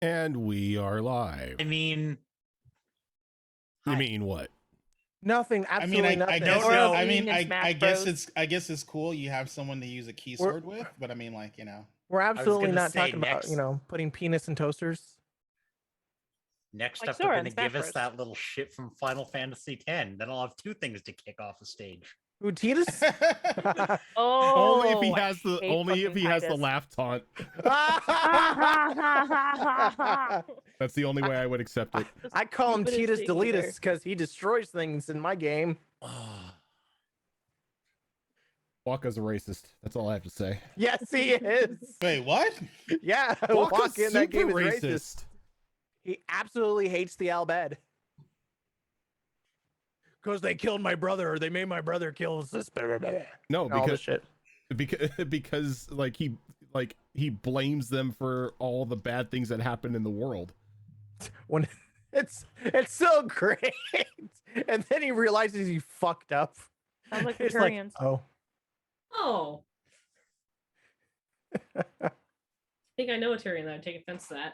And we are live. I mean, You mean what? Nothing. Absolutely nothing. I guess it's cool. You have someone to use a key sword with, but I mean, like, we're absolutely gonna not say talking about putting penis in toasters. next Like up, they're Sora going in to give Smash us that little shit from Final Fantasy X. Then I'll have two things to kick off a stage. Who, Titus? Oh, only if he has the I hate only if he has the fucking laugh taunt. Titus. That's the only way I would accept it. I call him Titus Stupidest thing Deletus because he destroys things in my game. Waka's a racist. That's all I have to say. Yes, he is. Wait, what? Yeah, Waka's Waka in that game is super racist. He absolutely hates the Albed. Because they killed my brother, or they made my brother kill this. No, All this shit. because like he blames them for all the bad things that happen in the world. When it's so great, and then he realizes he fucked up. Sounds like It's Victorians. oh. Oh. I think I know a Tyrion that would take offense to that.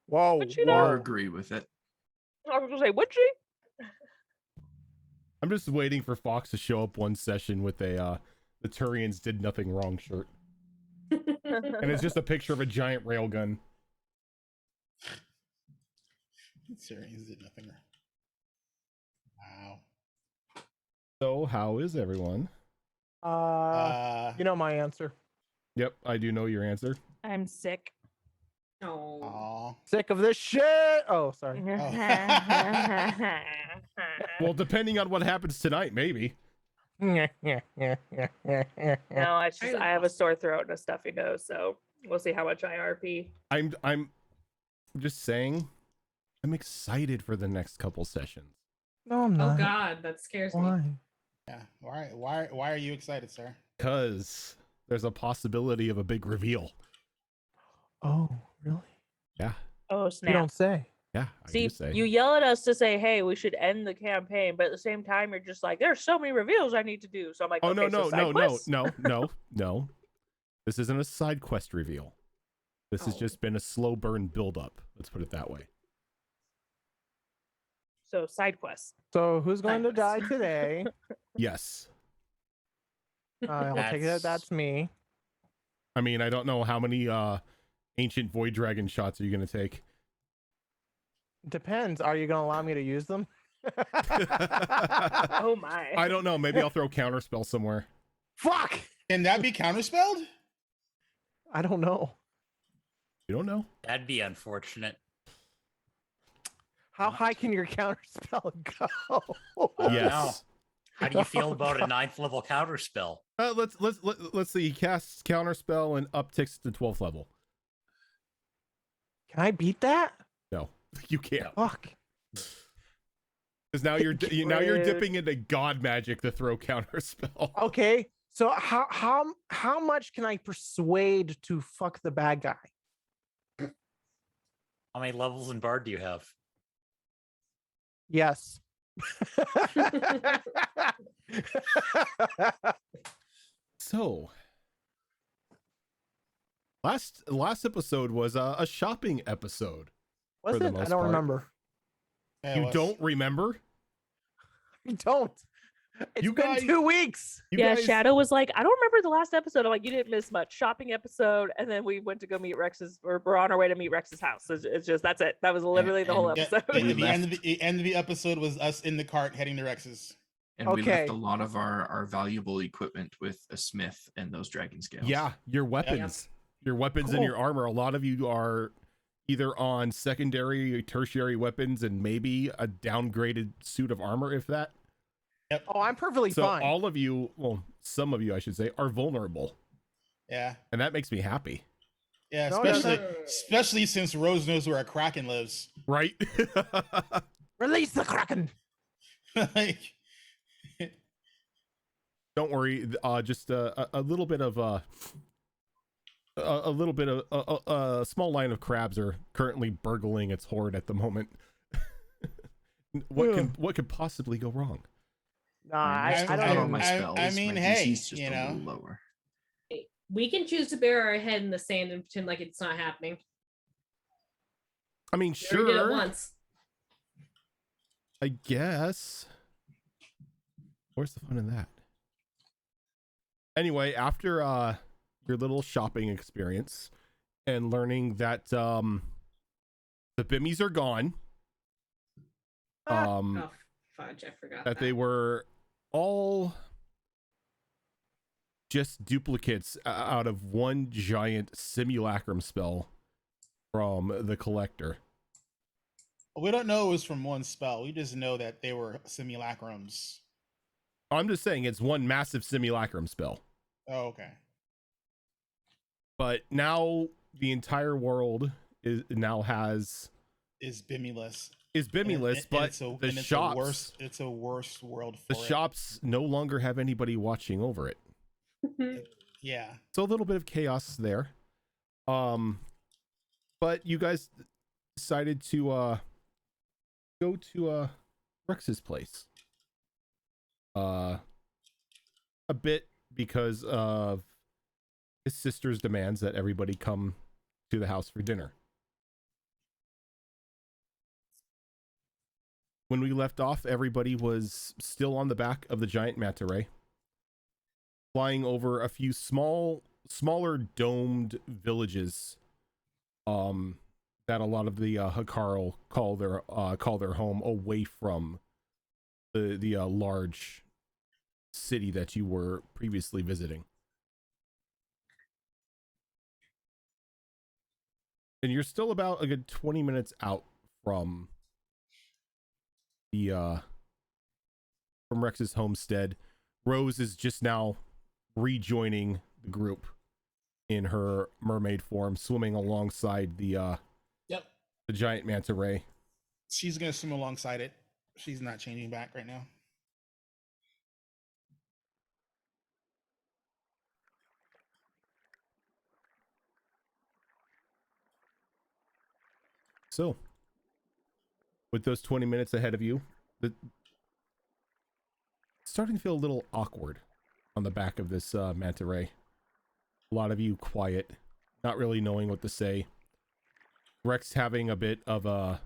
Whoa, Would she Or though? agree with it. I was gonna say, would she? I'm just waiting for Fox to show up one session with a the Turians did nothing wrong shirt. And it's just a picture of a giant railgun. Tyrions did nothing wrong. Wow. So how is everyone? You know my answer. Yep, I do know your answer. I'm sick. Oh. Aw. Sick of this shit. Oh, sorry. Well, depending on what happens tonight, maybe. No, it's just I have a sore throat and a stuffy nose, so we'll see how much I RP. I'm just saying, I'm excited for the next couple sessions. No, I'm Oh not. God, that scares me. Why? Yeah. Why are you excited, sir? Because there's a possibility of a big reveal. Oh, really? Yeah. Oh You snap! don't say. Yeah. I See, do say. you yell at us to say, "Hey, we should end the campaign," but at the same time, you're just like, "There's so many reveals I need to do." So I'm like, Oh, okay, no. so No. This isn't a side quest reveal. This has Oh. just been a slow burn build up. Let's put it that way. So side quests. So who's going to die Thanks. today? Yes. I'll take it. That's me. I mean, I don't know how many ancient void dragon shots are you going to take? Depends. Are you going to allow me to use them? Oh my! I don't know. Maybe I'll throw counterspell somewhere. Fuck! Can that be counterspelled? I don't know. You don't know? That'd be unfortunate. How high can your counterspell go? Yes. How do you feel Oh, about God. a 9th level counterspell? Let's see. He casts counterspell and upticks to 12th level. Can I beat that? No, you can't. Fuck. Because now you're Rude. dipping into god magic to throw counterspell. Okay. So how much can I persuade to fuck the bad guy? How many levels in Bard do you have? Yes. So, last episode was a shopping episode. Was For the it? I most don't part. remember. Yeah, it You was. don't remember? I don't. It's You been guys- 2 weeks. You Yeah, guys- Shadow was like, I don't remember the last episode. I'm like, you didn't miss much. Shopping episode, and then we went to go meet Rex's, or we're on our way to meet Rex's house. It's just that's it. That was literally the whole and- Yeah, episode. and We the end of left. the end of the episode was us in the cart heading to Rex's. And we Okay. left a lot of our valuable equipment with a smith and those dragon scales. Yeah, your weapons. Your weapons and Cool. your armor. A lot of you are either on secondary or tertiary weapons and maybe a downgraded suit of armor, if that. Oh, I'm perfectly So fine. all of you, well, some of you, I should say, are vulnerable. Yeah. And that makes me happy. Yeah, No, no, especially since Rose knows where a Kraken lives. Right? Release the Kraken. Like, Don't worry. Just a little bit of a small line of crabs are currently burgling its hoard at the moment. What could possibly go wrong? Nah, I I don't don't know even. my spells. mean, my hey, DC's just you a know. little lower. we can choose to bury our head in the sand and pretend like it's not happening. I mean, You already did it sure. once. I guess. Where's the fun in that? Anyway, after your little shopping experience and learning that the Bimmies are gone, Oh, fudge! I forgot that they were all just duplicates out of one giant simulacrum spell from the collector. We don't know it was from one spell. We just know that they were simulacrums. I'm just saying it's one massive simulacrum spell. Oh, okay. But now the entire world is Bimmyless. But the shops, it's a worse world for the shops no longer have anybody watching over it. Yeah. So a little bit of chaos there. But you guys decided to go to Rex's place. A bit because of his sister's demands that everybody come to the house for dinner. When we left off, everybody was still on the back of the giant manta ray, flying over a few smaller domed villages that a lot of the Hakaro call their home, away from the large city that you were previously visiting. And you're still about a good 20 minutes out from the from Rex's homestead. Rose is just now rejoining the group in her mermaid form, swimming alongside the giant manta ray. She's gonna swim alongside it. She's not changing back right now. So, with those 20 minutes ahead of you, it's starting to feel a little awkward on the back of this manta ray. A lot of you quiet, not really knowing what to say. Rex having a bit of a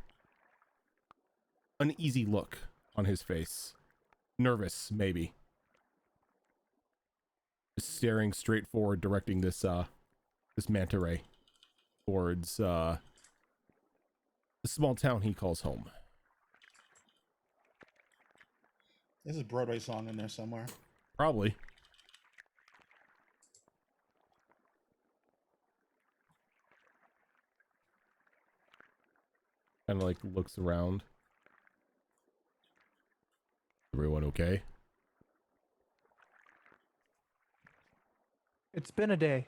uneasy look on his face. Nervous, maybe. Just staring straight forward, directing this manta ray towards the small town he calls home. There's a Broadway song in there somewhere. Probably. Kind of like looks around. Everyone okay? It's been a day.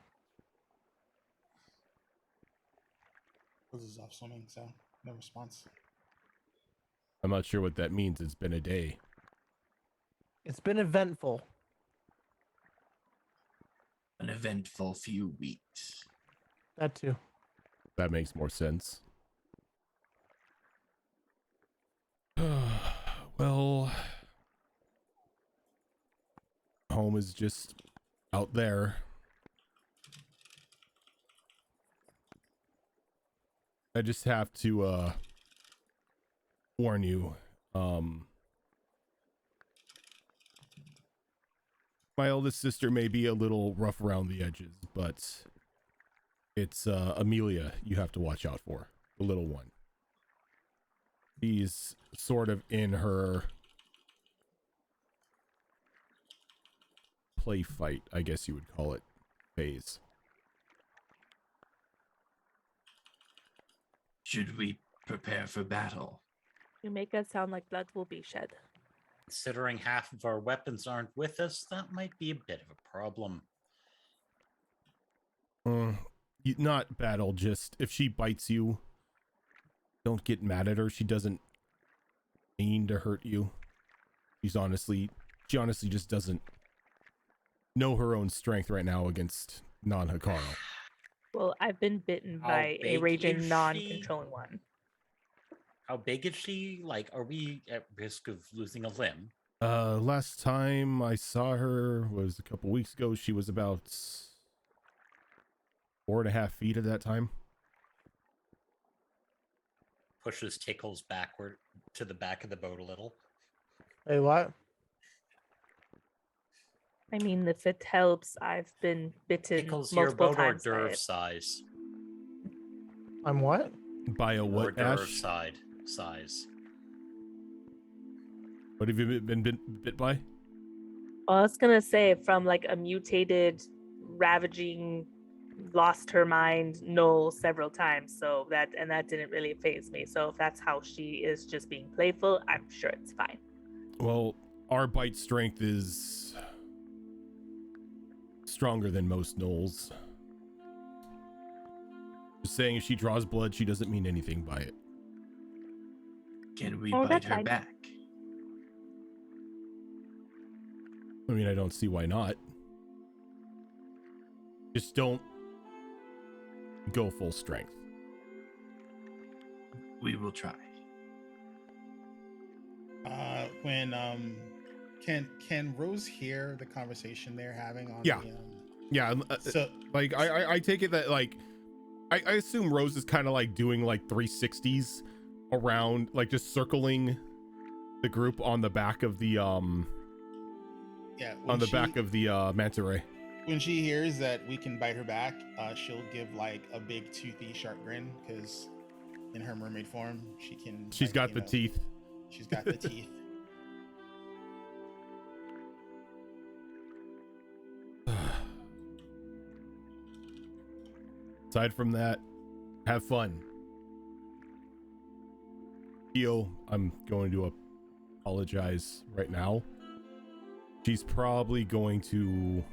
Rose is off swimming, so no response. I'm not sure what that means. It's been a day. It's been eventful. An eventful few weeks. That too. That makes more sense. Well, home is just out there. I just have to warn you. My eldest sister may be a little rough around the edges, but it's Amelia you have to watch out for, the little one. She's sort of in her play fight, I guess you would call it, phase. Should we prepare for battle? You make it sound like blood will be shed. Considering half of our weapons aren't with us, that might be a bit of a problem. Not battle, just if she bites you, don't get mad at her. She doesn't mean to hurt you. She honestly just doesn't know her own strength right now against non-Hakaro. Well, I've been bitten How by a big raging is she? non-controlling one. How big is she? Like, are we at risk of losing a limb? Last time I saw her was a couple weeks ago. She was about 4.5 feet at that time. pushes Tickles backward to the back of the boat a little. Hey, what? I mean, if it helps, I've been bitten Tickles your multiple boat hors times by d'oeuvre it. size. I'm what? By a Hors what, d'oeuvre Ash? size. What have you been bit by? I was gonna say from like a mutated, ravaging, lost her mind Knoll several times. So that didn't really faze me. So if that's how she is just being playful, I'm sure it's fine. Well, our bite strength is stronger than most gnolls. Just saying, if she draws blood, she doesn't mean anything by it. Can we Oh, bite that's her fine. back? I mean, I don't see why not. Just don't go full strength. We will try. When can Rose hear the conversation they're having on Yeah. the Yeah, so like I take it that like I assume Rose is kind of like doing like 360s around, like just circling the group on the back of the yeah, on the back of the manta ray. when she hears that we can bite her back, she'll give like a big toothy sharp grin because in her mermaid form She's like, got you the know, teeth. She's got the teeth. Aside from that, have fun. Theo, I'm going to apologize right now. She's probably going to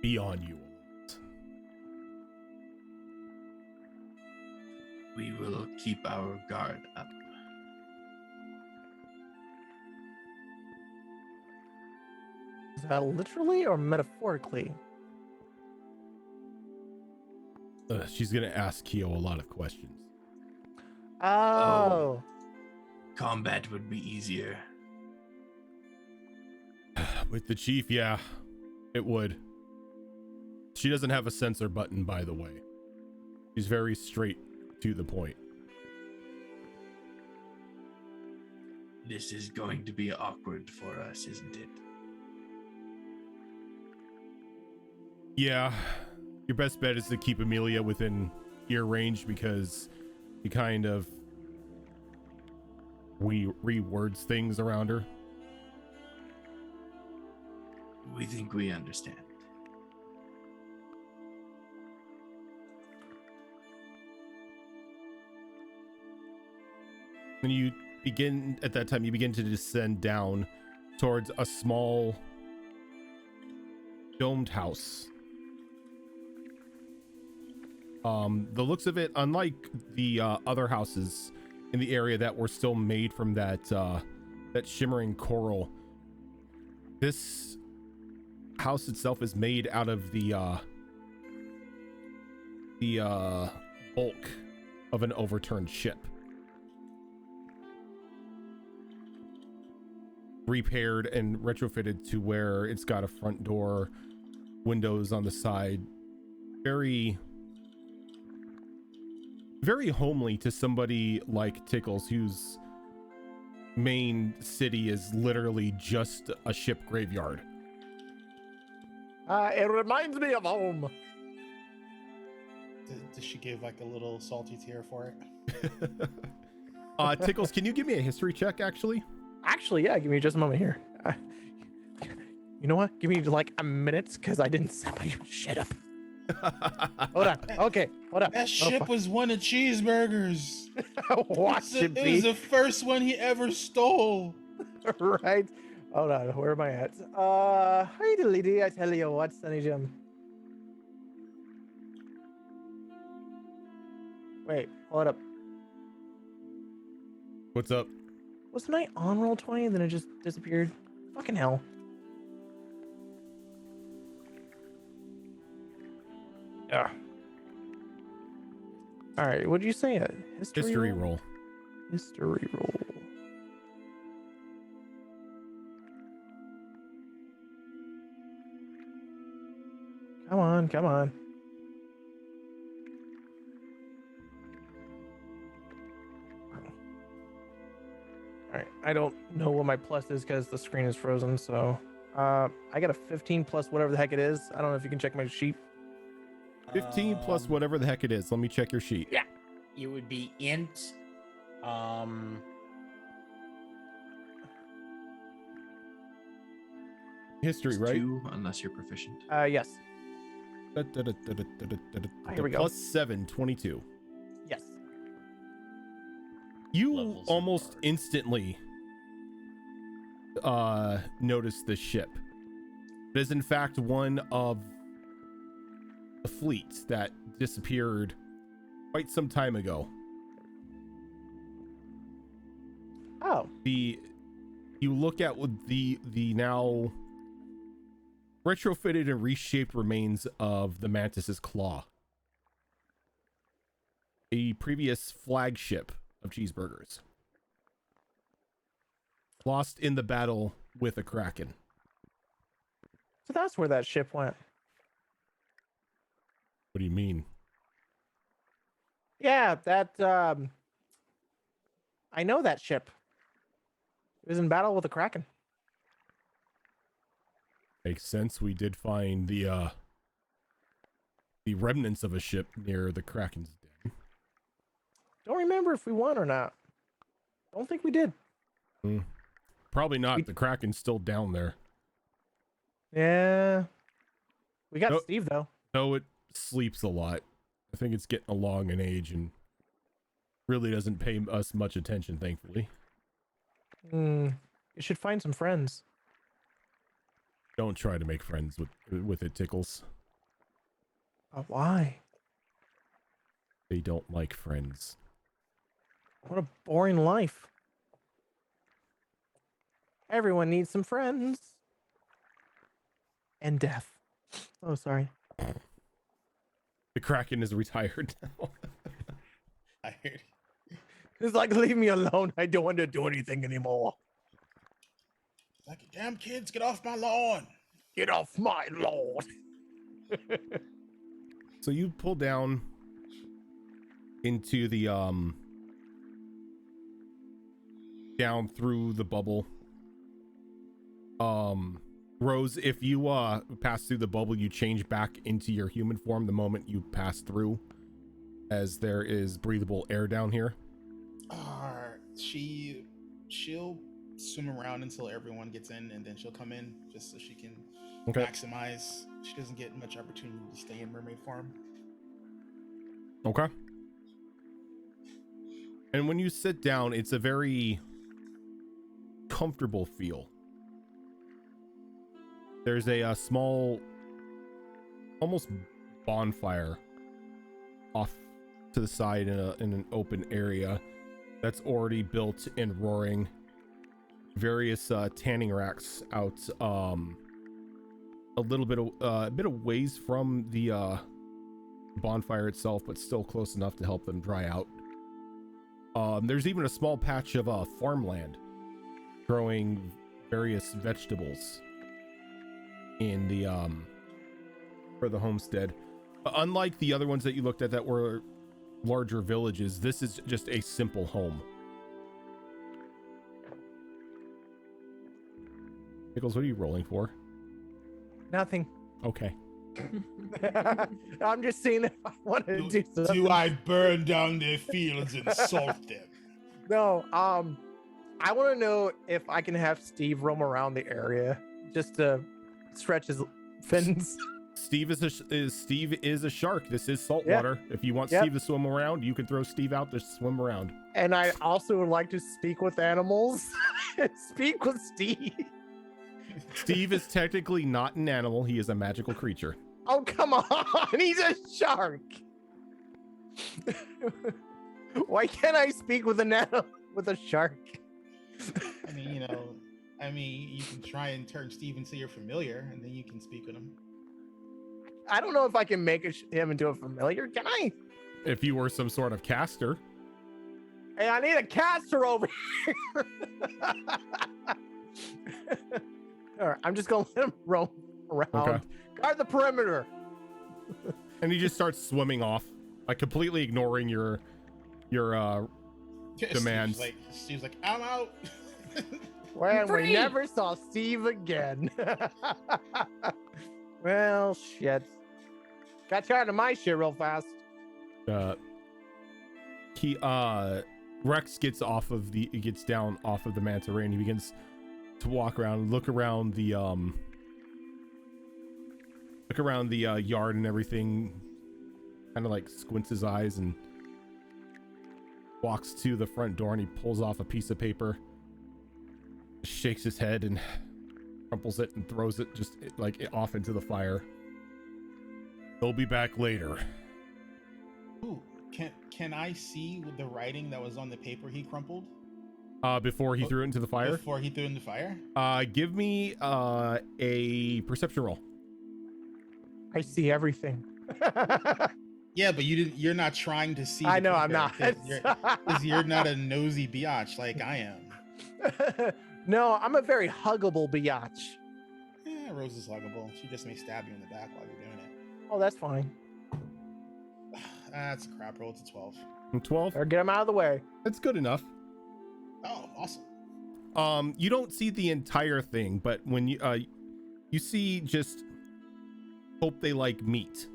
be on you a lot. We will keep our guard up. Is that literally or metaphorically? She's gonna ask Keo a lot of questions. Oh. Combat would be easier. With the chief, yeah, it would. She doesn't have a censor button, by the way. She's very straight to the point. This is going to be awkward for us, isn't it? Yeah, your best bet is to keep Amelia within ear range because he kind of rewords things around her. We think we understand. When you begin at that time, you begin to descend down towards a small domed house. The looks of it, unlike the other houses in the area that were still made from that shimmering coral, this house itself is made out of the bulk of an overturned ship, repaired and retrofitted to where it's got a front door, windows on the side. Very homely to somebody like Tickles, whose main city is literally just a ship graveyard. It reminds me of home. Does she give like a little salty tear for it? Tickles, can you give me a history check, actually? Actually, yeah, give me just a moment here. You know what? Give me like a minute because I didn't set my shit up. Hold on. Okay, hold on. That ship was one of cheeseburgers. Watch it It be. was the first one he ever stole. Right. Hold on. Where am I at? Hi, lady. I tell you what, Sunny Jim. Wait, hold up. What's up? Wasn't I on roll 20 and then it just disappeared? Fucking hell. Yeah. All right. What did you say? History roll. History roll. Come on, come on. I don't know what my plus is because the screen is frozen. So I got a 15 plus whatever the heck it is. I don't know if you can check my sheet. 15 plus whatever the heck it is. Let me check your sheet. Yeah. It would be int. History, It's right? 2 unless you're proficient. Yes. Here we go. Plus 7, 22. Yes. You Levels of almost bard. instantly notice this ship. It is in fact one of the fleets that disappeared quite some time ago. Oh. You look at the now retrofitted and reshaped remains of the Mantis's claw, a previous flagship of cheeseburgers, lost in the battle with a kraken. So that's where that ship went. What do you mean? Yeah, that I know that ship. It was in battle with a kraken. Makes sense. We did find the remnants of a ship near the kraken's den. Don't remember if we won or not. Don't think we did. Probably not. The kraken's still down there. Yeah. We got Nope. Steve though. Though it sleeps a lot. I think it's getting along in age and really doesn't pay us much attention, thankfully. You should find some friends. Don't try to make friends with it, Tickles. Why? They don't like friends. What a boring life. Everyone needs some friends. And death. Oh, sorry. The kraken is retired now. I heard. It's like, leave me alone. I don't want to do anything anymore. Like, damn kids, get off my lawn. Get off my lawn. So you pull down into the down through the bubble. Rose, if you pass through the bubble, you change back into your human form the moment you pass through, as there is breathable air down here. She'll swim around until everyone gets in, and then she'll come in just so she can Okay. maximize. She doesn't get much opportunity to stay in mermaid form. Okay. And when you sit down, it's a very comfortable feel. There's a small, almost bonfire off to the side in an open area that's already built and roaring. Various tanning racks out a little bit a bit of ways from the bonfire itself, but still close enough to help them dry out. There's even a small patch of farmland growing various vegetables in the for the homestead. Unlike the other ones that you looked at that were larger villages, this is just a simple home. Pickles, what are you rolling for? Nothing. Okay. I'm just seeing if I want to do something. Do I burn down their fields and salt them? No, I want to know if I can have Steve roam around the area just to stretch his fins. Steve is a shark. This is salt Yep. water. If you want Yep. Steve to swim around, you can throw Steve out to swim around. And I also would like to speak with animals. Speak with Steve. Steve is technically not an animal. He is a magical creature. Oh, come on. He's a shark. Why can't I speak with an animal, with a shark? I mean, you can try and turn Steve into your familiar, and then you can speak with him. I don't know if I can make him into a familiar. Can I? If you were some sort of caster. Hey, I need a caster over here. All right, I'm just gonna let him roam around. Okay. Guard the perimeter. And he just starts swimming off, like completely ignoring your demands. Steve's like, I'm out. When we Free. never saw Steve again. Well, shit. Got tired of my shit real fast. Rex gets down off of the manta ray and he begins to walk around, look around the yard and everything, kind of like squints his eyes and walks to the front door, and he pulls off a piece of paper, shakes his head and crumples it and throws it just like off into the fire. They'll be back later. Ooh, can I see the writing that was on the paper he crumpled? Before he threw it into the fire? Before he threw it in the fire? Give me a perception roll. I see everything. Yeah, but you're not trying to see. I the know I'm paper, not. 'cause you're not a nosy biatch like I am. No, I'm a very huggable biatch. Yeah, Rose is huggable. She just may stab you in the back while you're doing it. Oh, that's fine. That's a crap roll. It's a 12. 12? Or get him out of the way. That's good enough. Oh, awesome. You don't see the entire thing, but when you see just hope they like meat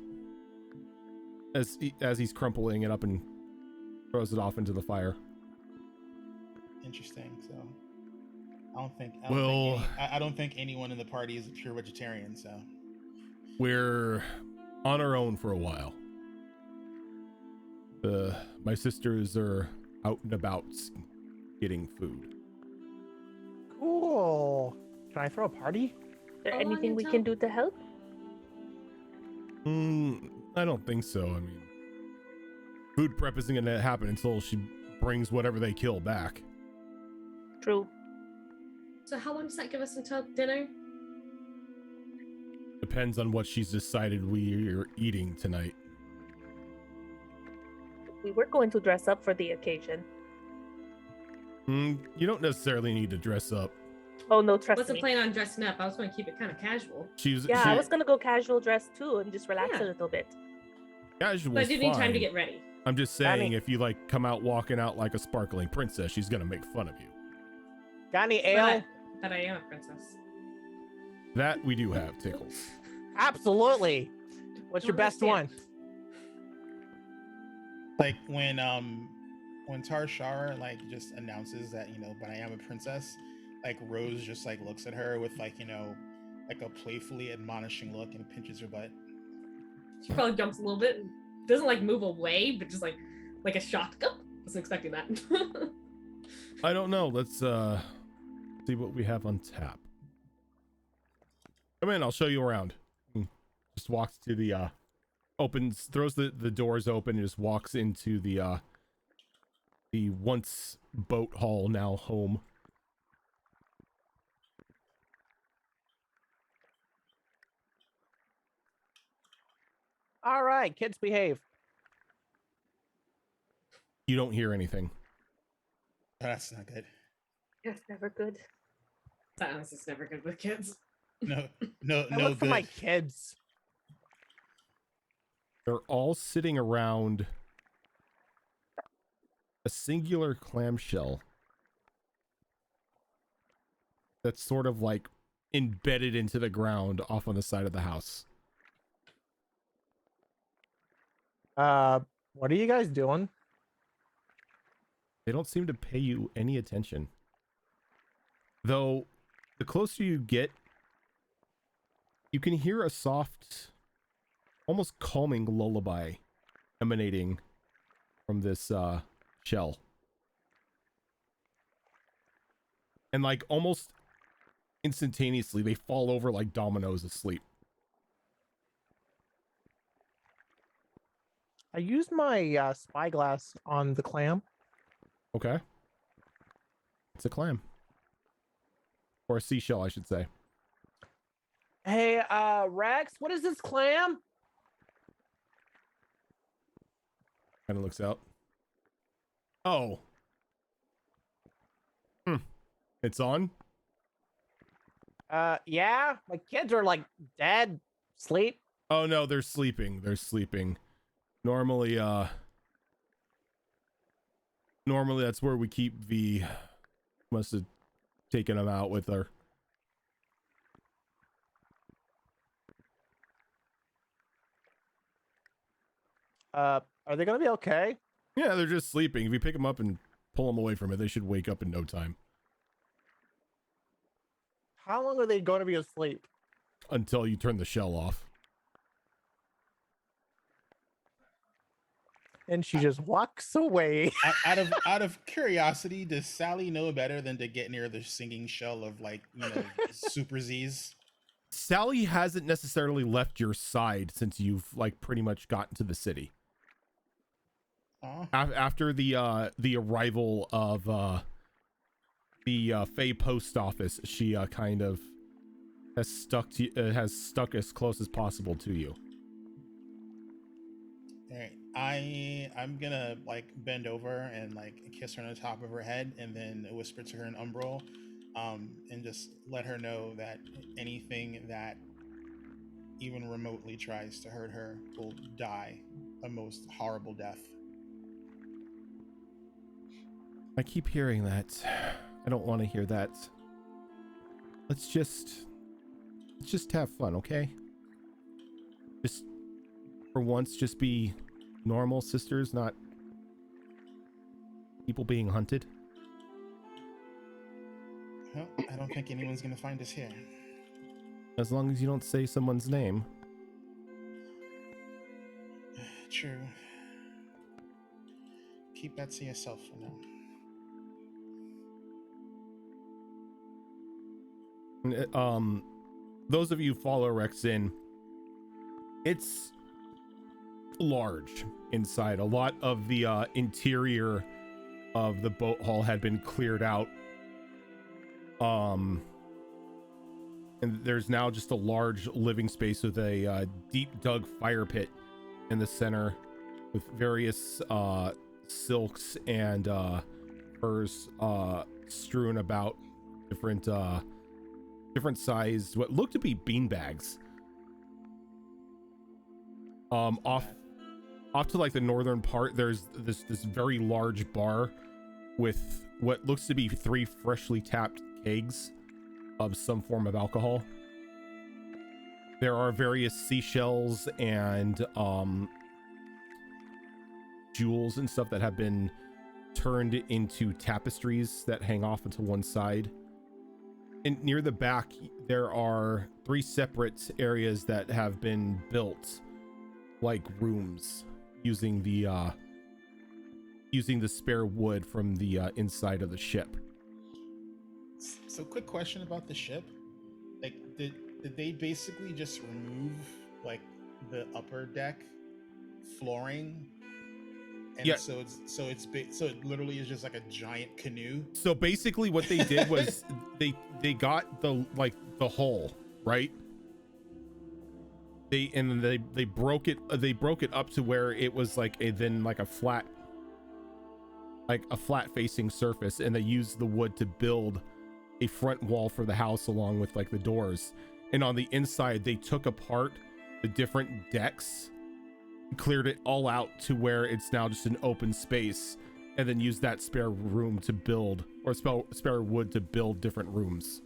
as he's crumpling it up and throws it off into the fire. Interesting. So I don't think anyone in the party is a pure vegetarian. So We're on our own for a while. My sisters are out and about getting food. Cool. Can I throw a party? Is there How long anything we until- can do to help? I don't think so. I mean, food prep isn't going to happen until she brings whatever they kill back. True. So how long does that give us until dinner? Depends on what she's decided we're eating tonight. We were going to dress up for the occasion. You don't necessarily need to dress up. Oh no, I trust wasn't me. planning on dressing up. I was going to keep it kind of casual. Yeah, I was gonna go casual dress too and just relax Yeah. a little bit. casual. But I do need time to get ready. I'm just saying, Danny. if you like come out walking out like a sparkling princess, she's gonna make fun of you. Got any ale? But I am a princess. That we do have, Tickles. Absolutely. What's your Don't best understand. one? like when Tarshara like just announces that, but I am a princess, like Rose just like looks at her with like, like a playfully admonishing look and pinches her butt. She probably jumps a little bit and doesn't like move away, but just like a shocked. Oh, wasn't expecting that. I don't know. Let's see what we have on tap. Come in, I'll show you around. Just walks to the opens, throws the doors open, and just walks into the once boat hall, now home. All right, kids behave. You don't hear anything. That's not good. That's never good. Silence is never good with kids. No, I no look for good. my kids. They're all sitting around a singular clamshell that's sort of like embedded into the ground off on the side of the house. What are you guys doing? They don't seem to pay you any attention. Though, the closer you get, you can hear a soft, almost calming lullaby emanating from this shell. And like almost instantaneously, they fall over like dominoes asleep. I used my spyglass on the clam. Okay. It's a clam. Or a seashell, I should say. Hey, Rex, what is this clam? Kind of looks out. Oh. It's on? Yeah, my kids are like dead, sleep. Oh no, they're sleeping. They're sleeping. Normally that's where we keep the must have taking them out with her. Are they gonna be okay? Yeah, they're just sleeping. If you pick them up and pull them away from it, they should wake up in no time. How long are they going to be asleep? Until you turn the shell off. And she just walks away. Out of curiosity, does Sally know better than to get near the singing shell of like, you know, Super Z's? Sally hasn't necessarily left your side since you've like pretty much gotten to the city. After the arrival of the Fey post office, she kind of has stuck as close as possible to you. All right, I'm gonna like bend over and like kiss her on the top of her head, and then whisper to her in Umbral, and just let her know that anything that even remotely tries to hurt her will die a most horrible death. I keep hearing that. I don't want to hear that. Let's just have fun, okay? Just for once, just be normal sisters, not people being hunted. Well, I don't think anyone's gonna find us here. As long as you don't say someone's name. True. Keep that to yourself for now. Those of you who follow Rex in, it's large inside. A lot of the interior of the boat hall had been cleared out. And there's now just a large living space with a deep dug fire pit in the center with various silks and furs strewn about, different sized, what look to be bean bags. Off to like the northern part, there's this very large bar with what looks to be 3 freshly tapped kegs of some form of alcohol. There are various seashells and jewels and stuff that have been turned into tapestries that hang off into one side. And near the back, there are 3 separate areas that have been built like rooms using the spare wood from the inside of the ship. So, quick question about the ship: like, did they basically just remove like the upper deck flooring? And yeah. So it literally is just like a giant canoe. So basically, what they did was they got the hull, right? They broke it up to where it was like a flat facing surface, and they used the wood to build a front wall for the house along with like the doors. And on the inside, they took apart the different decks, cleared it all out to where it's now just an open space, and then used that spare room to build, or spare wood to build different rooms.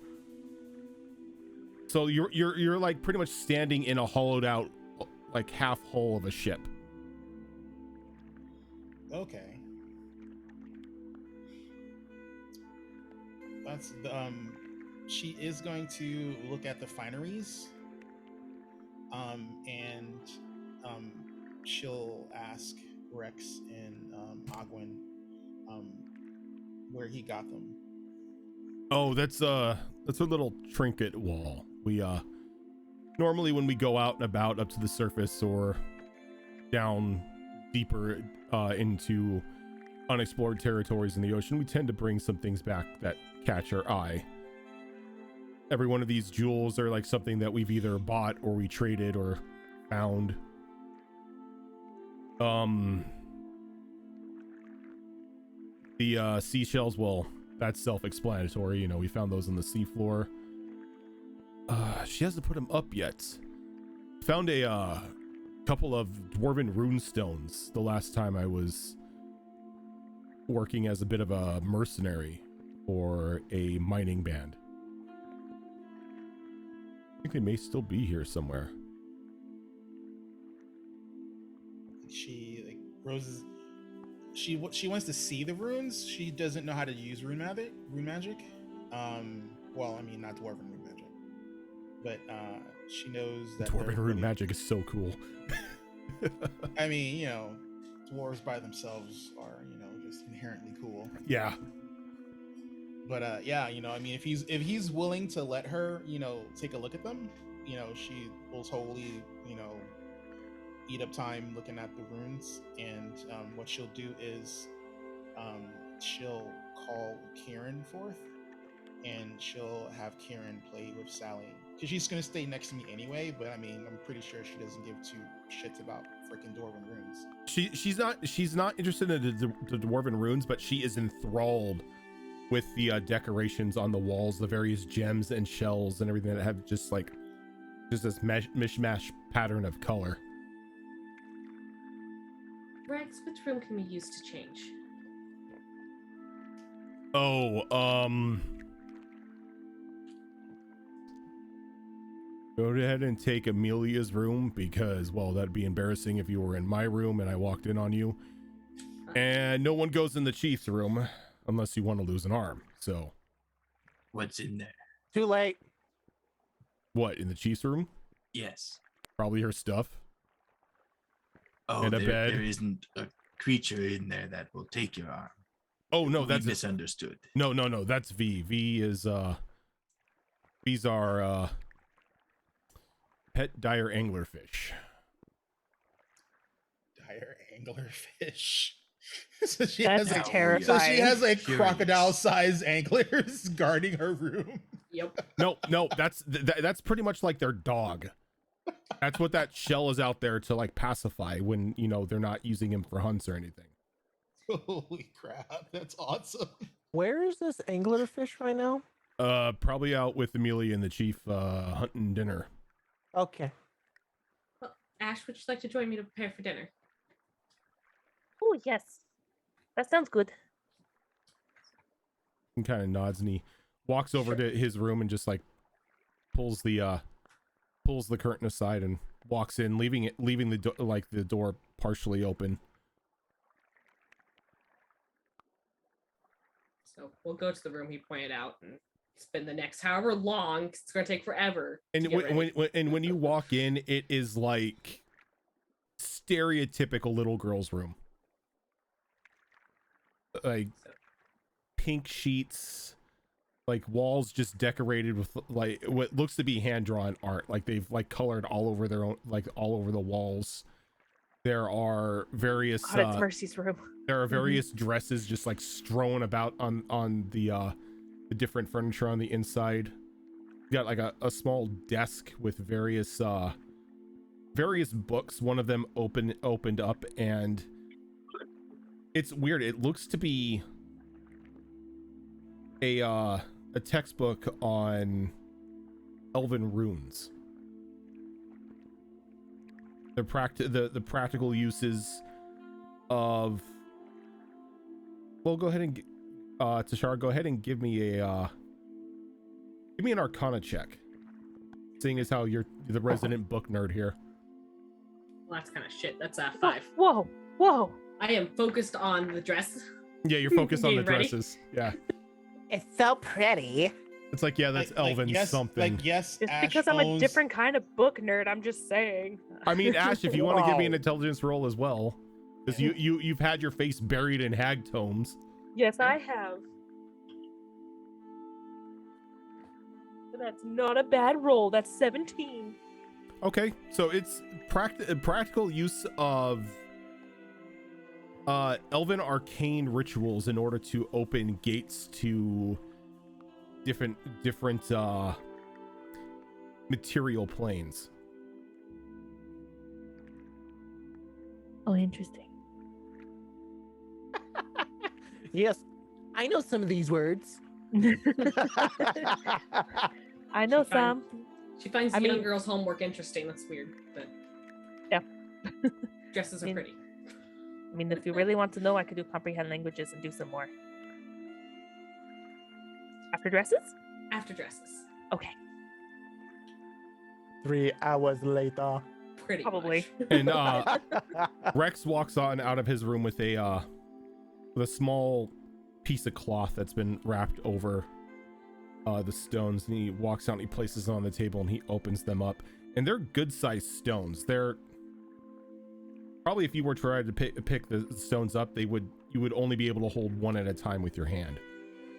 So you're like pretty much standing in a hollowed out like half hull of a ship. Okay. That's she is going to look at the fineries, and she'll ask Rex and Agwin where he got them. Oh, that's a little trinket wall. We normally when we go out and about up to the surface or down deeper into unexplored territories in the ocean, we tend to bring some things back that catch our eye. Every one of these jewels are like something that we've either bought or we traded or found. The seashells, well, that's self-explanatory. You know, we found those on the seafloor. She hasn't put them up yet. Found a couple of dwarven rune stones the last time I was working as a bit of a mercenary or a mining band. I think they may still be here somewhere. She like Rose. She wants to see the runes. She doesn't know how to use rune magic. Well, I mean, not dwarven rune magic, but she knows that Dwarven rune magic is so cool. I mean, you know, dwarves by themselves are, you know, just inherently cool. Yeah. But yeah, you know, I mean, if he's willing to let her, you know, take a look at them, you know, she will totally, you know, eat up time looking at the runes. And what she'll do is she'll call Kieran forth, and she'll have Kieran play with Sally, because she's gonna stay next to me anyway. But I mean, I'm pretty sure she doesn't give two shits about freaking dwarven runes. She's not interested in the dwarven runes, but she is enthralled with the decorations on the walls, the various gems and shells and everything that have just this mishmash pattern of color. Rex, which room can we use to change? Oh, go ahead and take Amelia's room, because, well, that'd be embarrassing if you were in my room and I walked in on you. And no one goes in the chief's room unless you want to lose an arm. So What's in there? Too late. what, in the chief's room? Yes. Probably her stuff. Oh, And a bed. there isn't a creature in there that will take your arm. Oh no, We that's misunderstood. no, that's V. V's our pet dire anglerfish. Dire anglerfish. So she That's has like, terrifying. so she has like Curious. crocodile-sized anglers guarding her room. Yep. No, that's pretty much like their dog. That's what that shell is out there to like pacify when, you know, they're not using him for hunts or anything. Holy crap, that's awesome. Where is this anglerfish right now? Probably out with Amelia and the chief hunting dinner. Okay. Well, Ash, would you like to join me to prepare for dinner? Oh yes, that sounds good. He kind of nods and he walks over to his room and just like pulls the curtain aside and walks in, leaving the door partially open. So we'll go to the room he pointed out and spend the next however long, 'cause it's going to take forever. And to get ready. when you walk in, it is like stereotypical little girl's room. Like pink sheets, like walls just decorated with like what looks to be hand-drawn art. Like they've like colored all over their own, like all over the walls. There are various God, it's Mercy's room. there are various dresses just like strewn about on the different furniture on the inside. You got like a small desk with various books. One of them opened up, and it's weird. It looks to be a textbook on elven runes. The practical uses of. Well, go ahead and Tashara, go ahead and give me an Arcana check. Seeing as how you're the resident book nerd here. Well, that's kind of shit. That's 5. Whoa. I am focused on the dress. Yeah, you're focused on the Getting ready. dresses. Yeah, It's so pretty. it's like, yeah, that's elven yes, something. Like yes, It's Ash because I'm a owns- different kind of book nerd. I'm just saying. I mean, Ash, if you want to give me an Wow. intelligence roll as well, because you've had your face buried in hag tomes. Yes, I have. But that's not a bad roll. That's 17. Okay, so it's practical use of elven arcane rituals in order to open gates to different material planes. Oh, interesting. Yes, I know some of these words. I know She find- some. She finds I young mean- girls' homework interesting. That's weird, but Yeah. dresses are mean- pretty. I mean, if you really want to know, I could do comprehend languages and do some more. After dresses? After dresses. Okay. 3 hours later. Pretty Probably. much. And Rex walks on out of his room with a small piece of cloth that's been wrapped over the stones, and he walks out and he places them on the table and he opens them up, and they're good sized stones. They're probably, if you were trying to pick the stones up, you would only be able to hold one at a time with your hand.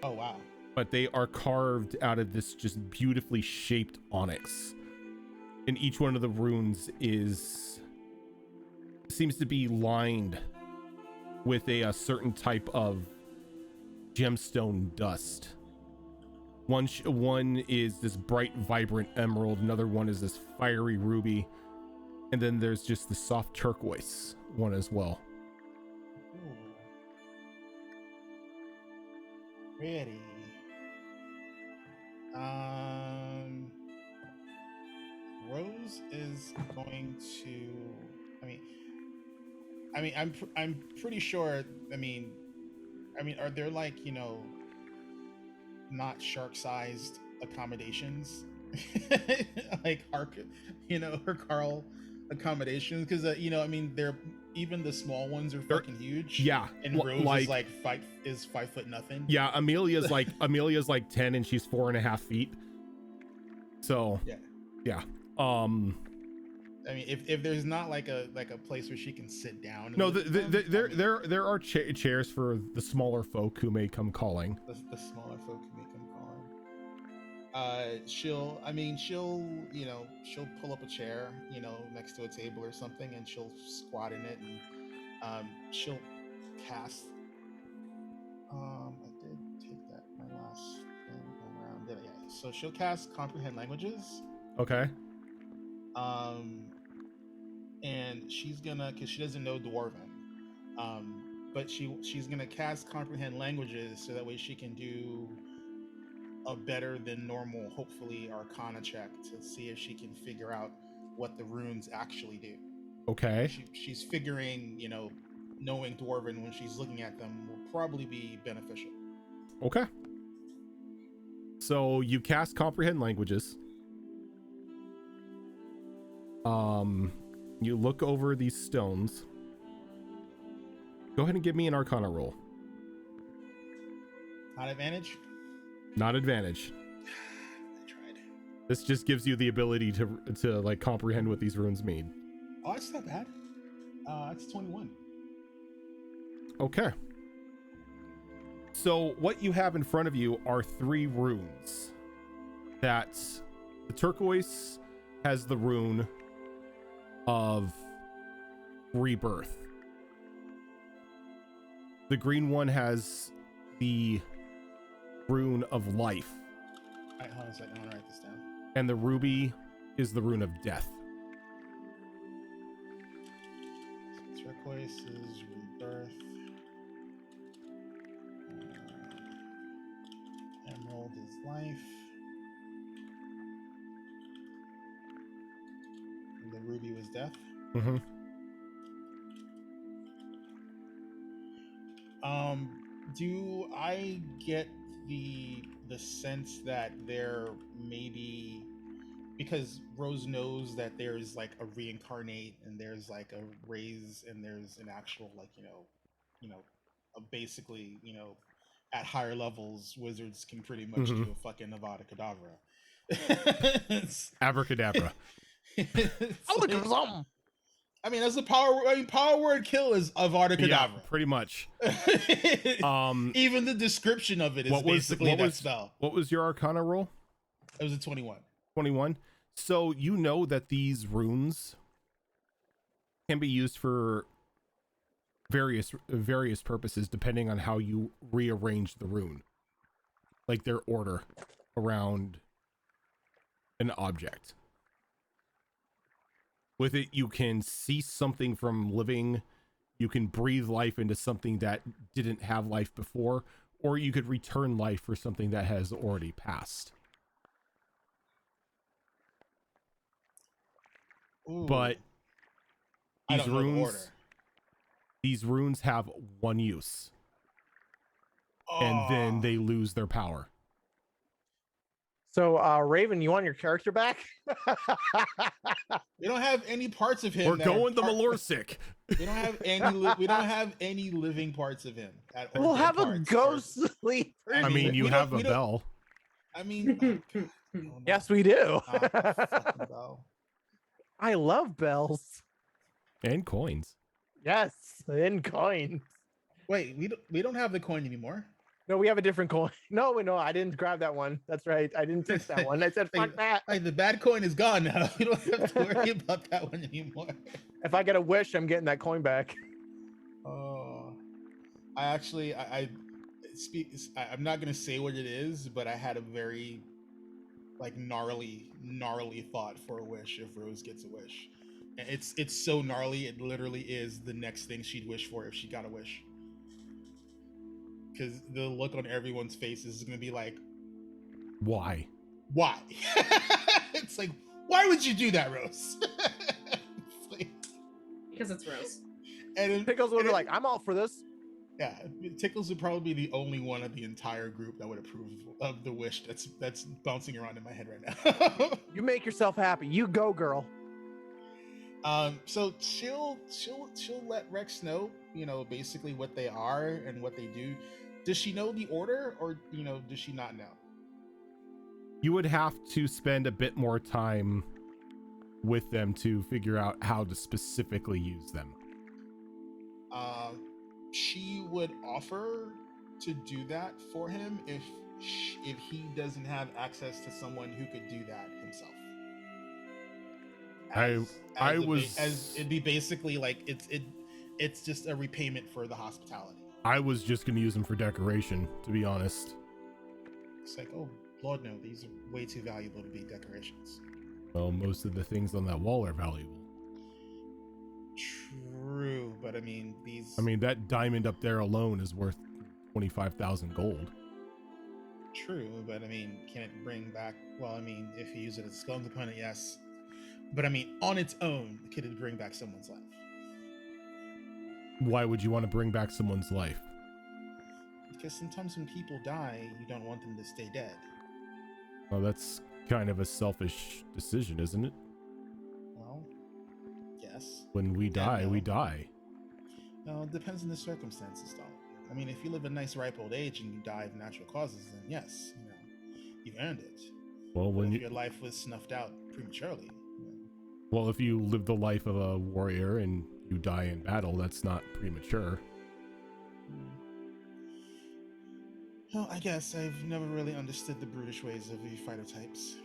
Oh wow. But they are carved out of this just beautifully shaped onyx, and each one of the runes seems to be lined with a certain type of gemstone dust. One is this bright, vibrant emerald. Another one is this fiery ruby. And then there's just the soft turquoise one as well. Ooh. Pretty. Rose is going to. I'm pretty sure. I mean, are there like not shark-sized accommodations, like her Carl accommodations? Because they're even the small ones are fucking huge. Yeah, and Rose is 5 foot nothing. Yeah, Amelia's like 10 and she's 4.5 feet. So yeah. If there's not like a place where she can sit down. No, there are chairs for the smaller folk who may come calling. The smaller folk who may come calling. She'll pull up a chair, next to a table or something, and she'll squat in it, and she'll cast. I did take that my last thing around. Yeah. So she'll cast Comprehend Languages. Okay. And she's gonna, because she doesn't know Dwarven, but she's gonna cast Comprehend Languages so that way she can do a better than normal, hopefully, Arcana check to see if she can figure out what the runes actually do. Okay. She's figuring, knowing Dwarven when she's looking at them will probably be beneficial. Okay. So you cast Comprehend Languages. You look over these stones. Go ahead and give me an Arcana roll. Not advantage? Not advantage. I tried. This just gives you the ability to like comprehend what these runes mean. Oh, that's not bad. It's 21. Okay. So what you have in front of you are 3 runes. That the turquoise has the rune of rebirth. The green one has the rune of life. All right, hold on a second. I want to write this down. And the ruby is the rune of death. So turquoise is rebirth. Emerald is life. And the ruby was death. Mm-hmm. Do I get the sense that there may be, because Rose knows that there's like a reincarnate and there's like a raise and there's an actual basically at higher levels wizards can pretty much do a fucking Avada Kedavra. Abracadabra. I mean, that's the power. I mean, power word kill is Avada Kedavra. Yeah, pretty much. Even the description of it is basically that spell. What was your Arcana roll? It was a 21. 21. So you know that these runes can be used for various purposes depending on how you rearrange the rune, like their order around an object. With it, you can cease something from living, you can breathe life into something that didn't have life before, or you could return life for something that has already passed. Ooh, But I these don't know the runes, order. these runes have one use, and then they lose their power. So, Raven, you want your character back? We don't have any parts of him. We're that are going the part- Malorsic. We don't have any. We don't have any living parts of him. Or We'll dead have a parts, or- ghostly. I mean, you we have don't- a we don't- bell I mean, oh, God, no, Yes, we do. not the fucking bell. I love bells. and coins. Yes, in coins. Wait, we don't have the coin anymore. No, we have a different coin. No, I didn't grab that one. That's right. I didn't take that one. I said, fuck that. Like the bad coin is gone now. We don't have to worry about that one anymore. If I get a wish, I'm getting that coin back. Oh, I actually, I speak. I'm not gonna say what it is, but I had a very, like, gnarly thought for a wish. If Rose gets a wish, and it's so gnarly. It literally is the next thing she'd wish for if she got a wish. Because the look on everyone's faces is gonna be like, Why? why? It's like, why would you do that, Rose? Because it's Rose. And then, Pickles would be like, I'm all for this. yeah, Tickles would probably be the only one of the entire group that would approve of the wish that's bouncing around in my head right now. You make yourself happy. You go, girl. So she'll let Rex know, basically what they are and what they do. Does she know the order, or does she not know? You would have to spend a bit more time with them to figure out how to specifically use them. She would offer to do that for him if he doesn't have access to someone who could do that himself. It'd be basically like it's just a repayment for the hospitality. I was just going to use them for decoration, to be honest. It's like, oh Lord, no, these are way too valuable to be decorations. Well, most of the things on that wall are valuable. True, but I mean that diamond up there alone is worth 25,000 gold. True, but can it bring back? Well, if you use it as a skull component, yes. But on its own, could it bring back someone's life? Why would you want to bring back someone's life? Because sometimes when people die, you don't want them to stay dead. Well, that's kind of a selfish decision, isn't it? Well, yes. When we die, no. we die. No, it depends on the circumstances, though. If you live a nice, ripe old age and you die of natural causes, then yes, you've earned it. Well, when your life was snuffed out prematurely. Well, if you live the life of a warrior and you die in battle, that's not premature. Well, I guess I've never really understood the brutish ways of the fighter types.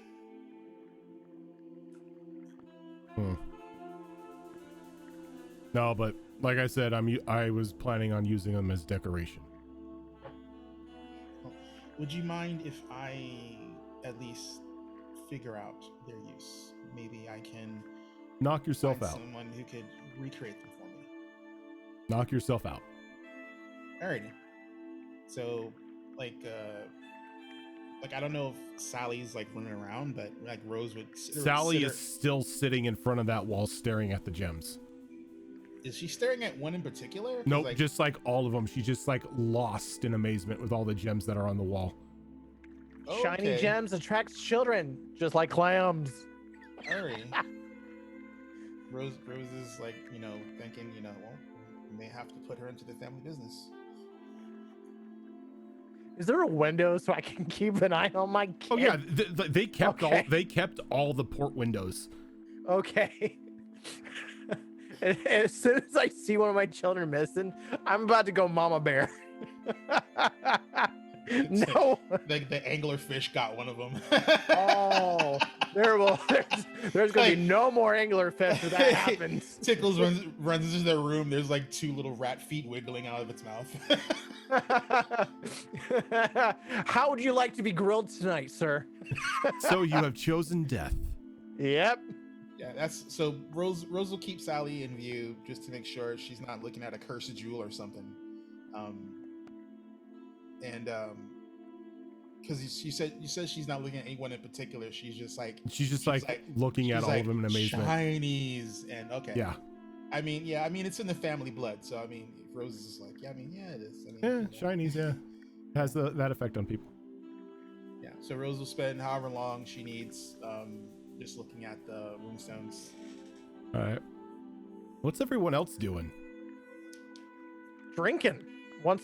No, but like I said, I was planning on using them as decoration. Would you mind if I at least figure out their use? Maybe I can knock yourself find out. Someone who could recreate them for me. Knock yourself out. Alrighty. So, I don't know if Sally's running around, but Rose would. Sally is still sitting in front of that wall, staring at the gems. Is she staring at one in particular? Nope, just all of them. She's just lost in amazement with all the gems that are on the wall. Okay. Shiny gems attracts children, just like clams. Alright. Rose is thinking, well, we may have to put her into the family business. Is there a window so I can keep an eye on my kid? Oh yeah, they kept Okay. all the port windows. Okay. As soon as I see one of my children missing, I'm about to go mama bear. No. The angler fish got one of them. Oh, there's gonna be no more angler fish if that happens. Tickles runs into their room. There's two little rat feet wiggling out of its mouth. How would you like to be grilled tonight, sir? So you have chosen death. Yep. Yeah, so Rose will keep Sally in view just to make sure she's not looking at a cursed jewel or something. Because you said she's not looking at anyone in particular. She's just looking at all of them in amazement. Chinese and okay. Yeah. It's in the family blood. So if Rose is it is. Yeah, shinies. Yeah, has that effect on people. Yeah. So Rose will spend however long she needs, just looking at the runestones. All right. What's everyone else doing? Drinking. Once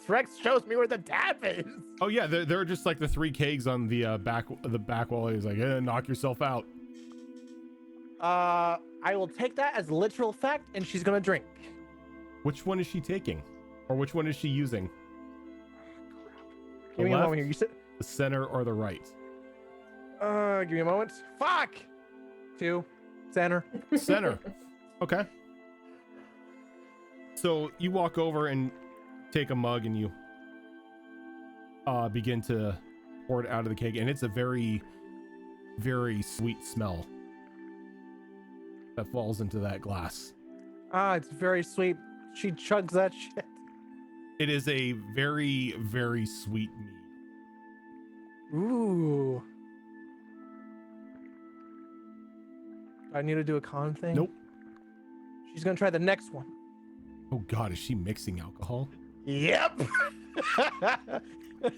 Rex shows me where the tap is. Oh yeah, there are just like the 3 kegs on the back wall. He's like, knock yourself out. I will take that as literal fact, and she's gonna drink. Which one is she taking, or which one is she using? Give me a moment here. You said the center or the right? give me a moment. Fuck. 2, center. Center. Okay. So you walk over and take a mug and you begin to pour it out of the keg, and it's a very, very sweet smell that falls into that glass. It's very sweet. She chugs that shit. It is a very, very sweet mead. Ooh. I need to do a con thing. Nope. She's gonna try the next one. Oh God, is she mixing alcohol? Yep.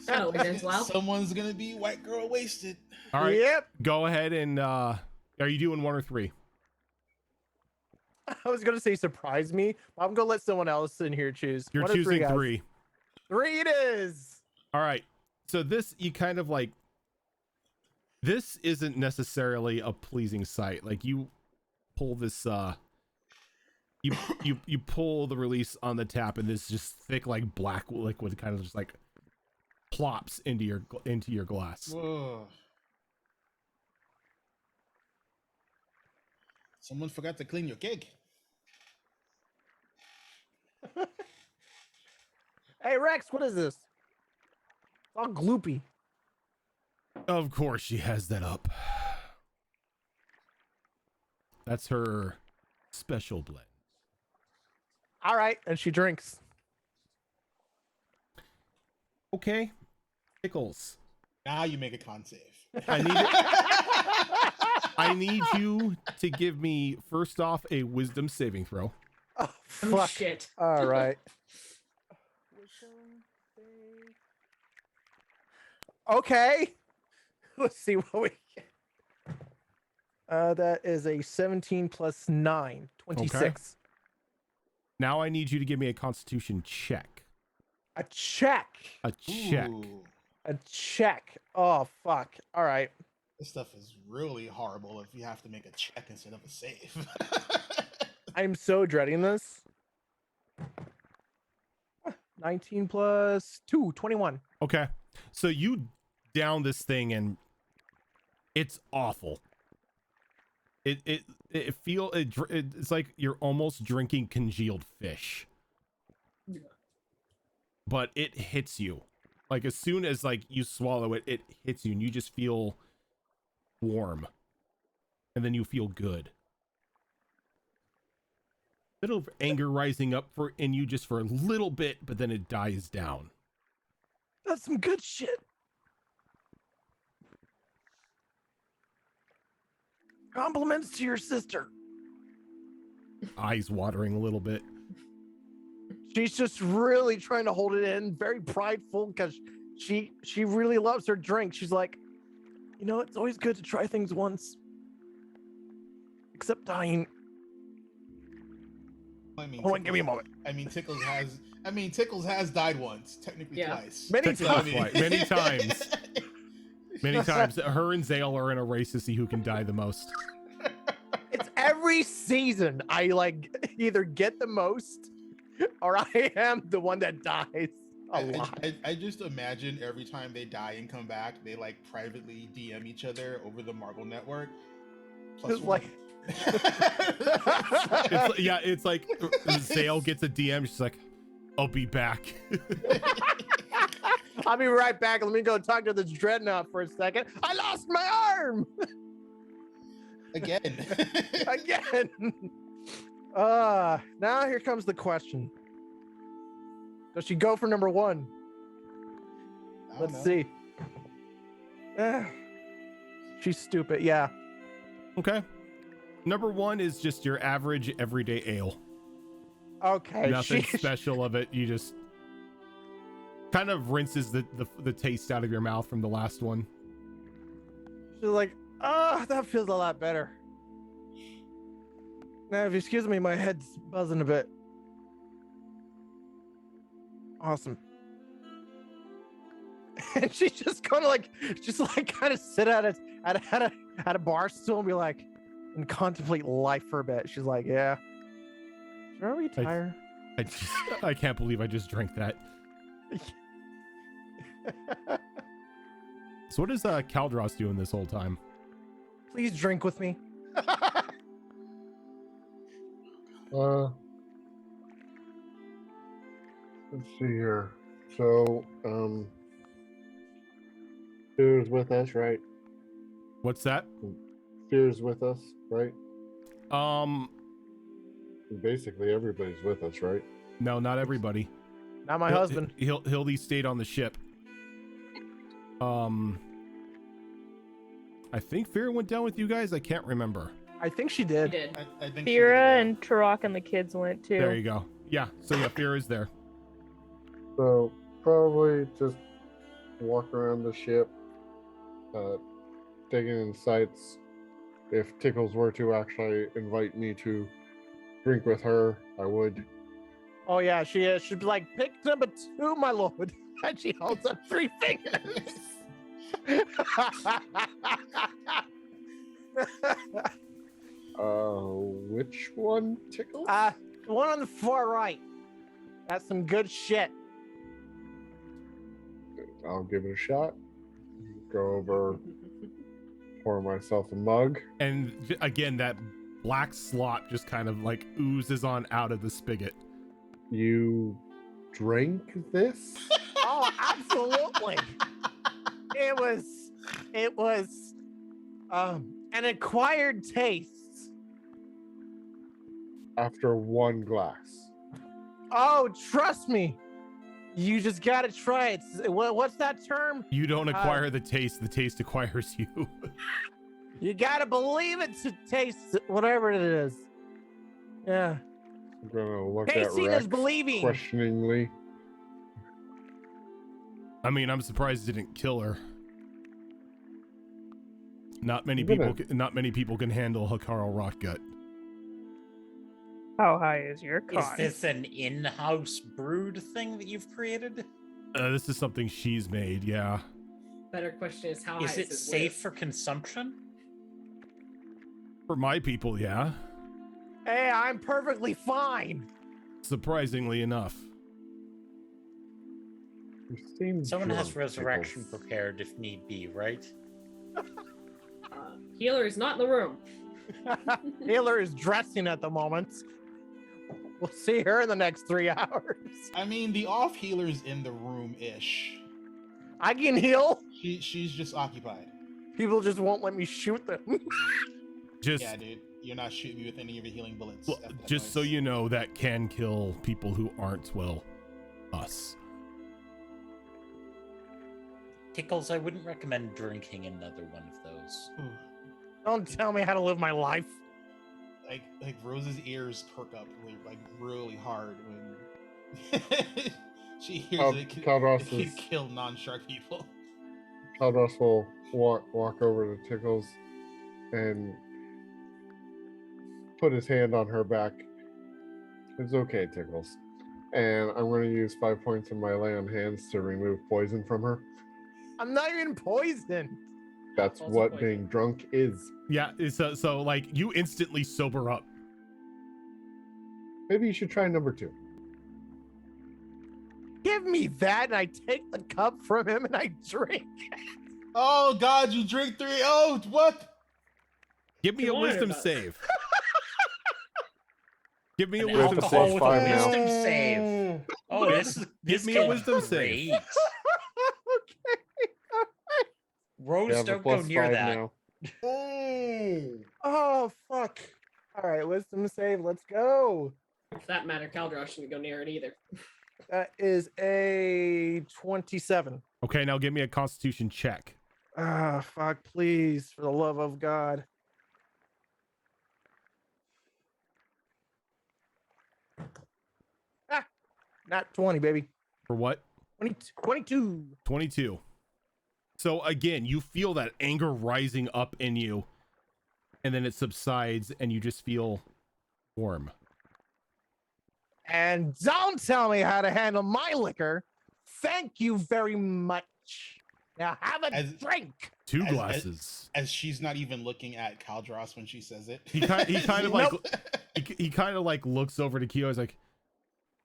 Oh, it ends well. Someone's gonna be white girl wasted. All right. Yep. Go ahead and are you doing 1 or 3? I was gonna say surprise me, but I'm gonna let someone else in here choose. You're 1 or 3, choosing guys? 3. 3 it is. All right. So this, you kind of like, this isn't necessarily a pleasing sight. Like you pull this, you pull the release on the tap, and this just thick, like black liquid kind of just like plops into your glass. Whoa. Someone forgot to clean your keg. Hey Rex, what is this? It's all gloopy. Of course she has that up. That's her special blend. All right, and she drinks. Okay. Pickles. Now you make a con save. I need you to give me, first off, a wisdom saving throw. Oh, Oh fuck. shit. All right. Okay. Let's see what we get. That is a 17 plus 9, 26. Now I need you to give me a constitution check. A check. A check. Ooh, A check. Oh, fuck. All right. this stuff is really horrible if you have to make a check instead of a save. I'm so dreading this. 19 plus 2, 21. Okay. So you down this thing and it's awful. It's like you're almost drinking congealed fish. Yeah. But it hits you. Like as soon as like you swallow it, it hits you and you just feel warm. And then you feel good. Bit of anger rising up in you just for a little bit, but then it dies down. That's some good shit. Compliments to your sister. Eyes watering a little bit. She's just really trying to hold it in, very prideful because she really loves her drink. She's like, you know, it's always good to try things once. Except dying. I mean, Hold on, give me a moment. I mean, Tickles has died once, technically Yeah. twice. Many Technically times. twice. Many times. Many times. Her and Zale are in a race to see who can die the most. It's every season I like either get the most or I am the one that dies a lot. I just imagine every time they die and come back, they like privately DM each other over the Marble Network. Just like It's like Zale gets a DM. She's like, I'll be back. I'll be right back. Let me go talk to this dreadnought for a second. I lost my arm again. again. Now here comes the question. Does she go for number 1? I don't Let's know. see. She's stupid. Yeah. Okay. Number 1 is just your average everyday ale. Okay. Nothing she- special of it. You just Kind of rinses the taste out of your mouth from the last one. She's like, oh, that feels a lot better. Now, if you excuse me, my head's buzzing a bit. Awesome. And she's just gonna kind of sit at a bar stool and be like, and contemplate life for a bit. She's like, yeah. Should I retire? I can't believe I just drank that. So what is Kaldros doing this whole time? Please drink with me. Let's see here. So, Fear's with us, right? What's that? Fear's with us, right? Um, Basically, everybody's with us, right? no, not everybody. Not my husband. Hildy stayed on the ship. I think Fear went down with you guys. I can't remember. I think she He did. did. I think she Fira did, and Turok and the kids went too. There you go. Yeah. So yeah, Fear is there. So probably just walk around the ship, taking in sights. If Tickles were to actually invite me to drink with her, I would. Oh yeah, she is. She'd be like, pick number 2, my lord. And she holds up 3 fingers. Which one, Tickles? The one on the far right. That's some good shit. I'll give it a shot. Go over, pour myself a mug. And again, that black slop just kind of like oozes on out of the spigot. You drank this? Oh, absolutely. It was an acquired taste. After one glass. Oh, trust me. You just gotta try it. What's that term? You don't acquire the taste acquires you. You gotta believe it to taste whatever it is. Yeah. I'm gonna look Tasting at Rex is believing. questioningly. I mean, I'm surprised it didn't kill her. Not many I'm gonna- people can handle Hakaro Rotgut. How high is your Is cost? this an in-house brewed thing that you've created? This is something she's made, yeah. Better question is how high Is it his safe whiz? for consumption? For my people, yeah. Hey, I'm perfectly fine. Surprisingly enough. You seem Someone has drunk, resurrection Tickles. prepared if need be, right? Healer is not in the room. Taylor is dressing at the moment. We'll see her in the next 3 hours. I mean, the off healer's in the room ish. I can heal. She's just occupied. People just won't let me shoot them. Just Yeah, dude, you're not shooting me with any of your healing bullets. well, F that just so noise. you know, that can kill people who aren't, well, us. Tickles, I wouldn't recommend drinking another one of those. Ooh. Don't tell me how to live my life. Like Rose's ears perk up really hard when she hears it Kaldros you is- kill non-shark people. Kaldros will walk over to Tickles and put his hand on her back. It's okay, Tickles. And I'm going to use 5 points of my lay on hands to remove poison from her. I'm not even poisoned. That's Also what poison. being drunk is. Yeah, so like you instantly sober up. Maybe you should try number 2. Give me that, and I take the cup from him and I drink. Oh God, you drink 3. Oh, what? Give me You a wanted wisdom that. save. Give me a An wisdom alcohol save. with Five a now. wisdom save. Oh, this is Give this me a kid's wisdom save. great. Okay. You Rose, have a don't go plus near 5 that. now. Oh, fuck. All right, wisdom save. Let's go. For that matter, Kaldrosh shouldn't go near it either. That is a 27. Okay, now give me a constitution check. Ah, fuck, please, for the love of God. Ah, not 20, baby. For what? 22. 22. So again, you feel that anger rising up in you, and then it subsides, and you just feel warm. And don't tell me how to handle my liquor. Thank you very much. Now have a drink. Two As- glasses. As she's not even looking at Caldros when she says it. He kind of like Nope. he kind of like looks over to Kyo. He's like,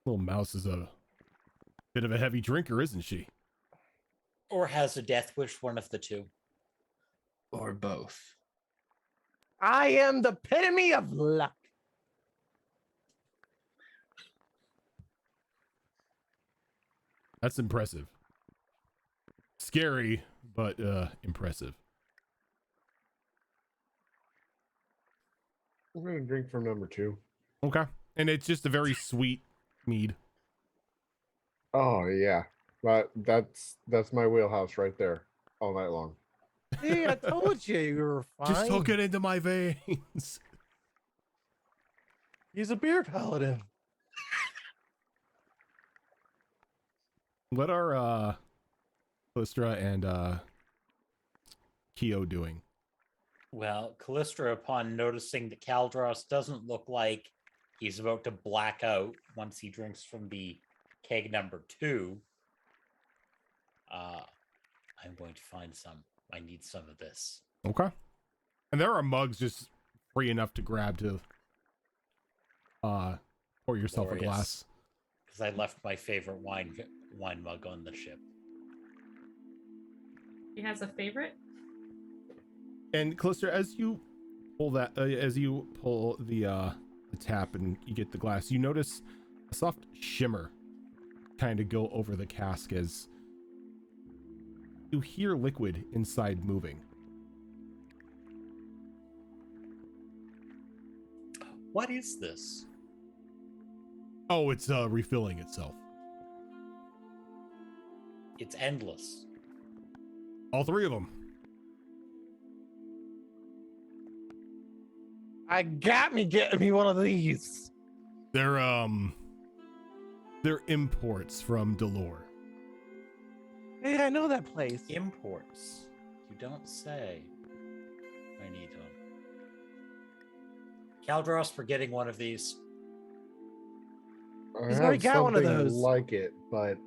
"Little mouse is a bit of a heavy drinker, isn't she?" Or has a death wish, one of the two. Or both. I am the epitome of luck. That's impressive. Scary, but impressive. I'm gonna drink from number 2. Okay. And it's just a very sweet mead. Oh yeah, but that's my wheelhouse right there, all night long. See, I told you were fine. Just took it into my veins. He's a beer paladin. What are Callistra and Kyo doing? Well, Callistra, upon noticing that Caldros doesn't look like he's about to black out once he drinks from the keg number 2, I'm going to find some. I need some of this. Okay. And there are mugs just free enough to grab to pour yourself a glass. Because I left my favorite wine mug on the ship. He has a favorite. And Callistra, as you pull the tap and you get the glass, you notice a soft shimmer kind of go over the cask as you hear liquid inside moving. What is this? Oh, it's refilling itself. It's endless. All 3 of them. I got me getting me one of these. They're imports from Delore. Hey, I know that place. Imports. You don't say. I need them. Caldros for getting one of these. I He's have already got one of something those. like it, but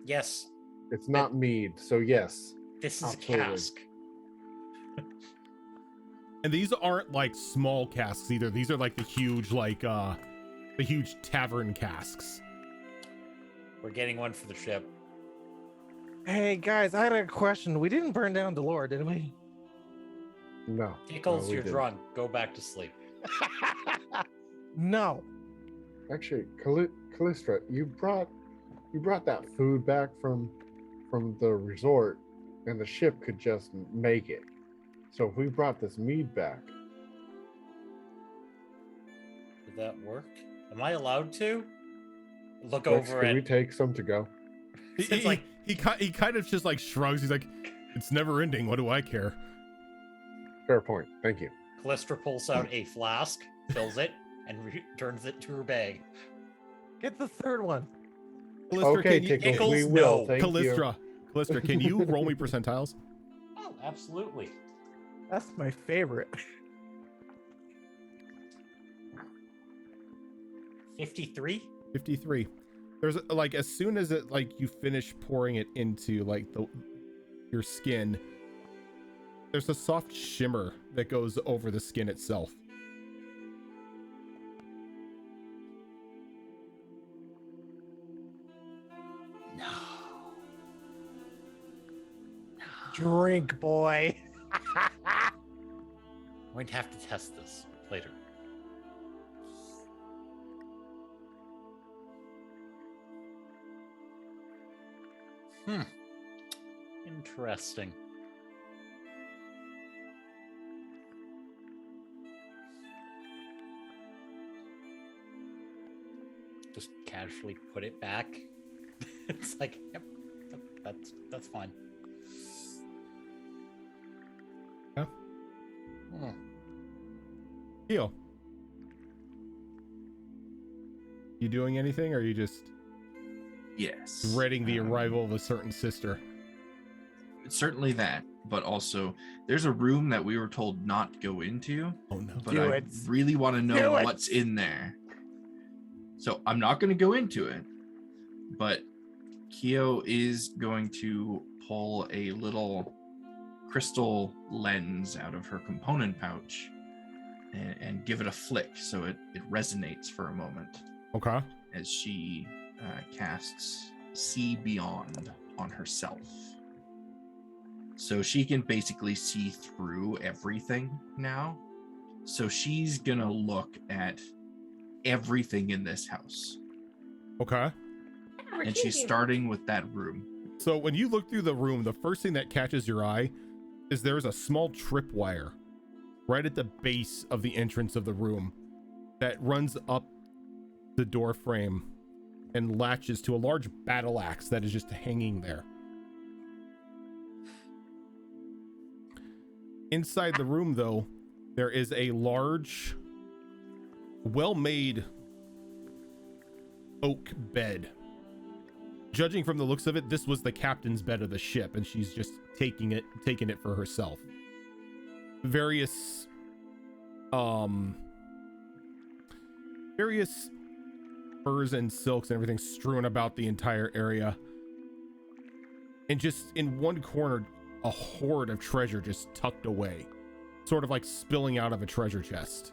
Yes, it's not mead, so yes. this is Absolutely. a cask. And these aren't like small casks either. These are like the huge tavern casks. We're getting one for the ship. Hey guys, I had a question. We didn't burn down Delore, did we? No. Tickles, we you're didn't. drunk. Go back to sleep. No. Actually, Callistra, you brought that food back from the resort, and the ship could just make it. So if we brought this mead back, Did that work? Am I allowed to? Look Rex, over can we at. take some to go? It's like He kind of just like shrugs. He's like, "It's never ending. What do I care?" Fair point. Thank you. Callistra pulls out a flask, fills it, and returns it to her bag. Get the third one. Callistra, Okay, can you, Tickles, we Tickles, will. no. Thank you. Callistra, can you roll me percentiles? Oh, absolutely. That's my favorite. 53? 53. There's like, as soon as it like you finish pouring it into like your skin, there's a soft shimmer that goes over the skin itself. No. Drink, boy. I'm going to have to test this later. Interesting. Just casually put it back. It's like, yep, that's fine. Yeah. Hmm. Heal. You doing anything, or are you just? Yes. dreading the arrival of a certain sister. Certainly that, but also there's a room that we were told not to go into. Oh no. But Do I it. really want to Do know it. what's in there. So I'm not going to go into it, but Kyo is going to pull a little crystal lens out of her component pouch and give it a flick so it resonates for a moment Okay. as she casts See Beyond on herself. So she can basically see through everything now. So she's gonna look at everything in this house. Okay. Yeah, we're And she's changing. starting with that room. So when you look through the room, the first thing that catches your eye is there's a small tripwire right at the base of the entrance of the room that runs up the door frame and latches to a large battle axe that is just hanging there. Inside the room, though, there is a large, well-made oak bed. Judging from the looks of it, this was the captain's bed of the ship, and she's just taking it for herself. Various furs and silks and everything strewn about the entire area. And just in one corner, a hoard of treasure just tucked away, sort of like spilling out of a treasure chest.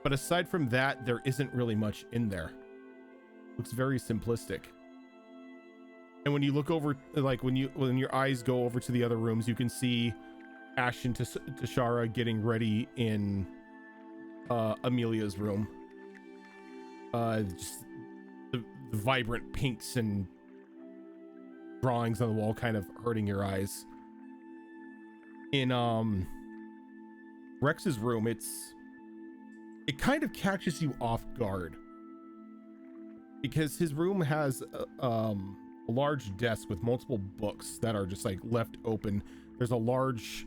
But aside from that, there isn't really much in there. Looks very simplistic. And when you look over, like when your eyes go over to the other rooms, you can see Ash and Tashara getting ready in Amelia's room. Just the vibrant pinks and drawings on the wall kind of hurting your eyes. In Rex's room, it kind of catches you off guard because his room has a large desk with multiple books that are just like left open. There's a large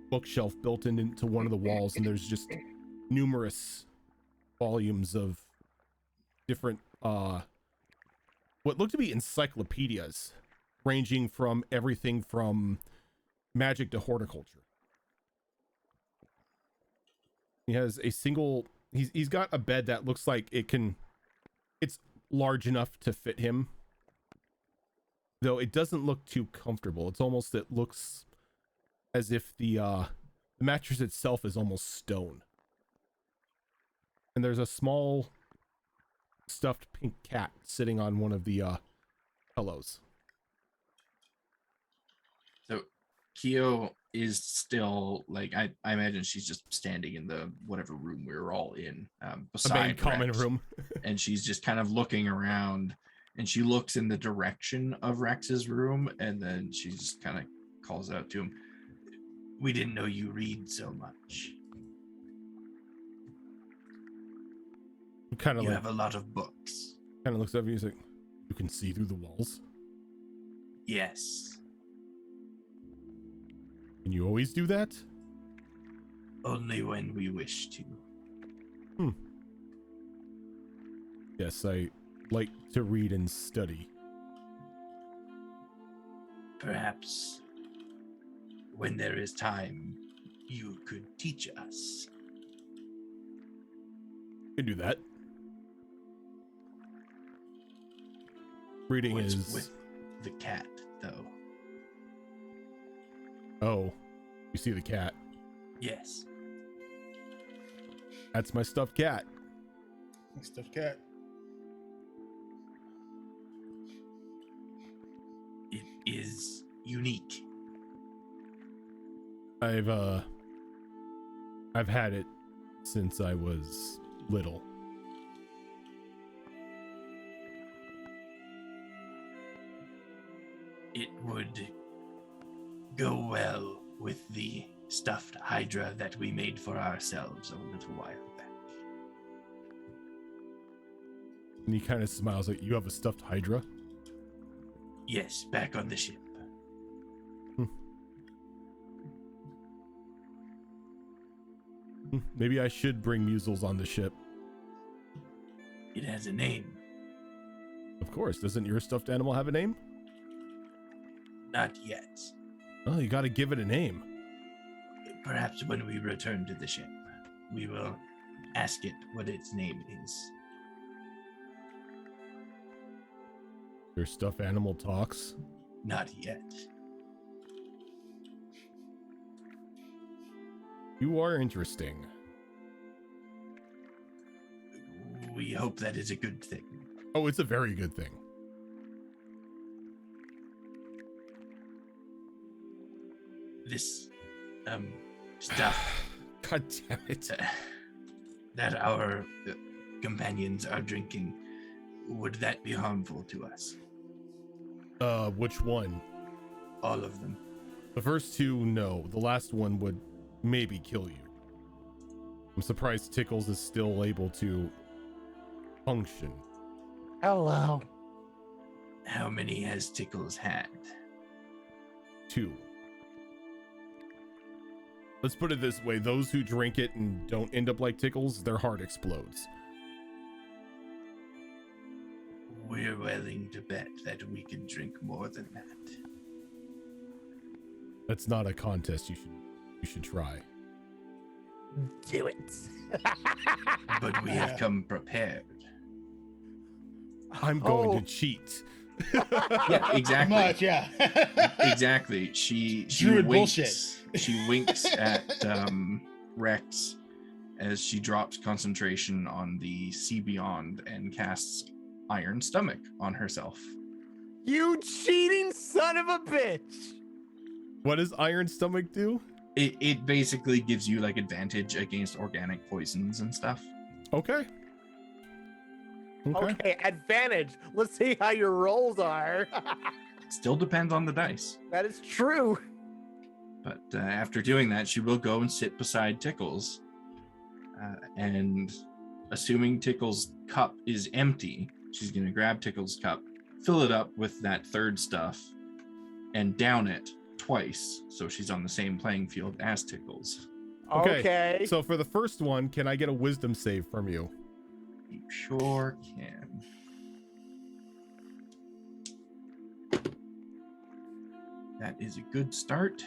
bookshelf built into one of the walls, and there's just numerous volumes of different what look to be encyclopedias, ranging from everything from magic to horticulture. He has a single, he's got a bed that looks like it's large enough to fit him, though it doesn't look too comfortable. It looks as if the mattress itself is almost stone. And there's a small stuffed pink cat sitting on one of the pillows. So Kyo is still like I imagine she's just standing in the whatever room we were all in beside The main common Rex, room. and she's just kind of looking around, and she looks in the direction of Rex's room, and then she just kind of calls out to him, "We didn't know you read so much. Kind of You like have a lot of books." kind of looks over you. He's like, "You can see through the walls? Yes. Can you always do that?" Only when we wish to. Yes, I like to read and study. Perhaps when there is time, you could teach us. You can do that. Reading What's is with the cat, though? Oh, you see the cat? Yes. That's my stuffed cat. Stuffed cat. It is unique. I've had it since I was little. It would go well with the stuffed hydra that we made for ourselves a little while back. And he kind of smiles like, "You have a stuffed hydra?" Yes, back on the ship. Maybe I should bring Musels on the ship. It has a name. Of course. Doesn't your stuffed animal have a name? Not yet. Oh, you got to give it a name. Perhaps when we return to the ship, we will ask it what its name is. Your stuffed animal talks. Not yet. You are interesting. We hope that is a good thing. Oh, it's a very good thing. This stuff God damn it. that our companions are drinking, would that be harmful to us? Which one? All of them. The first two, no. The last one would maybe kill you. I'm surprised Tickles is still able to function. Hello. How many has Tickles had? 2. Let's put it this way. Those who drink it and don't end up like Tickles, their heart explodes. We're willing to bet that we can drink more than that. That's not a contest you should try. Do it. But we have come prepared. I'm going Oh. to cheat. Yeah, exactly. Much, yeah. Exactly. She Druid winks. bullshit. She winks at Rex as she drops concentration on the Sea Beyond and casts Iron Stomach on herself. You cheating son of a bitch. What does Iron Stomach do? It basically gives you like advantage against organic poisons and stuff. Okay. Okay, advantage. Let's see how your rolls are. Still depends on the dice. That is true. But after doing that, she will go and sit beside Tickles. And assuming Tickles' cup is empty, she's going to grab Tickles' cup, fill it up with that third stuff, and down it twice. So she's on the same playing field as Tickles. Okay. So for the first one, can I get a wisdom save from you? You sure can. That is a good start.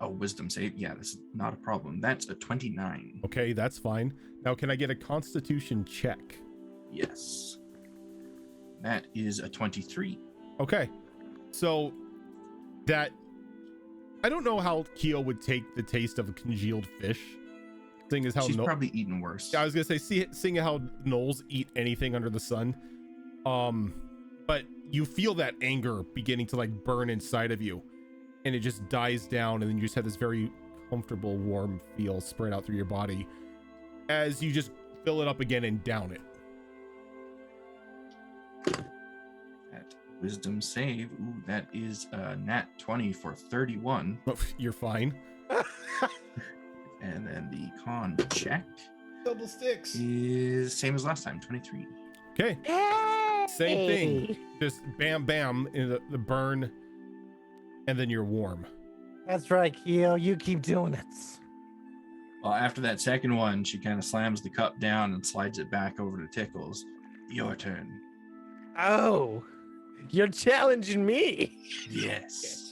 Oh, wisdom save. Yeah, this is not a problem. That's a 29. Okay, that's fine. Now, can I get a constitution check? Yes. That is a 23. Okay. So that I don't know how Keo would take the taste of a congealed fish. Seeing as how She's probably eaten worse. I was gonna say, seeing how gnolls eat anything under the sun. But you feel that anger beginning to like burn inside of you, and it just dies down, and then you just have this very comfortable, warm feel spread out through your body as you just fill it up again and down it. That wisdom save. Ooh, that is a nat 20 for 31. Oh, you're fine. And then the con check Double sticks. is same as last time, 23. Okay. Same thing. Just bam, bam in the burn, and then you're warm. That's right, Keo. You keep doing it. Well, after that second one, she kind of slams the cup down and slides it back over to Tickles. Your turn. Oh, you're challenging me. Yes.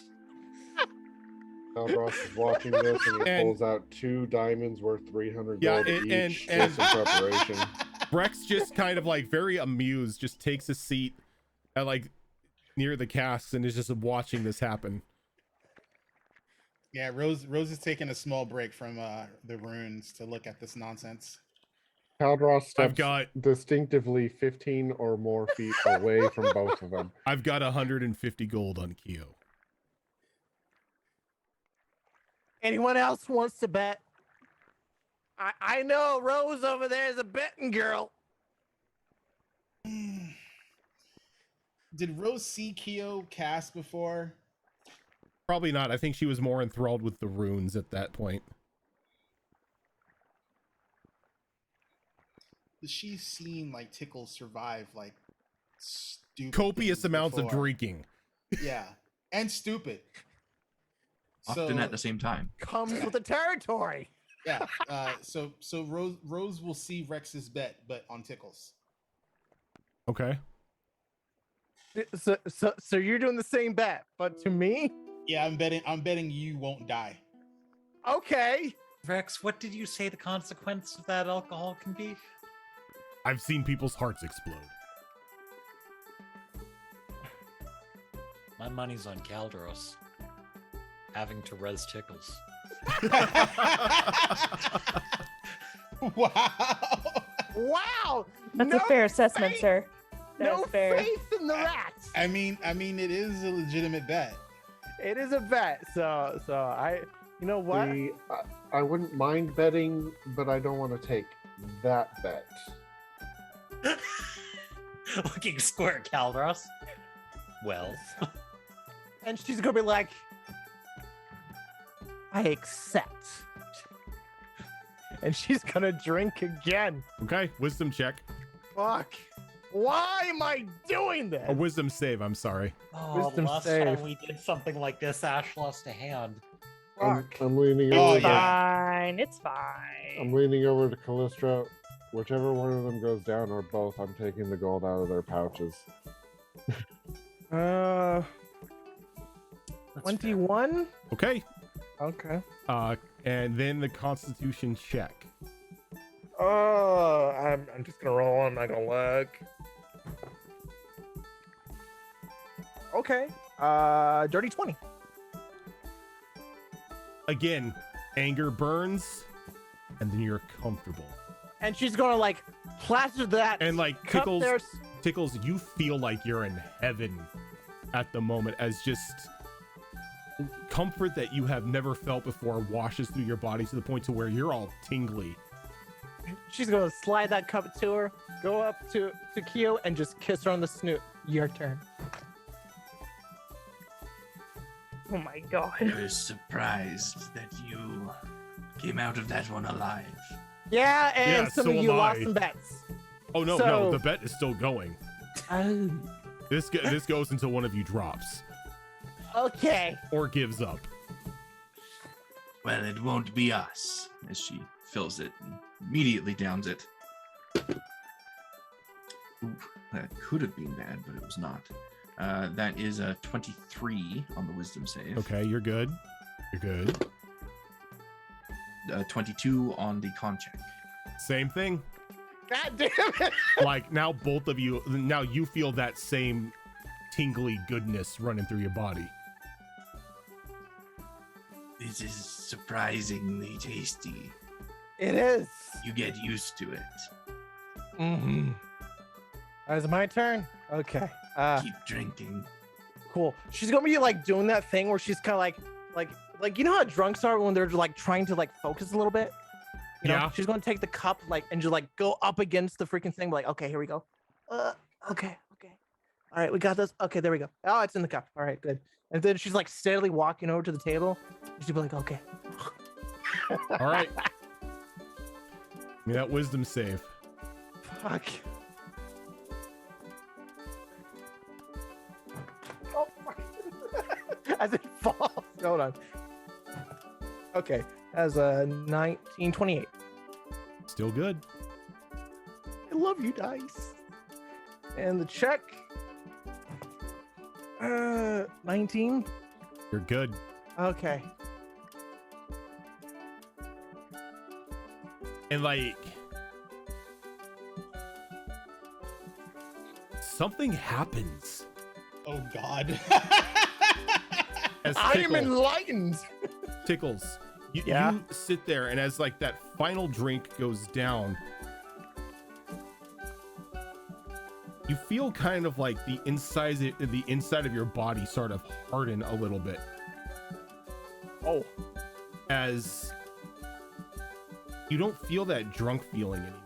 Aldros is watching this and he And- pulls out 2 diamonds worth 300 Yeah, gold and- each and- just in preparation. Rex just kind of like very amused, just takes a seat at like near the casks and is just watching this happen. Yeah, Rose is taking a small break from the runes to look at this nonsense. Aldros I've steps got distinctively 15 or more feet away from both of them. 150 gold on Keo. Anyone else wants to bet? I know Rose over there is a betting girl. Did Rose see Keo cast before? Probably not. I think she was more enthralled with the runes at that point. Has she seen like Tickles survive like stupid Copious things amounts of before? drinking. Yeah, and stupid. Often at the same time. Comes with the territory. Yeah. So Rose will see Rex's bet, but on Tickles. Okay. So you're doing the same bet, but to me, Yeah, I'm betting you won't die. okay. Rex, what did you say the consequence of that alcohol can be? I've seen people's hearts explode. My money's on Caldros having to res Tickles. Wow. Wow. That's no a fair assessment, faith- sir. That's No fair. faith in the rats. I mean, it is a legitimate bet. It is a bet. So I, you know what? See, I wouldn't mind betting, but I don't want to take that bet. Looking square at Caldros. Well, And she's gonna be like, I accept. And she's gonna drink again. Okay, wisdom check. Fuck. Why am I doing this? A wisdom save, I'm sorry. oh, the Wisdom last save. time we did something like this, Ash lost a hand. Fuck. I'm leaning Oh, over. It's yeah. fine. It's I'm fine. leaning over to Callistra. Whichever one of them goes down or both, I'm taking the gold out of their pouches. Uh, That's 21. Okay, Okay. and then the Constitution check. Oh, I'm just gonna roll. I'm not gonna look. Okay. Dirty 20. Again, anger burns, and then you're comfortable. And she's gonna like plaster that And like cup Tickles, there. Tickles, you feel like you're in heaven at the moment as just comfort that you have never felt before washes through your body to the point to where you're all tingly. She's gonna slide that cup to her, go up to Kyo, and just kiss her on the snoot. Your turn. Oh my god. I was surprised that you came out of that one alive. Yeah, and Yeah, some so of you am lost I. some bets. Oh no, So- no, the bet is still going. Oh. This goes until one of you drops Okay. or gives up. Well, it won't be us, as she fills it and immediately downs it. Ooh, that could have been bad, but it was not. That is a 23 on the wisdom save. Okay, you're good. You're good. 22 on the con check. Same thing. God damn it. Like now both of you, now you feel that same tingly goodness running through your body. This is surprisingly tasty. It is. You get used to it. Mm-hmm. Is it my turn? Okay. Keep drinking. Cool. She's gonna be like doing that thing where she's kind of like you know how drunks are when they're like trying to like focus a little bit. You know? Yeah. She's gonna take the cup like and just like go up against the freaking thing. Like, okay, here we go. Okay. All right, we got this. Okay, there we go. Oh, it's in the cup. All right, good. And then she's like steadily walking over to the table. She'll be like, okay. All right. Give me that wisdom save. Fuck. Oh, fuck. As it falls. Hold on. Okay. As a 1928. Still good. I love you, dice. And the check. 19. You're good. Okay. And like something happens Oh God. as I am Tickles, enlightened. Tickles. Yeah? You sit there, and as like that final drink goes down, you feel kind of like the inside of your body sort of harden a little bit Oh. as you don't feel that drunk feeling anymore.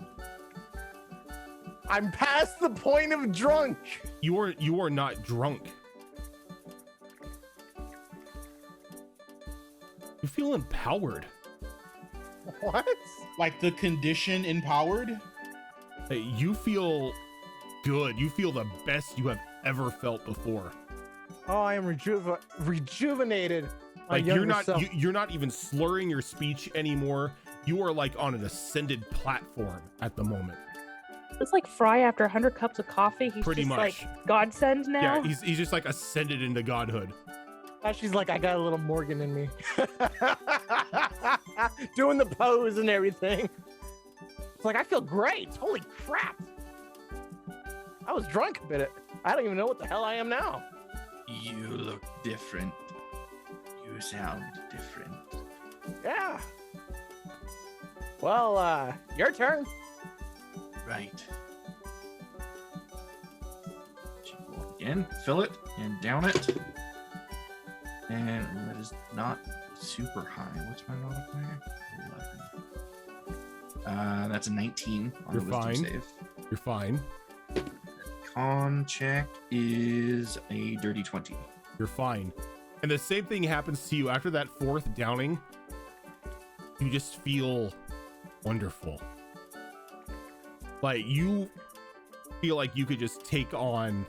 I'm past the point of drunk. You are not drunk. You feel empowered. What? Like the condition empowered. Hey, you feel good. You feel the best you have ever felt before. Oh, I am rejuvenated. My Like you're younger not self. you're not even slurring your speech anymore. You are like on an ascended platform at the moment. It's like Fry after 100 cups of coffee. He's Pretty just much. like godsend now. Yeah, he's just like ascended into godhood. She's like, I got a little Morgan in me. Doing the pose and everything. It's like, I feel great. Holy crap. I was drunk a bit. I don't even know what the hell I am now. You look different. You sound different. Yeah. Well, your turn. Right. Again, fill it and down it. And that is not super high. What's my modifier? 11. That's a 19 on You're the wisdom fine. save. You're fine. Con check is a dirty 20. You're fine. And the same thing happens to you after that fourth downing. You just feel wonderful. Like you feel like you could just take on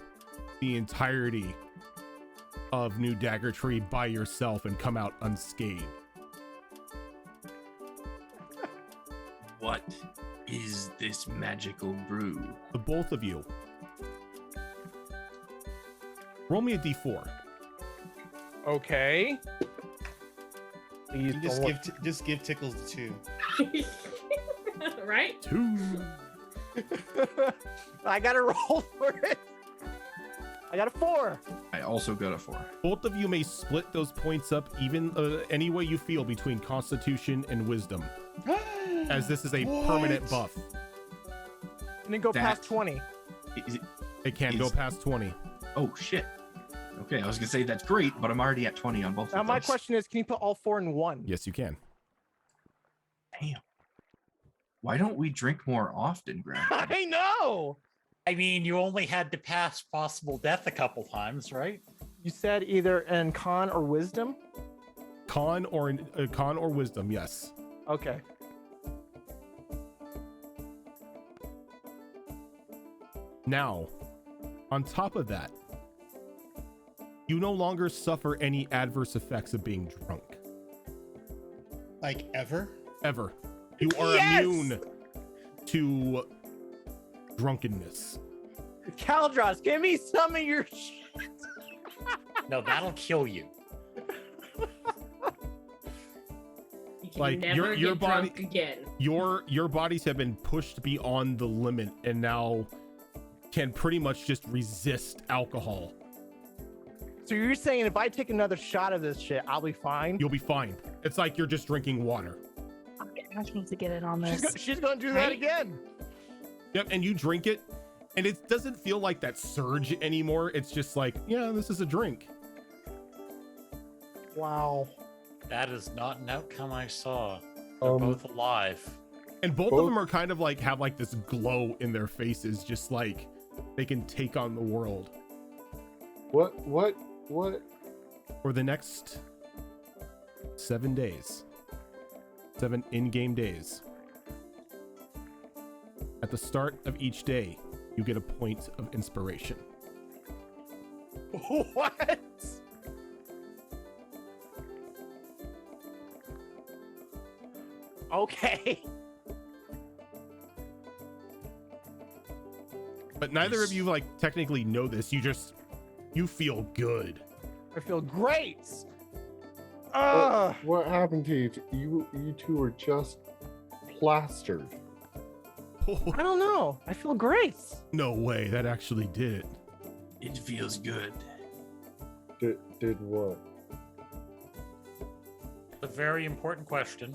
the entirety of New Dagger Tree by yourself and come out unscathed. What is this magical brew? The both of you. Roll me a d4. Okay. Please You just give Tickles the 2. Right? 2. I gotta roll for it. I got a 4. I also got a 4. Both of you may split those points up even any way you feel between Constitution and Wisdom, as this is a permanent buff. And then go past That- 20. It can't go past 20. Oh shit. Okay, I was gonna say that's great, but I'm already at 20 on both Now of my those. question is, can you put all 4 in one? Yes, you can. Damn. Why don't we drink more often, Grant? I know. I mean, you only had to pass possible death a couple times, right? You said either in con or wisdom. Con or Wisdom, yes. Okay. Now, on top of that, you no longer suffer any adverse effects of being drunk. Like ever? Ever. You are Yes! immune to drunkenness. Caldros, give me some of your shit. No, that'll kill you. You can Like, never your get body- drunk again. Your bodies have been pushed beyond the limit and now can pretty much just resist alcohol. So you're saying if I take another shot of this shit, I'll be fine? You'll be fine. It's like you're just drinking water. Ash needs to get in on this. She's gonna do that Right? again. Yep, and you drink it, and it doesn't feel like that surge anymore. It's just like, yeah, this is a drink. Wow. That is not an outcome I saw. They're Um, both alive. And both of Both- them are kind of like have like this glow in their faces, just like they can take on the world. What? For the next 7 days, 7 in-game days. At the start of each day, you get a point of inspiration. What? Okay. But neither of you like technically know this. You feel good. I feel great. What happened to you? You two were just plastered. I don't know. I feel great. No way, that actually did it. It feels good. Did what? A very important question.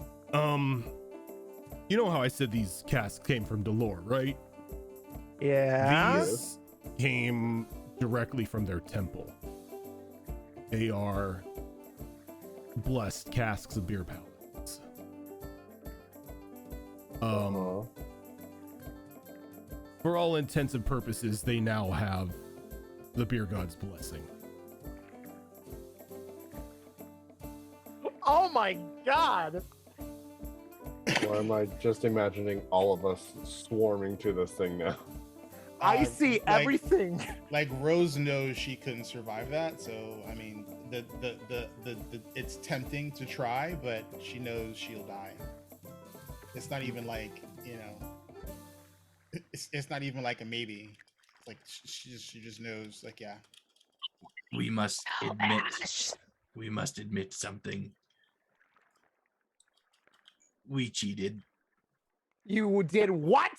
You know how I said these casks came from Delore, right? Yeah. These came directly from their temple. They are blessed casks of beer paladins. Uh-huh. For all intents and purposes, they now have the beer god's blessing. Oh my god. Why am I just imagining all of us swarming to this thing now? I see like- everything. Like Rose knows she couldn't survive that, so I mean, the it's tempting to try, but she knows she'll die. It's not even like, you know. It's not even like a maybe. It's like she just knows. Like yeah. We must admit something. We cheated. You did what?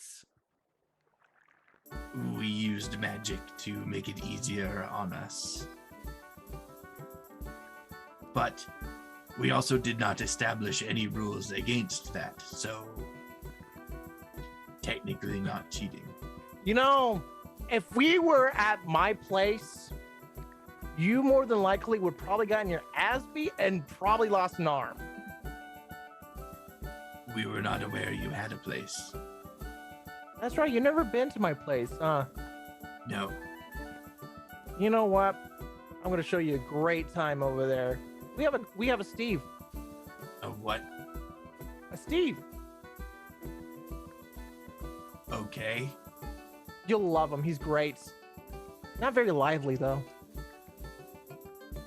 We used magic to make it easier on us. But we also did not establish any rules against that, so technically not cheating. You know, if we were at my place, you more than likely would probably gotten your ass beat and probably lost an arm. We were not aware you had a place. That's right, you never been to my place, huh? No. You know what? I'm gonna show you a great time over there. We have a Steve. A what? A Steve. Okay. You'll love him. He's great. Not very lively though.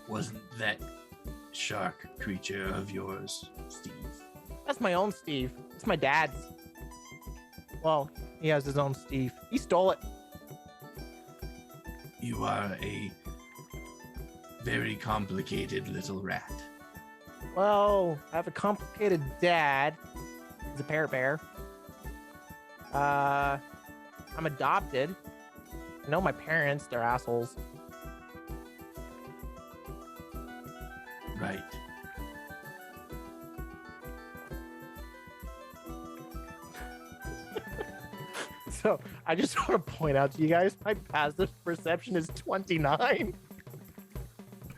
Wasn't that shark creature of yours, Steve? That's my own Steve. It's my dad's. Well, he has his own Steve. He stole it. You are a very complicated little rat. Well, I have a complicated dad. He's a parrot bear. I'm adopted. I know my parents, they're assholes. Right. So I just want to point out to you guys, my passive perception is 29.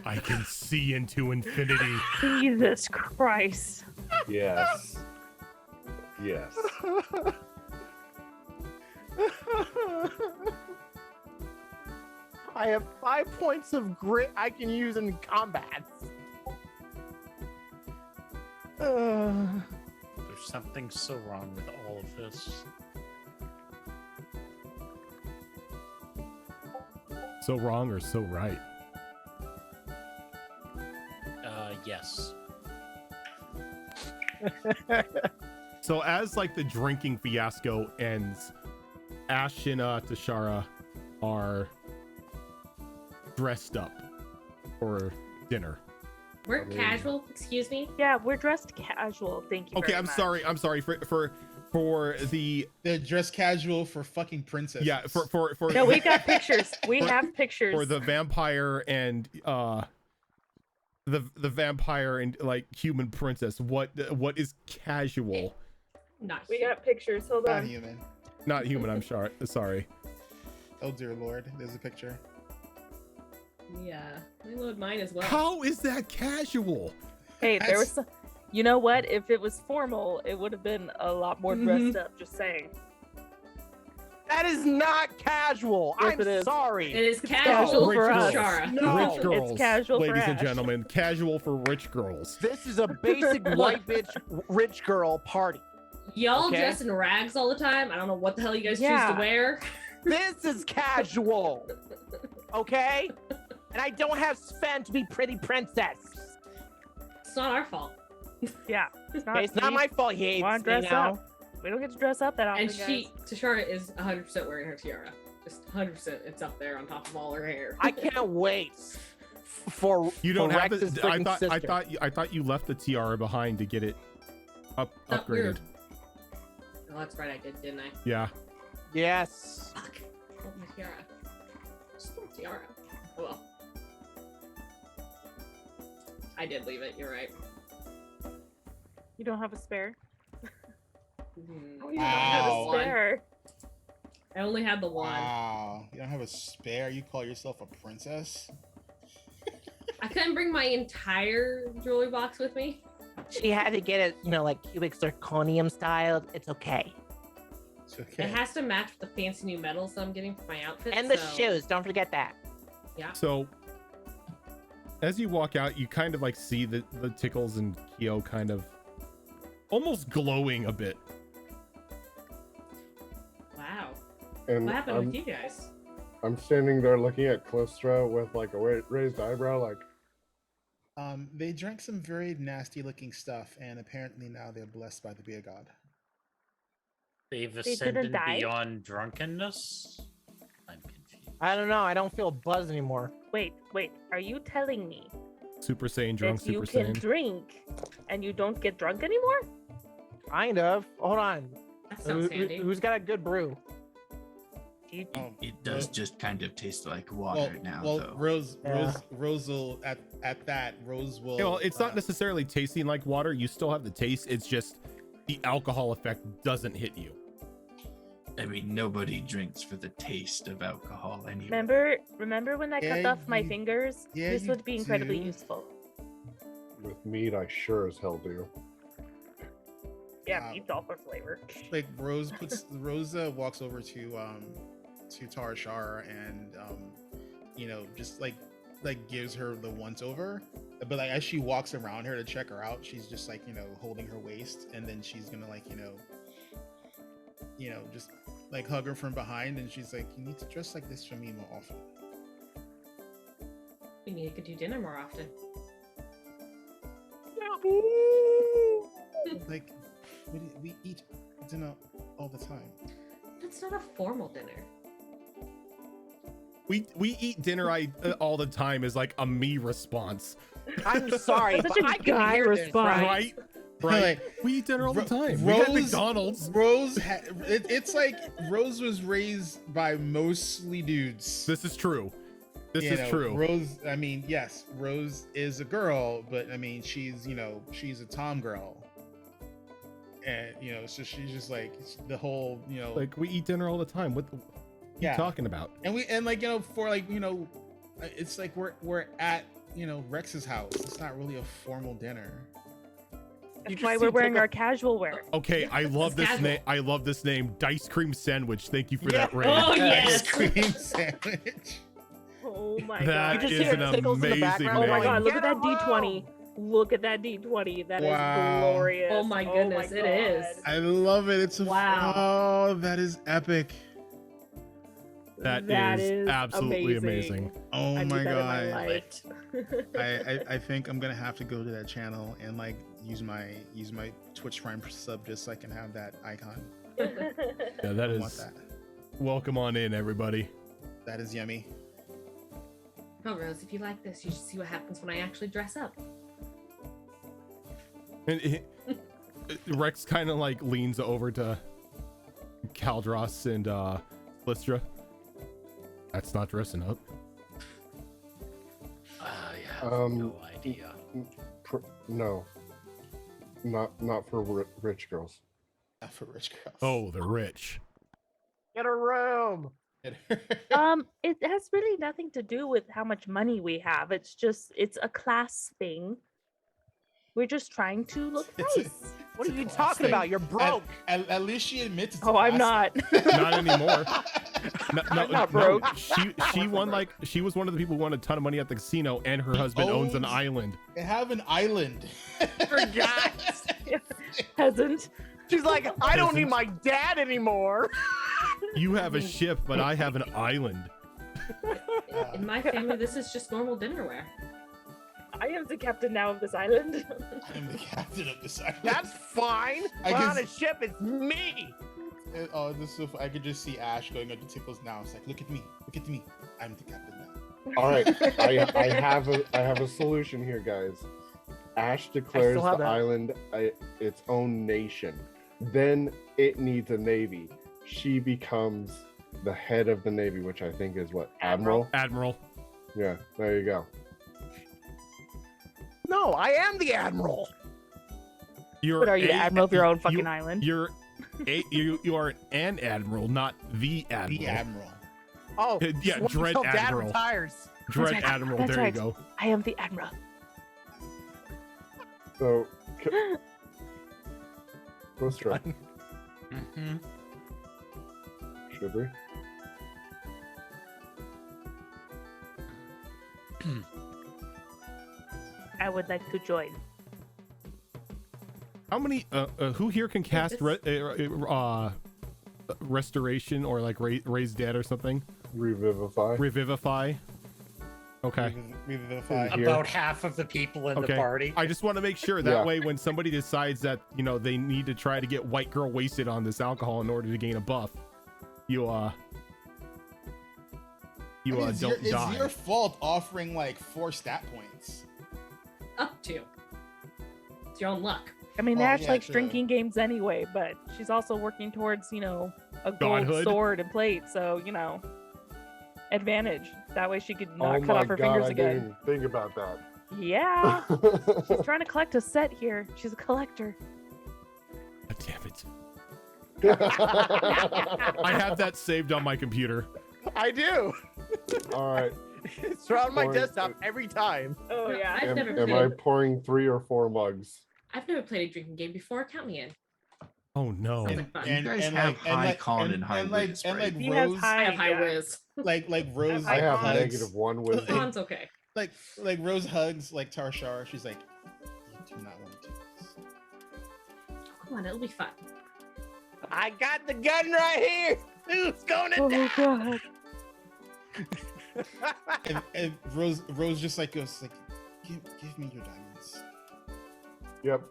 I can see into infinity. Jesus Christ. Yes. Yes. I have 5 points of grit I can use in combat. There's something so wrong with all of this. So wrong or so right? Yes. So as like the drinking fiasco ends, Ash and Tashara are dressed up for dinner. We're casual, excuse me. Yeah, we're dressed casual. Thank you. Okay, very I'm much. sorry. I'm sorry for the They're dressed casual for fucking princesses. yeah for No, we got pictures. We For- have pictures. for the vampire and the vampire and like human princess. What is casual? Not We shit. got pictures. Hold Not on. human. Not human. I'm sorry. Oh dear lord, there's a picture. Yeah, let me load mine as well. How is that casual? Hey, there was That's- some. You know what? If it was formal, it would have been a lot more dressed up. Just saying. That is not casual. Yes, I'm it is. sorry. It is casual casual for for us. Shara. No. Rich girls, It's casual for ladies and Ash. gentlemen. Casual for rich girls. This is a basic white bitch, rich girl party. Y'all Okay. dress in rags all the time. I don't know what the hell you guys choose Yeah. to wear. This is casual. Okay? And I don't have Sven to be pretty princess. It's not our fault. Yeah. It's not, Okay, it's not me. my fault he hates Wanna me dress now. up? We don't get to dress up that often. And guys. Tashara is 100% wearing her tiara. Just 100%. It's up there on top of all her hair. I can't wait for You don't for have Rex's the. I freaking thought. I sister. thought you left the tiara behind to get it Oh, upgraded. weird. Oh, that's right, I did, didn't I? Yeah. Yes. Fuck. Oh, my tiara. Just my tiara. Oh well. I did leave it, you're right. You don't have a spare. Hmm. Oh, you don't have a Wow. spare. I only had the one. Wow. You don't have a spare? You call yourself a princess? I couldn't bring my entire jewelry box with me. She had to get it, like cubic zirconium styled. It's okay. It's okay. It has to match with the fancy new metals that I'm getting for my outfit. And the so- shoes. Don't forget that. Yeah. So as you walk out, you kind of like see the Tickles and Kyo kind of almost glowing a bit. Wow. And What happened I'm, with you guys? I'm standing there looking at Callistra with like a raised eyebrow, like, They drank some very nasty looking stuff, and apparently now they're blessed by the beer god. They've didn't ascended die? beyond drunkenness? I'm confused. I don't know. I don't feel buzz anymore. Wait. Are you telling me Super Saiyan drunk, that you Super can Saiyan. drink and you don't get drunk anymore? Kind of. Hold on. That sounds handy. Who's got a good brew? You, It does just kind of taste like water now, well, though. Rose Yeah. will at that. Rose will. Well, it's not necessarily tasting like water. You still have the taste. It's just the alcohol effect doesn't hit you. I mean, nobody drinks for the taste of alcohol anyway. remember when I cut Yeah, off my you- fingers? yeah, This you would be incredibly do. useful. With meat, I sure as hell do. Yeah, meat's all for flavor. Like Rosa walks over to Tarashar and just like gives her the once over, but like as she walks around her to check her out, she's just like holding her waist, and then she's gonna just like hug her from behind, and she's like, you need to dress like this for me more often. We need to do dinner more often. Like we eat dinner all the time. That's not a formal dinner. We eat dinner all the time is like a me response, I'm sorry, Such but a I can guy hear this, response. right? right? We eat dinner all the Ro- time. We got Rose- McDonald's. Rose, it's like Rose was raised by mostly dudes. This is true. This You is know, true. Rose, I mean, yes, Rose is a girl, but I mean, she's a tom girl, and so she's just like the whole, Like we eat dinner all the time. What are Yeah. you talking about? and it's like we're at Rex's house. It's not really a formal dinner. That's just why see we're wearing Tigger- our casual wear. Okay, I love this casual. name. I love this name. Dice cream sandwich. Thank you for Yeah. that, Ray. Oh, yes. Ice cream sandwich. Oh my That god. You just is hear an tickles in the amazing background. Oh my name. god, look at Get that a D20. Look at that D20. That is Wow. glorious. Oh my goodness, it is. I love it. It's a Wow. Oh, that is epic. That is is absolutely amazing. Oh I need my that in my god. life. I think I'm gonna have to go to that channel and like use my Twitch Prime sub just so I can have that icon. Yeah, that I want is. that. Welcome on in, everybody. That is yummy. Oh, Rose, if you like this, you should see what happens when I actually dress up. And Rex kind of like leans over to Caldros and Lystra. That's not dressing up. I have Um, no idea. No, not for rich girls. Not for rich girls. Oh, the rich. Get a room. It has really nothing to do with how much money we have. It's a class thing. We're just trying to look It's a- nice. What are It's a you class talking thing. about? You're broke. At least she admits it's Oh, I'm not. Not anymore. I'm not broke. She won like she was one of the people who won a ton of money at the casino, and her husband owns an Owns- island. They have an island. Forgot. Peasant. She's like, I don't need my dad anymore. You have a ship, but I have an island. In my family, this is just normal dinnerware. I am the captain now of this island. I'm the captain of this island. That's fine. I But on can- a ship, it's me. Oh, this is so I could just see Ash going up to Tickles now. It's like, look at me, I'm the captain now. All right, I have a solution here, guys. Ash declares have the that. island its own nation. Then it needs a navy. She becomes the head of the navy, which I think is what, Admiral? Admiral. Yeah, there you go. No, I am the admiral. You're But are you the admiral of your own fucking you- island? You're you are an admiral, not the admiral. The admiral. Oh, Yeah, just wait Dread until Dad Admiral. retires. Dread right. Admiral. That's there right. you go. I am the admiral. So, let's try. Mhm. Should we? I would like to join. How many? Who here can cast restoration or like raise dead or something? Revivify. Revivify. Okay. Revivify. Here. About half of the people in the Okay. party. I just want to make sure that Yeah. way when somebody decides that, you know, they need to try to get white girl wasted on this alcohol in order to gain a buff, you It's don't die. It's your fault offering like 4 stat points. Up to. It's your own luck. I mean, Oh, Ash yeah, likes true. drinking games anyway, but she's also working towards, you know, a gold Godhood? sword and plate. So, you know, advantage. That way she could Oh not cut my off her god, fingers I again. didn't even think about that. Yeah. She's trying to collect a set here. She's a collector. God damn it. I have that saved on my computer. I do. All right. It's on my Or- desktop every time. Oh, No, yeah. I've Am, never am I played. pouring 3 or 4 mugs? I've never played a drinking game before. Count me in. Oh no. Sounds like fun. You guys have high con and high whiz, and right? like He has Rose, high- I have high yeah. whiz. like Rose, I have hugs, -1 wisdom. Con's okay. like Rose hugs like Tarshar. She's like, you do not want to do this. Oh, come on, it'll be fun. I got the gun right here. Who's gonna Oh, die? God. And Rose just like goes like, give me your diamonds. Yep.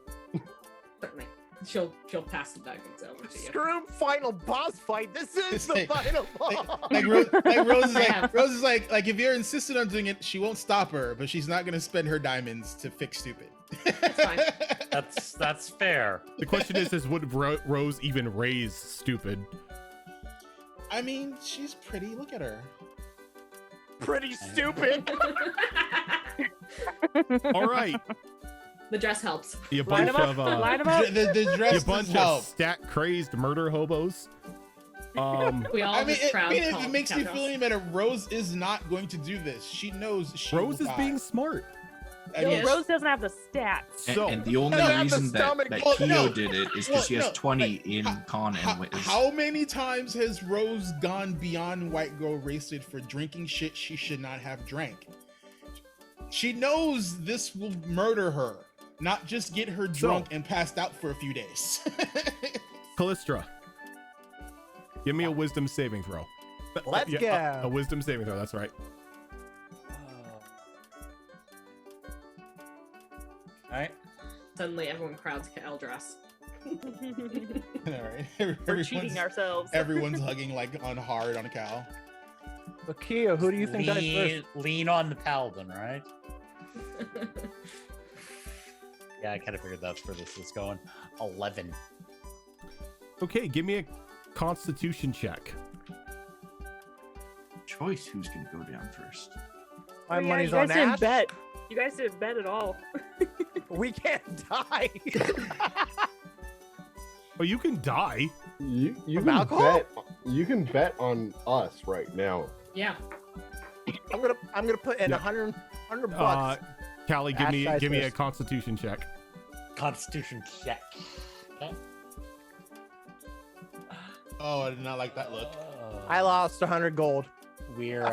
Certainly. She'll pass the diamonds over to you. Screw final boss fight. This is It's the like- final boss. Like Rose is Yeah. like Rose is like if you're insistent on doing it, she won't stop her, but she's not gonna spend her diamonds to fix stupid. That's fine. That's fair. The question is would Rose even raise stupid? I mean, she's pretty. Look at her. Pretty stupid. All right. The dress helps. You Line bunch 'em up. of Line 'em up. The dress you does bunch help. of stat crazed murder hobos. We all I mean, just proud if call it makes you Caldros. feel any better, Rose is not going to do this. She knows she Rose will is die. being smart. I No, mean, Rose doesn't have the stats. So and the only No, not the reason that, stomach. that Well, Keo no. did it is Well, because she has no, 20 like, in con and whiz. how many times has Rose gone beyond white girl rated for drinking shit she should not have drank? She knows this will murder her, not just get her drunk and passed out for a few days. Callistra, give me a wisdom saving throw. Let's Yeah, go. a wisdom saving throw. That's right. Alright. Suddenly, everyone crowds Caldros. All right. We're cheating ourselves. Everyone's hugging like on hard on Cal. Akio, who do you think dies first? Lean on the paladin, right? Yeah, I kind of figured that's where this is going. 11. Okay, give me a Constitution check. Choice who's going to go down first. My Oh, yeah, money's you guys on didn't Ash. bet. You guys didn't bet at all. We can't die. Oh, you can die. You From can alcohol? bet. You can bet on us right now. Yeah. I'm gonna put in Yeah. 100 bucks. Callie, give Ash me dies give me a first. Constitution check. Constitution check. Okay. Oh, I did not like that look. I lost 100 gold. We're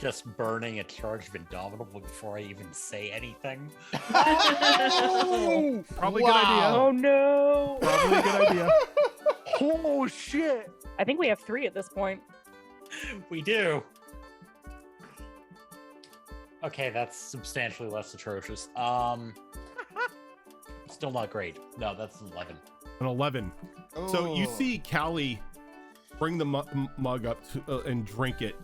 just burning a charge of Indomitable before I even say anything. Oh, Probably a good idea. Oh no! Probably a good idea. oh shit! I think we have 3 at this point. We do. Okay, that's substantially less atrocious. Still not great. No, that's an 11. An 11. So you Oh. see Callie bring the mug up and drink it,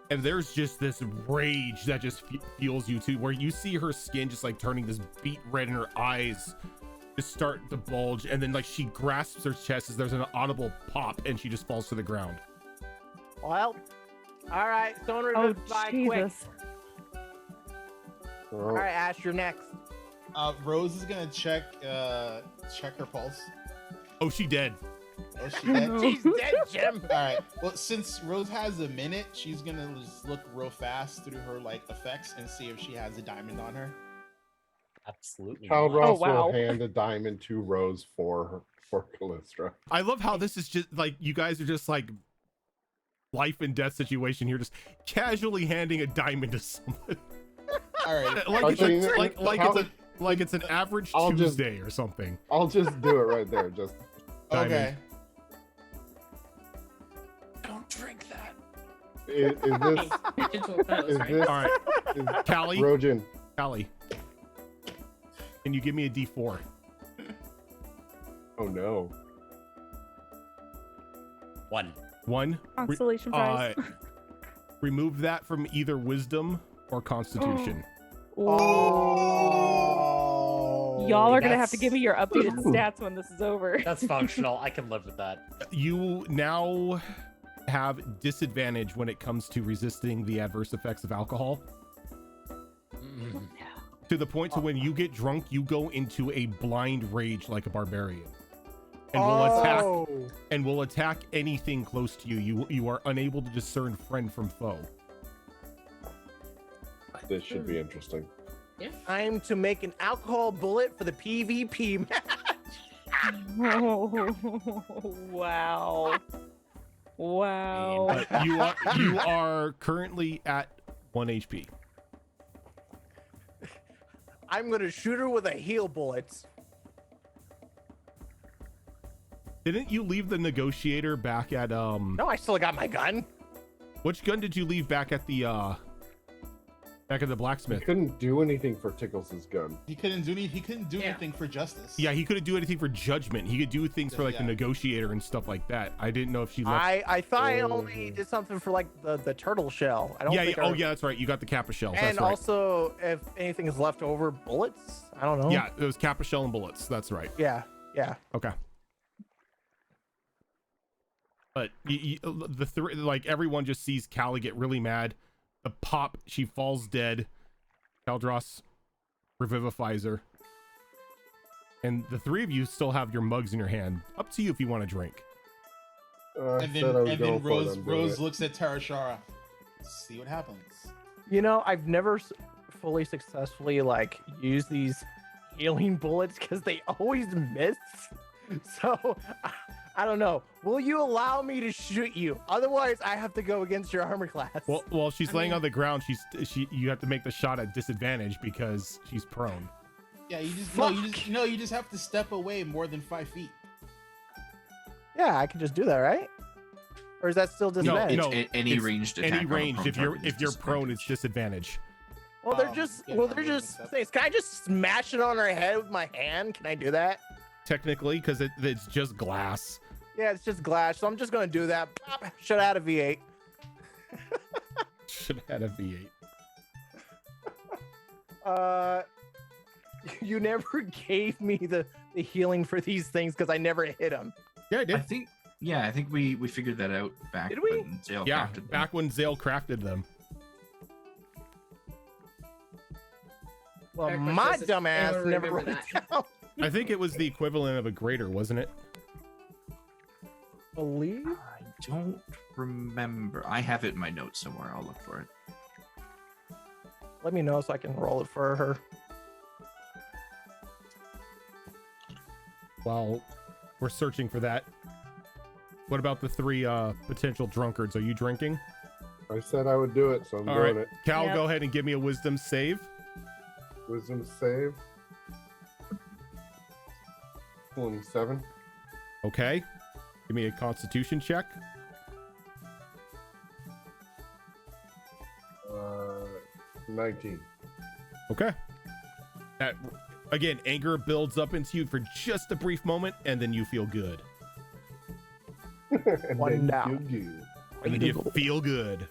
and there's just this rage that just fuels you too, where you see her skin just like turning this beet red and her eyes just start to bulge, and then like she grasps her chest as there's an audible pop and she just falls to the ground. Well, all right, someone Oh revivify quick. Jesus! Oh, All right, Ash, you're next. Rose is gonna check her pulse. Oh, she dead. Oh, she dead? She's dead, Jim. All right. Well, since Rose has a minute, she's gonna just look real fast through her like effects and see if she has a diamond on her. Absolutely. Child not. Ross wow. will hand a diamond to Rose for Callistra. I love how this is just like you guys are just like life and death situation here, just casually handing a diamond to someone. All right. like Actually, it's a, how- like it's an average I'll just- Tuesday or something. I'll just do it right there. Just Okay. Don't drink that. Is this Digital photos, is right? this All right, is Callie, Rojan? Callie, can you give me a D4? Oh no. 1. One. Constellation prize. Remove that from either wisdom or constitution. Oh. Y'all are gonna have to that's- give me your updated stats when this is over. That's functional. I can live with that. You now have disadvantage when it comes to resisting the adverse effects of alcohol, Mm. to the point to when you get drunk, you go into a blind rage like a barbarian, and will attack anything close to you. You are unable to discern friend from foe. This should be interesting. Time to make an alcohol bullet for the PvP match. Wow. Wow. You are currently at 1 HP. I'm gonna shoot her with a heal bullet. Didn't you leave the negotiator back at No, I still got my gun. which gun did you leave back at the He blacksmith? couldn't do anything for Tickles' gun. He couldn't do Yeah. anything for justice. Yeah, he couldn't do anything for judgment. He could do things for like the Yeah. negotiator and stuff like that. I didn't know if she left. I thought I only did something for like the turtle shell. I don't Yeah, think yeah. I- Oh yeah, that's right. You got the kappa shell. And That's right. also, if anything is left over, bullets. I don't know. Yeah, it was kappa shell and bullets. That's right. Yeah. Okay. But the three, like everyone just sees Callie get really mad. The pop, she falls dead. Caldros revivifies her. And the three of you still have your mugs in your hand. Up to you if you want to drink. I And said then, I was and going then for Rose, it, I'm doing Rose it. looks at Tarashara. See what happens. You know, I've never fully successfully like used these healing bullets because they always miss. So I don't know. Will you allow me to shoot you? Otherwise, I have to go against your armor class. Well, while she's I laying mean- on the ground, you have to make the shot at disadvantage because she's prone. Yeah, you just Fuck. you just have to step away more than 5 feet. Yeah, I can just do that, right? Or is that still disadvantage? no. Any it's ranged attack. Any on a range, prone if you're target is prone, it's disadvantage. disadvantage. Well, they're Oh, just yeah, well, that they're would've just been things. Can I just smash it on her head with my hand? Can I do that? Technically, because it's just glass. Yeah, it's just glass, so I'm just gonna do that. Pop, shut out a V8. Should have had a V8. You never gave me the healing for these things because I never hit them. Yeah, I I did. think. Yeah, I think we figured that out back Did we? when Zale Yeah, crafted them. back when Zale crafted them. Well, Fair my question, dumb I ass don't never remember wrote it that. down. I think it was the equivalent of a grater, wasn't it? Believe? I don't remember. I have it in my notes somewhere. I'll look for it. Let me know so I can roll it for her. While we're searching for that, what about the three potential drunkards? Are you drinking? I said I would do it, so I'm All doing right, it. Cal, Yep. go ahead and give me a wisdom save. Wisdom save. 27. Okay. Give me a constitution check. 19. Okay. That again, anger builds up into you for just a brief moment, and then you feel good. And One then you down. feel good. And then you feel good.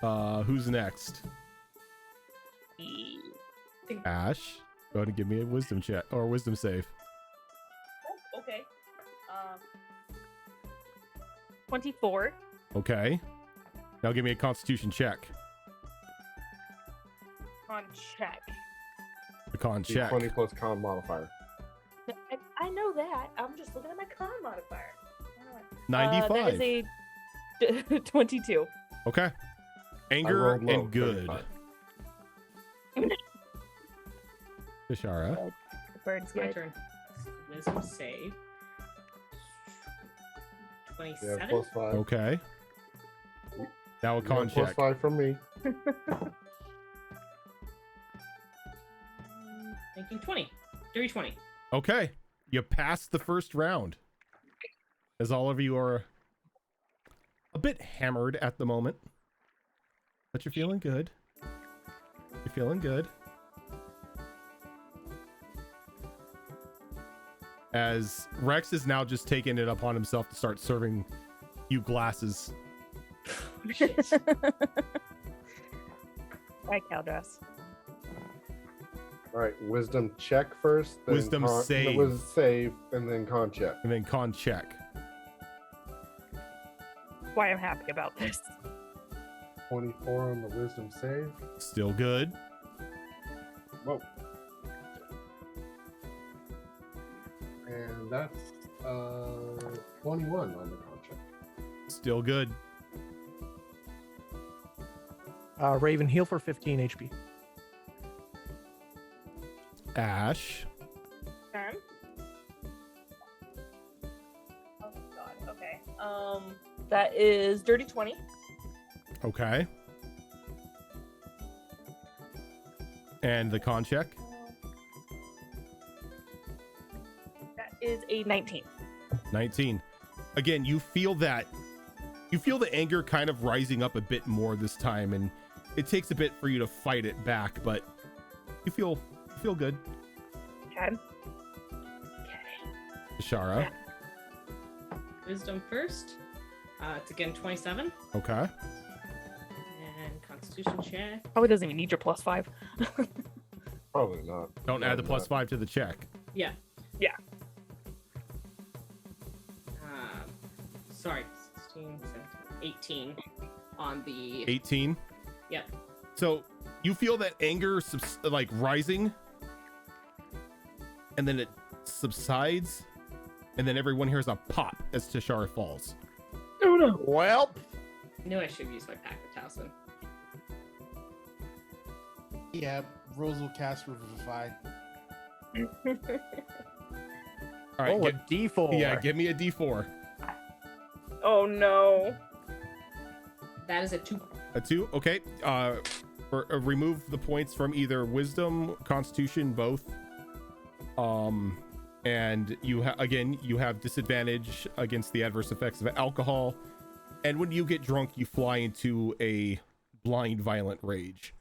Who's next? Ash. Go ahead and give me a wisdom check or wisdom save. Oh, okay. 24. Okay. Now give me a constitution check. On check. The con check. 20 plus con modifier. I know that. I'm just looking at my con modifier. 95. That is a 22. Okay. Anger rolled low, and good. 35. Tashara. The bird's It's my good. turn. Wisdom save. Yeah, 27. plus 5. Okay. Now a Yeah, con plus check. 5 from me. Thinking 20. Dirty 20. Okay. You passed the first round. As all of you are a bit hammered at the moment, but you're feeling good. You're feeling good. As Rex is now just taking it upon himself to start serving you glasses. Right, Caldross. All right, wisdom check first. Then Wisdom save. Wisdom save, and then con check. And then con check. Why I'm happy about this. 24 on the wisdom save. Still good. Whoa. And that's 21 on the con check. Still good. Raven, heal for 15 HP. Ash. Okay. Oh god. Okay. That is dirty 20. Okay. And the con check. That is a 19. 19. Again, you feel that. You feel the anger kind of rising up a bit more this time, and it takes a bit for you to fight it back, but you feel good. Okay. Shara. Wisdom first. It's again 27. Okay. And Constitution check. Probably doesn't even need your +5. Probably not. Don't add the +5 to the check. Yeah. Yeah. Sorry, 16, 17, 18 on the 18. Yeah. So you feel that anger like rising, and then it subsides, and then everyone hears a pop as Tashara falls. Oh no. Well, knew I should have used my pack of Towson. Yeah, Rose will cast Revivify. All right, oh, a D4. yeah, give me a D4. Oh no. That is a 2. A 2, okay. Remove the points from either Wisdom, Constitution, both. And you have disadvantage against the adverse effects of alcohol. And when you get drunk, you fly into a blind, violent rage.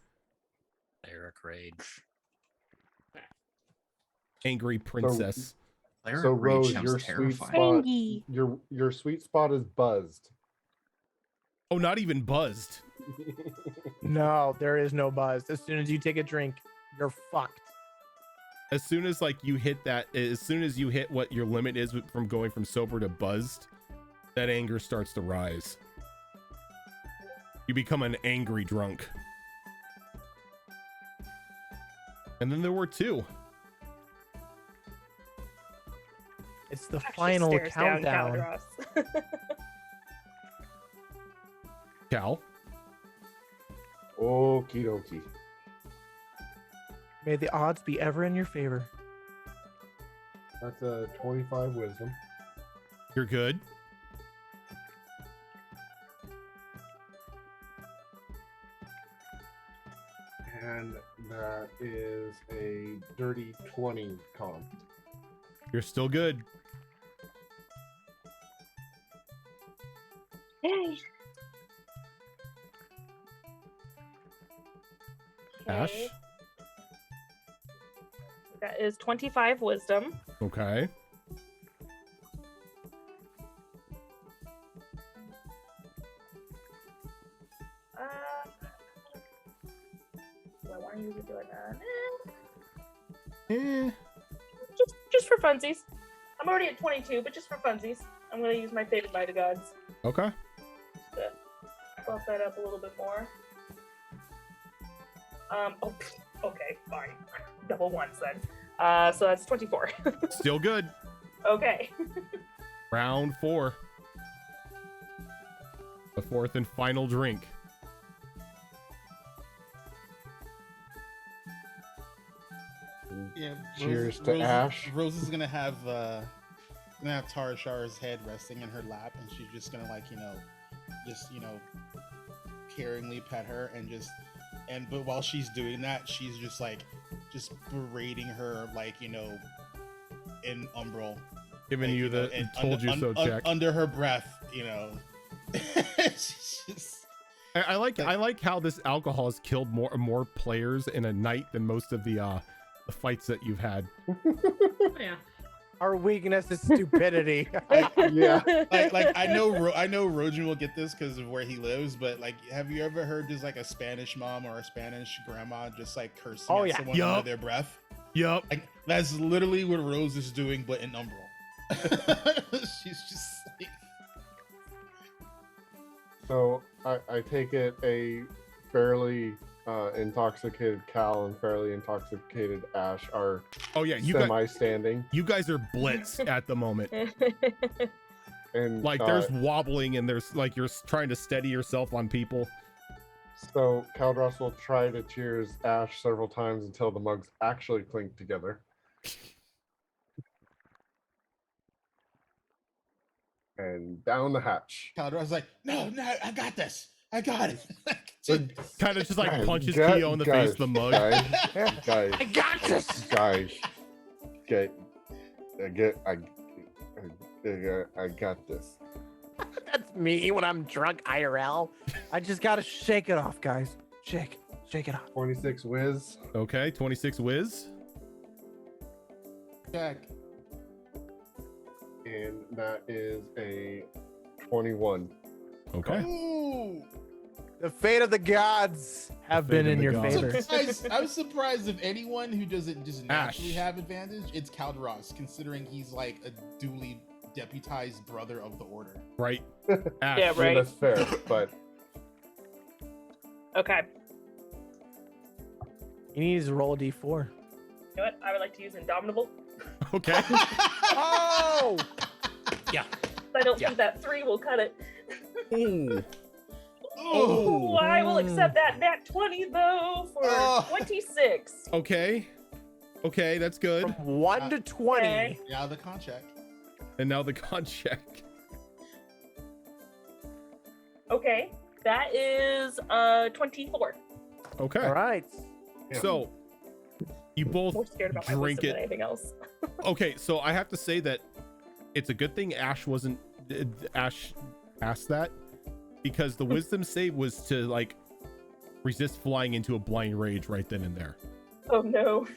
Eric rage. Angry princess. Cleric So Rage Rose, sounds your sweet terrifying. spot, your sweet spot is buzzed. Oh, not even buzzed. No, there is no buzz. As soon as you take a drink, you're fucked. As soon as you hit what your limit is from going from sober to buzzed, that anger starts to rise. You become an angry drunk. And then there were 2. It's the Actually final stares down countdown. Caldross. Cal. Okie dokie. May the odds be ever in your favor. That's a 25 wisdom. You're good. And that is a dirty 20 con. You're still good. Yay. Ash. Okay. That is 25 wisdom. Okay. Do I want to use it? Do I not? Eh. Just for funsies. I'm already at 22, but just for funsies, I'm gonna use my favorite by the gods. Okay. Just to buff that up a little bit more. Oh, okay, fine. Double ones then. So that's 24. Still good. Okay. Round 4. The 4th and final drink. Yeah. Cheers to Ash. Rose is gonna have Tara Shara's head resting in her lap, and she's just gonna caringly pet her but while she's doing that, she's just berating her in Umbral, Giving you the and told you so check. under her breath, She's just- I like how this alcohol has killed more players in a night than most of the fights that you've had. Yeah. Our weakness is stupidity. Yeah. like I know Rojan will get this because of where he lives, but like, have you ever heard there's like a Spanish mom or a Spanish grandma just like cursing Oh, at yeah. someone Yup. under their breath? Yup. Like that's literally what Rose is doing, but in Umbral. She's just like, So I take it a fairly intoxicated Cal and fairly intoxicated Ash are Oh yeah, you guys, semi-standing, you guys are blitzed at the moment. and Like there's wobbling and there's like you're trying to steady yourself on people. so Caldros will try to cheers Ash several times until the mugs actually clink together. And down the hatch. Caldera's like, no, I got this. I got it. Kind of just like Guys, punches guys, Keo in the face with the mug. Guys, I got this. guys, I got this. That's me when I'm drunk IRL. I just gotta shake it off, guys. Shake it off. 26 whiz. Okay, 26 whiz. Check. And that is a 21. Okay. Ooh. The fate of the gods have The fate been of in the your gods. favor. I'm surprised if anyone who doesn't just naturally Ash. have advantage, it's Calderos, considering he's like a duly deputized brother of the order. Right. Ash. Yeah, I mean, right. that's fair, but Okay. You need to roll a d4. You know what? I would like to use Indomitable. Okay. Oh! I don't think that 3 will cut it. Ooh. Oh, I will accept that nat 20 though for Oh. 26. Okay. Okay, that's good. From 1 to 20. Okay. Yeah, the contract. And now the con check. Okay, that is 24. Okay. All right. So you both More scared about my drink wisdom it. than anything else. Okay, so I have to say that it's a good thing Ash wasn't Ash passed that, because the wisdom save was to like resist flying into a blind rage right then and there. Oh no.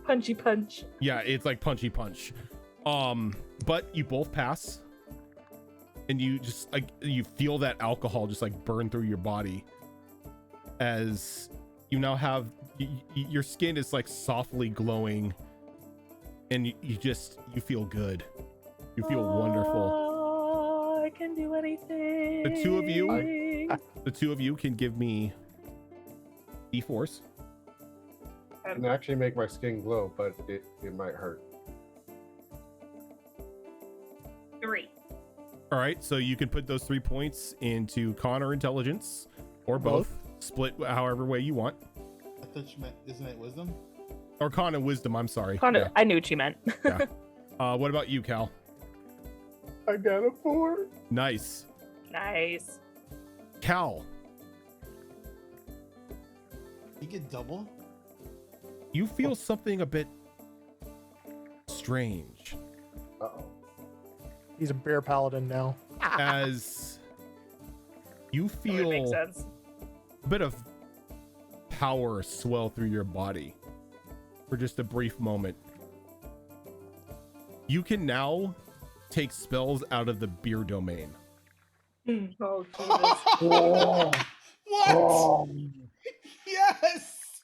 Punchy punch. Yeah, it's like punchy punch. But you both pass, and you just like you feel that alcohol just like burn through your body as you now have your skin is like softly glowing, and you feel good. You feel wonderful. Oh, I can do anything. The two of you can give me D4s. it can actually make my skin glow, but it might hurt. 3. All right, so you can put those 3 points into con or intelligence, or both. Split however way you want. I thought you meant, isn't it wisdom? Or con and wisdom, I'm sorry. Kinda, I knew what you meant. Yeah. What about you, Cal? I got a 4. Nice. Nice. Cal, You get double? you feel something a bit strange Uh-oh. He's a bear paladin now. as you That would feel make sense. a bit of power swell through your body for just a brief moment. You can now take spells out of the beer domain. Oh, Jesus. Whoa. What? Oh. Yes!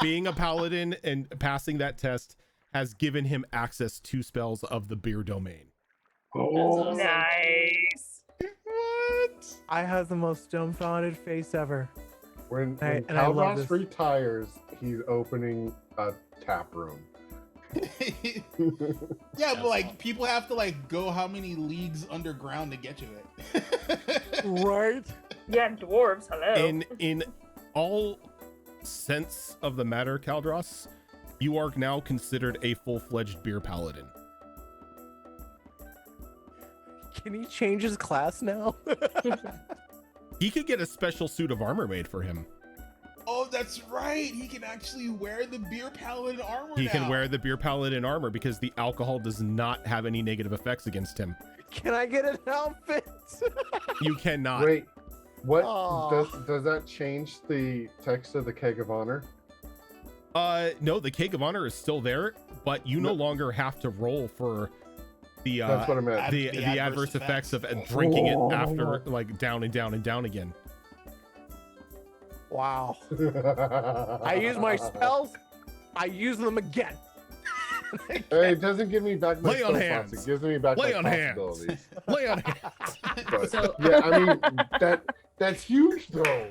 Being a paladin and passing that test has given him access to spells of the beer domain. Oh. Nice. What? I have the most dumbfounded face ever. When And I love Calvas this. retires, he's opening a tap room. Yeah, but like people have to like go how many leagues underground to get to it. Right? Yeah, dwarves, hello. In all sense of the matter, Caldros, you are now considered a full-fledged beer paladin. Can he change his class now? He could get a special suit of armor made for him. Oh, that's right. He can actually wear the beer paladin armor. He can now. wear the beer paladin armor because the alcohol does not have any negative effects against him. Can I get an outfit? You cannot. Wait, what Aw. does that change the text of the Keg of Honor? No, the Cake of Honor is still there, but you no longer have to roll for the That's what I meant. the adverse effects of drinking it after like down and down and down again. Wow. I use my spells. I use them again. Hey, it doesn't give me back my Lay on spell hands. slots. It gives me back Lay my on hands. possibilities. Lay on hands. But, So- yeah, I mean that's huge though.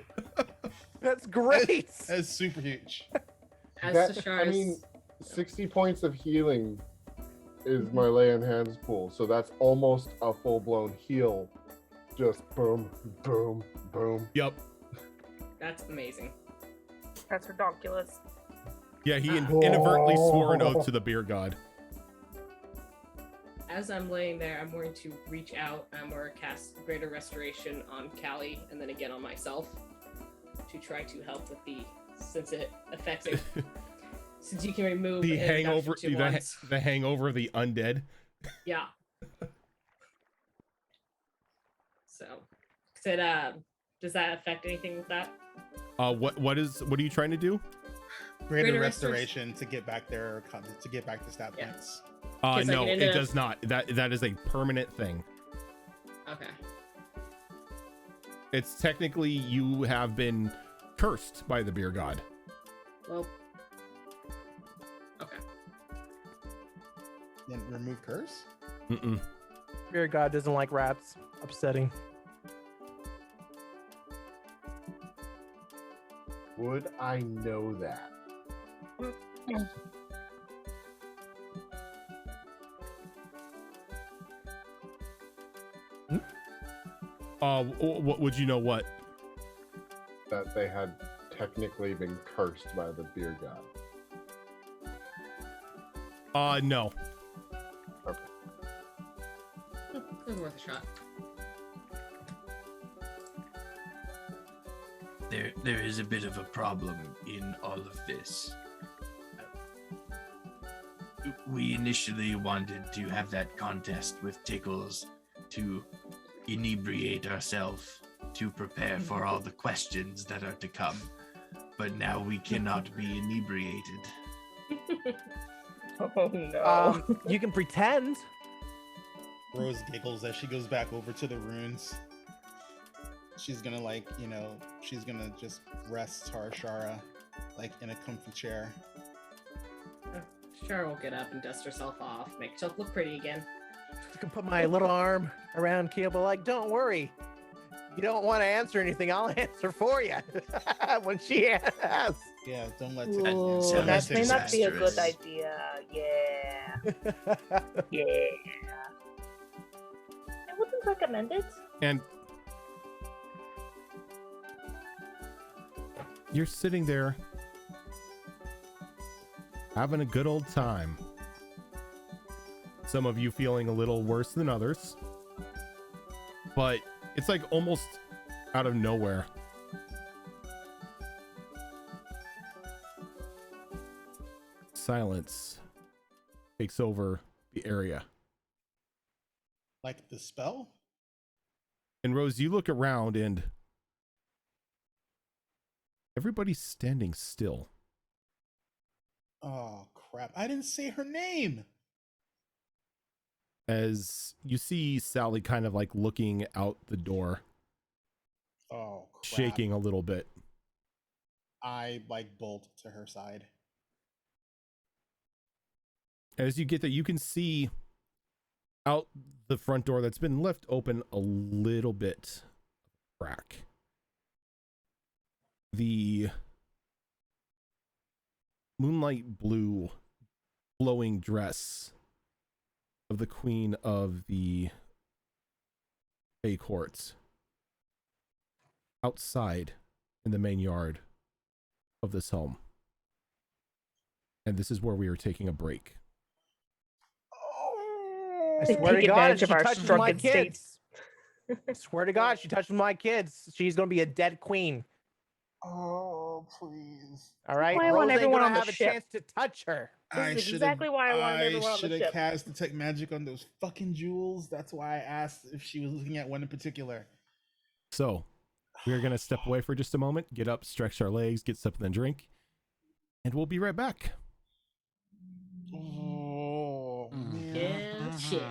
That's great. That's super huge. As That, to I mean, 60 points of healing is my lay on hands pool, so that's almost a full blown heal. Just boom, boom, boom. Yep. that's amazing. That's ridiculous. Yeah, he inadvertently swore an oath to the beer god. As I'm laying there, I'm going to reach out and I'm going to cast Greater Restoration on Callie and then again on myself to try to help with the, since it affects it. Since you can remove The an hangover, reduction to once. the hangover of the undead. Yeah. So, said, does that affect anything with that? What are you trying to do? Greater Greater restoration to get back their to get back the stat Yeah. points. Because I No, can end it up- does not. That is a permanent thing. Okay. It's technically you have been cursed by the beer god. Well. Okay. Then remove curse. Mm-mm. Spirit God doesn't like rats. Upsetting. Would I know that? What would you know? What? That they had technically been cursed by the beer god. No. It was worth a shot. There is a bit of a problem in all of this. We initially wanted to have that contest with Tickles to inebriate ourselves to prepare for all the questions that are to come. But now we cannot be inebriated. Oh no. You can pretend. Rose giggles as she goes back over to the runes. She's gonna she's gonna just rest Tarshara like in a comfy chair. Shara will get up and dust herself off, make herself look pretty again. You can put my little arm around Keel, but like, don't worry. You don't want to answer anything, I'll answer for you when she asks. Yeah, don't let Ooh, sounds that may not be a good disastrous. idea. Yeah. Yeah. I wouldn't recommend it. And you're sitting there having a good old time. Some of you feeling a little worse than others, but it's like almost out of nowhere. Silence takes over the area. Like the spell? And Rose, you look around and everybody's standing still. Oh crap. I didn't say her name. As you see Sally kind of like looking out the door, Oh crap. shaking a little bit. I like bolt to her side. As you get there, you can see out the front door that's been left open a little bit crack. The moonlight blue flowing dress of the queen of the Bay Courts outside in the main yard of this home. And this is where we are taking a break. I They swear to take God, advantage if of she our touches my shrunken kids. states. I swear to God, she touches my kids. She's gonna be a dead queen. Oh, please. All right, why I want Rose ain't everyone gonna on the have a ship. chance to touch her. This is exactly why I wanted everyone on the should have ship. cast Detect Magic on those fucking jewels. That's why I asked if she was looking at one in particular. So we're going to step away for just a moment, get up, stretch our legs, get something to drink, and we'll be right back. Oh, man. Yeah, shit.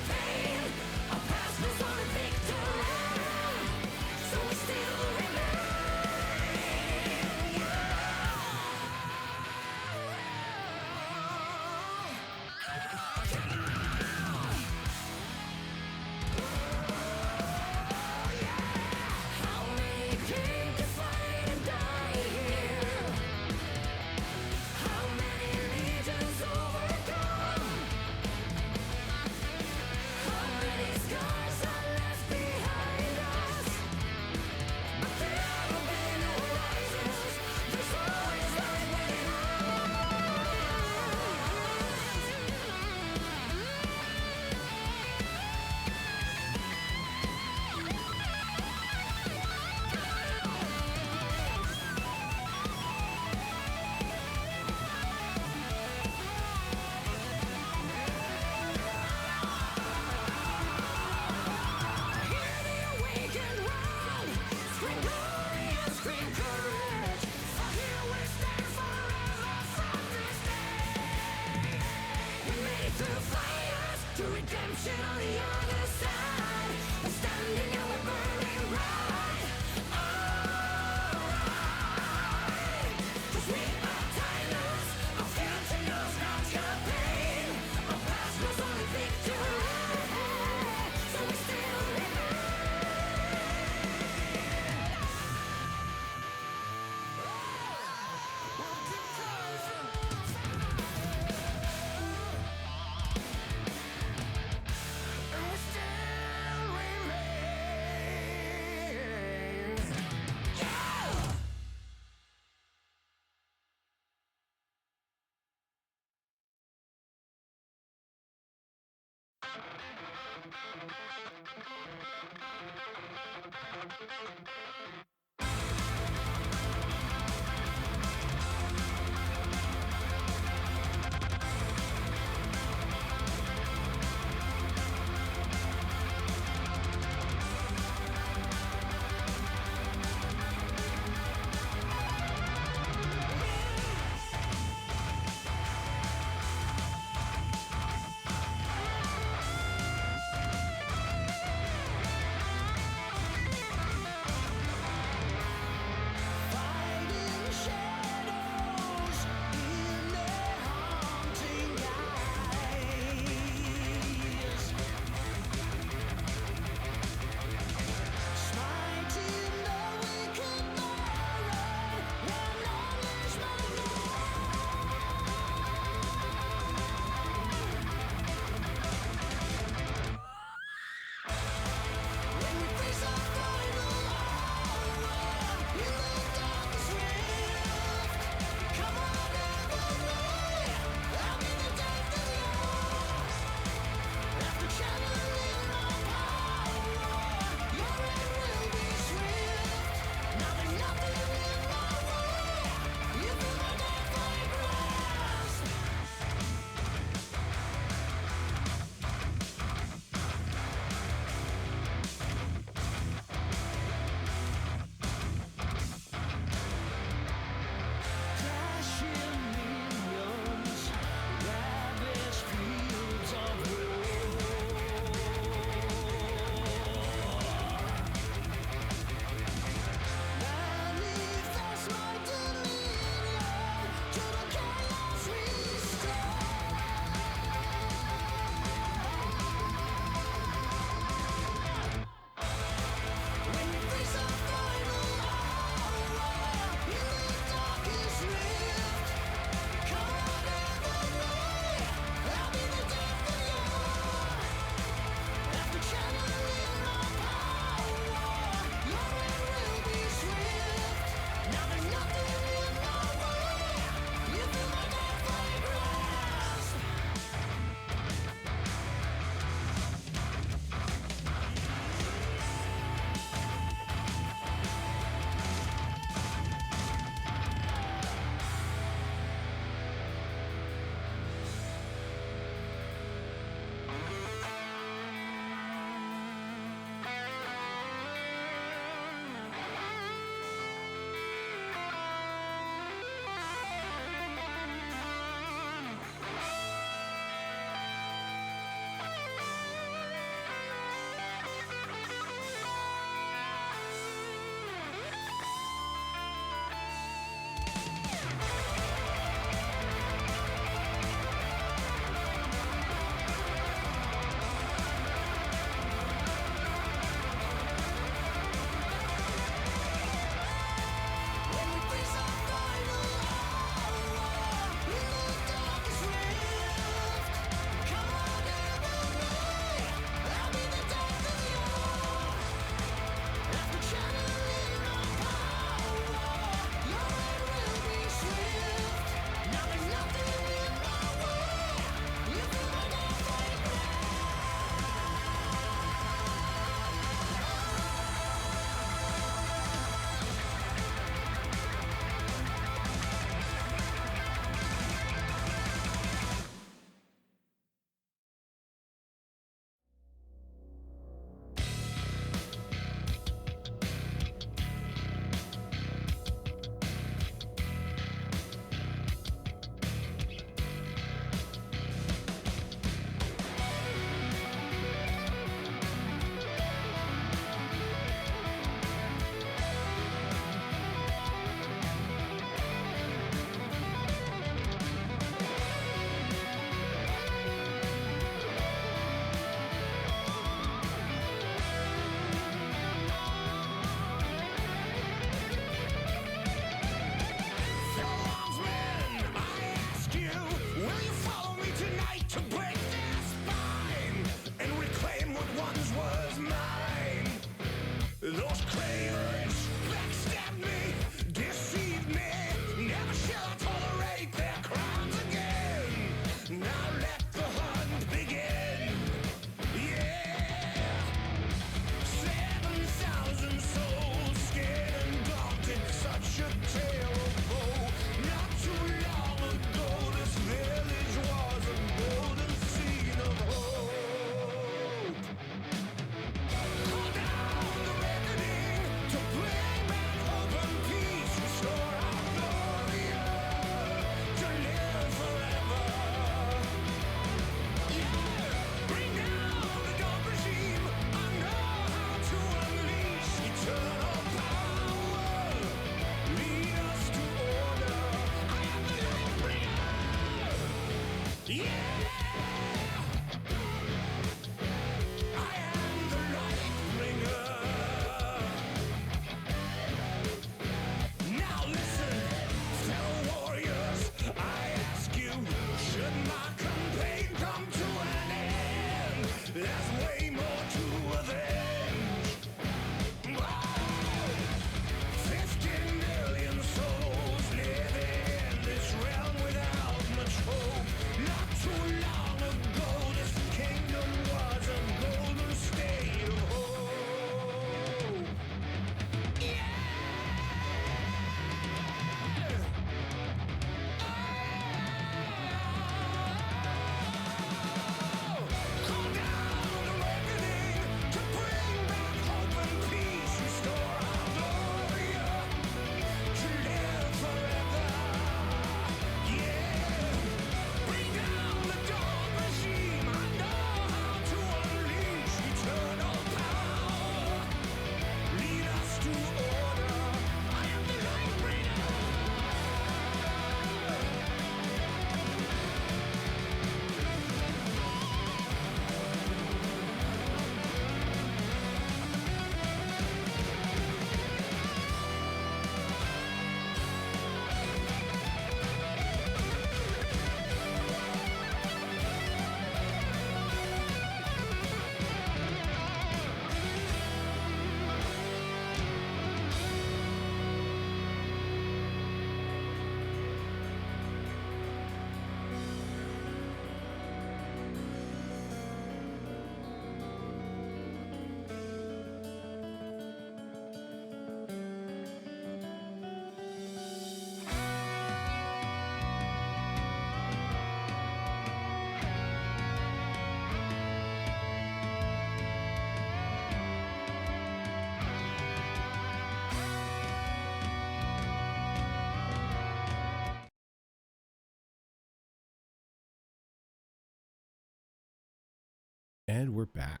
And we're back.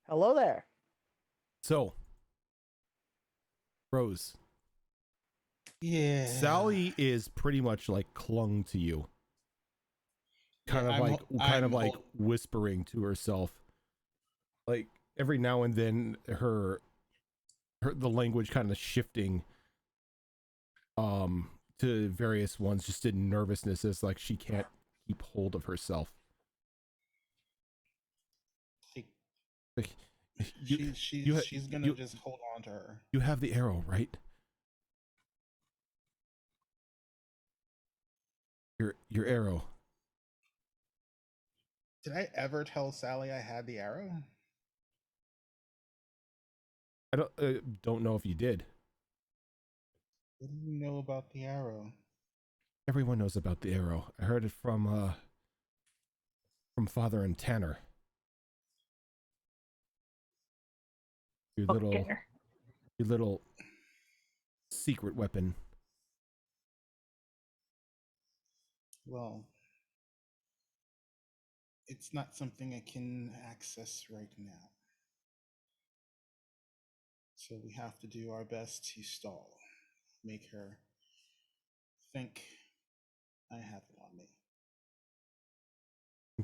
Hello there. So, Rose, Yeah. Sally is pretty much like clung to you. Kind of like whispering to herself. Like every now and then her the language kind of shifting to various ones just in nervousness as like she can't keep hold of herself. Like, She's gonna just hold on to her. You have the arrow, right? Your arrow. Did I ever tell Sally I had the arrow? I don't know if you did. What do you know about the arrow? Everyone knows about the arrow. I heard it from Father and Tanner. Your little secret weapon. Well, it's not something I can access right now. So we have to do our best to stall. Make her think I have it on me.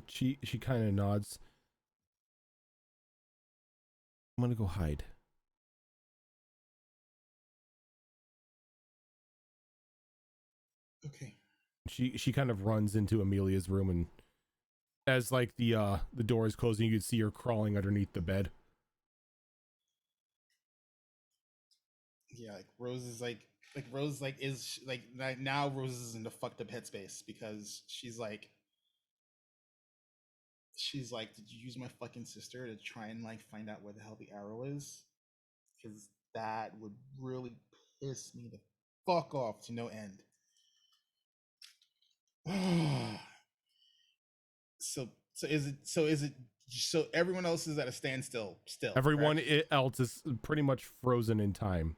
She kind of nods. I'm gonna go hide. Okay. She kind of runs into Amelia's room, and as like the door is closing, you can see her crawling underneath the bed. Yeah, like Rose is like Rose like is like now Rose is in the fucked up headspace because she's like, did you use my fucking sister to try and like find out where the hell the arrow is? Because that would really piss me the fuck off to no end. So everyone else is at a standstill still. Everyone else is pretty much frozen in time.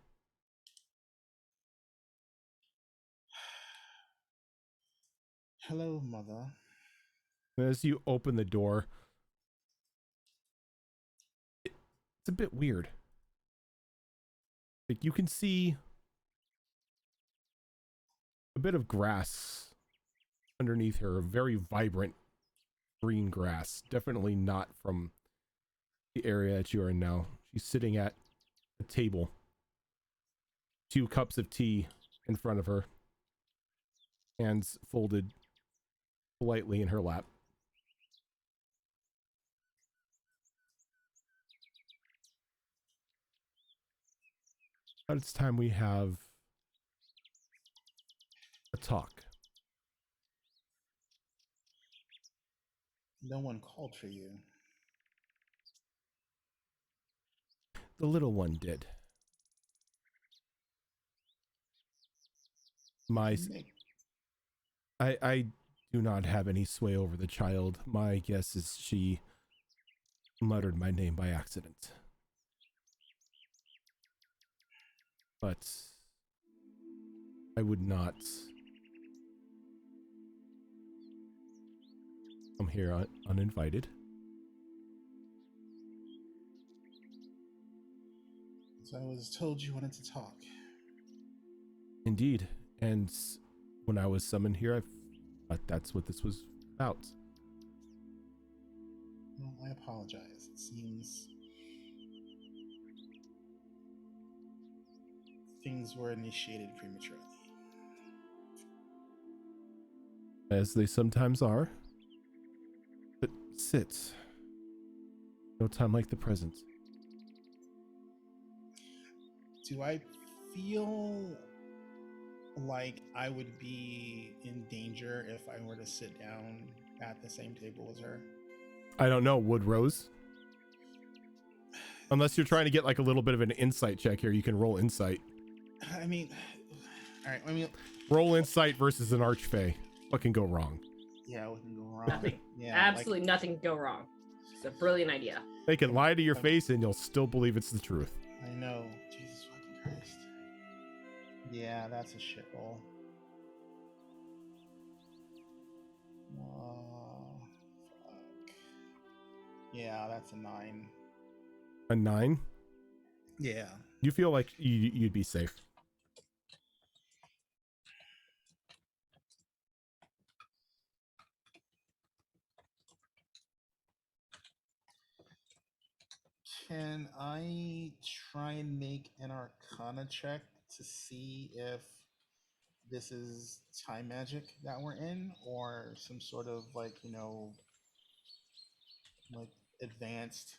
Hello, mother. As you open the door, it's a bit weird. Like you can see a bit of grass underneath her, very vibrant green grass. Definitely not from the area that you are in now. She's sitting at a table, 2 cups of tea in front of her, hands folded politely in her lap. But it's time we have a talk. No one called for you. The little one did. I do not have any sway over the child. My guess is she muttered my name by accident. But I would not come here uninvited. So I was told you wanted to talk. Indeed. And when I was summoned here, I thought that's what this was about. Well, I apologize. It seems things were initiated prematurely. As they sometimes are. But sit. No time like the present. Do I feel like I would be in danger if I were to sit down at the same table as her? I don't know. Would Rose? Unless you're trying to get like a little bit of an insight check here, you can roll insight. I mean, all right. I mean, roll insight versus an archfey. What can go wrong? Yeah, what can go wrong? Nothing. Yeah, Absolutely nothing can go wrong. It's a brilliant idea. They can lie to your face and you'll still believe it's the truth. I know. Jesus fucking Christ. Yeah, that's a shithole. Fuck. Yeah, that's a 9. A 9. Yeah. You feel like you'd be safe. Can I try and make an Arcana check to see if this is time magic that we're in, or some sort of like, like advanced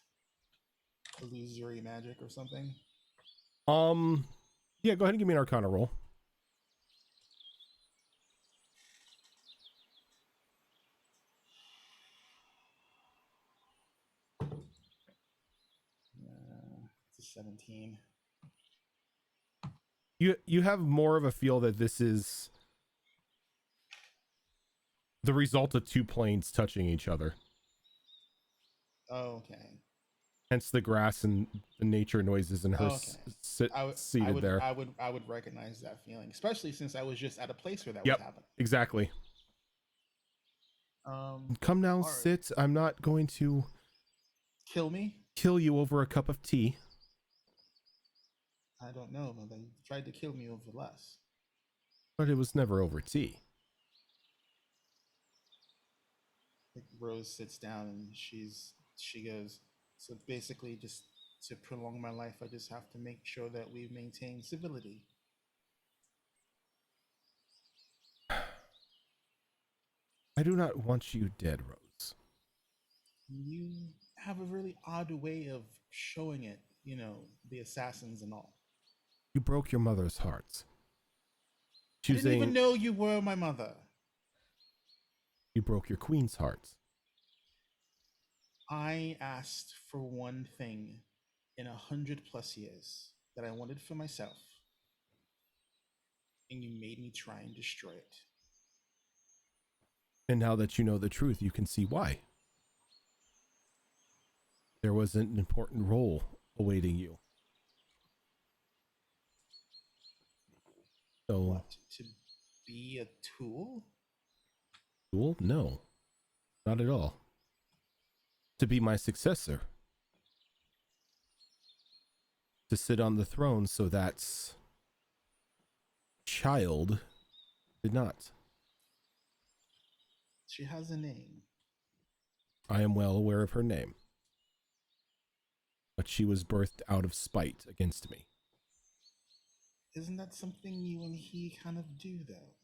illusory magic or something? Yeah, go ahead and give me an Arcana roll. It's a 17. You have more of a feel that this is the result of two planes touching each other. Okay. Hence the grass and the nature noises and her seated there. I would recognize that feeling, especially since I was just at a place where that Yep. was happening. Exactly. Come now, all right. sit. I'm not going to Kill me? kill you over a cup of tea. I don't know, but they tried to kill me over less. But it was never over tea. Like Rose sits down and she goes, so basically just to prolong my life, I just have to make sure that we maintain civility. I do not want you dead, Rose. You have a really odd way of showing it, the assassins and all. You broke your mother's heart. I didn't even know you were my mother. You broke your queen's heart. I asked for one thing in 100+ years that I wanted for myself, and you made me try and destroy it. And now that you know the truth, you can see why. There was an important role awaiting you. So, what? To be a tool? Tool? No, not at all. To be my successor. To sit on the throne so that child did not. She has a name. I am well aware of her name. But she was birthed out of spite against me. Isn't that something you and he kind of do, though?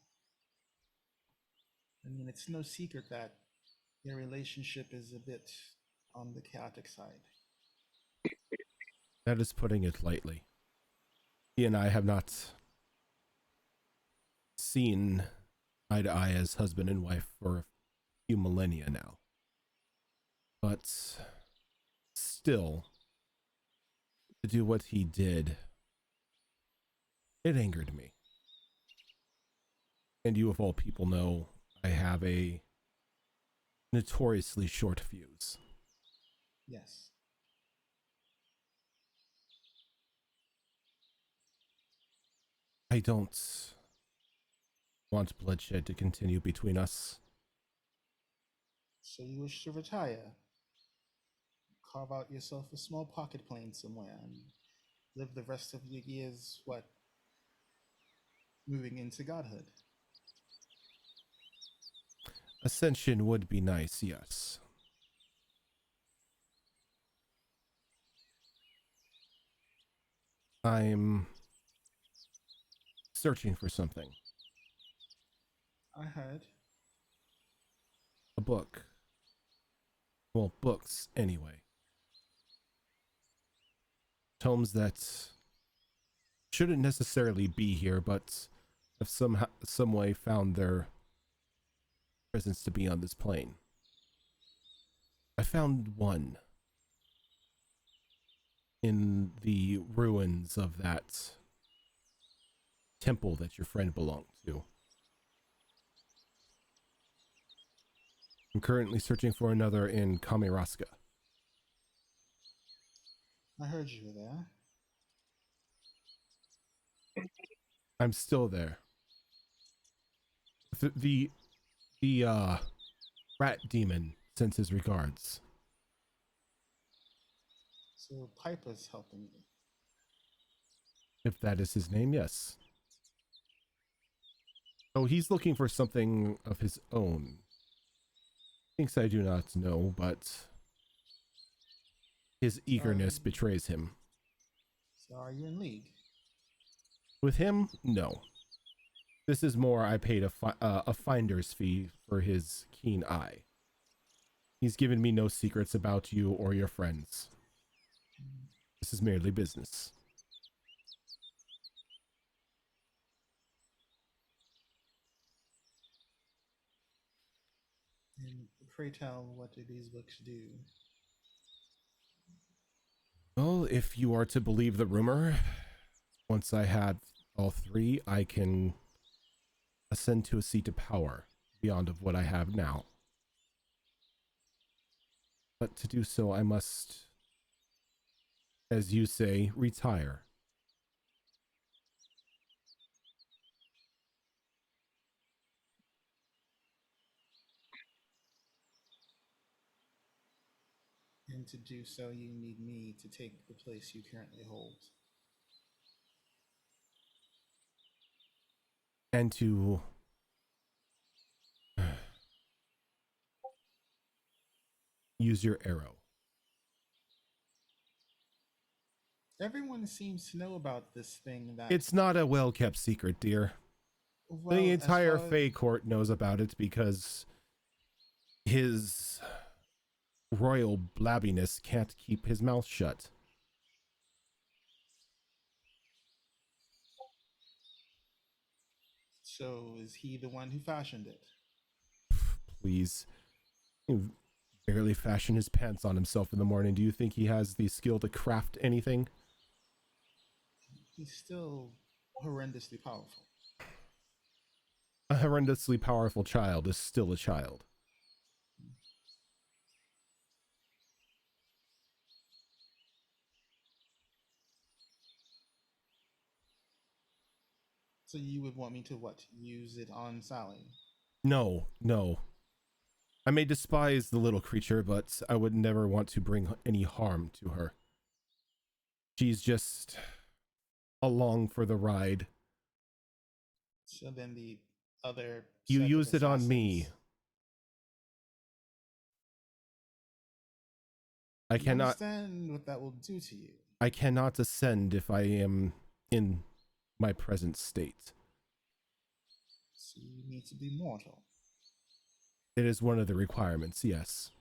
I mean, it's no secret that your relationship is a bit on the chaotic side. That is putting it lightly. He and I have not seen eye to eye as husband and wife for a few millennia now. But still, to do what he did, it angered me. And you of all people know I have a notoriously short fuse. Yes. I don't want bloodshed to continue between us. So you wish to retire? Carve out yourself a small pocket plane somewhere and live the rest of your years, moving into godhood? Ascension would be nice, yes. I'm searching for something. I heard. A book. Well, books, anyway. Tomes that shouldn't necessarily be here, but have some way found their presence to be on this plane. I found one in the ruins of that temple that your friend belonged to. I'm currently searching for another in Kamiraska. I heard you were there. I'm still there. The rat demon sends his regards. So Piper's helping you. If that is his name, yes. Oh, he's looking for something of his own. Thinks I do not know, but his eagerness betrays him. So are you in league? With him, no. This is more I paid a finder's fee for his keen eye. He's given me no secrets about you or your friends. This is merely business. And pray tell, what do these books do? Well, if you are to believe the rumor, once I had all three, I can ascend to a seat of power beyond of what I have now. But to do so, I must, as you say, retire. And to do so, you need me to take the place you currently hold. And to use your arrow. Everyone seems to know about this thing that... It's not a well-kept secret, dear. well, The as entire far as- Fae court knows about it because his royal blabbiness can't keep his mouth shut. So is he the one who fashioned it? Please. He barely fashioned his pants on himself in the morning. Do you think he has the skill to craft anything? He's still horrendously powerful. A horrendously powerful child is still a child. So you would want me to what? Use it on Sally? No, no. I may despise the little creature, but I would never want to bring any harm to her. She's just along for the ride. So then the other... You set of used it on me. assassins- I You cannot understand what that will do to you. I cannot ascend if I am in my present state. So you need to be mortal. It is one of the requirements, yes.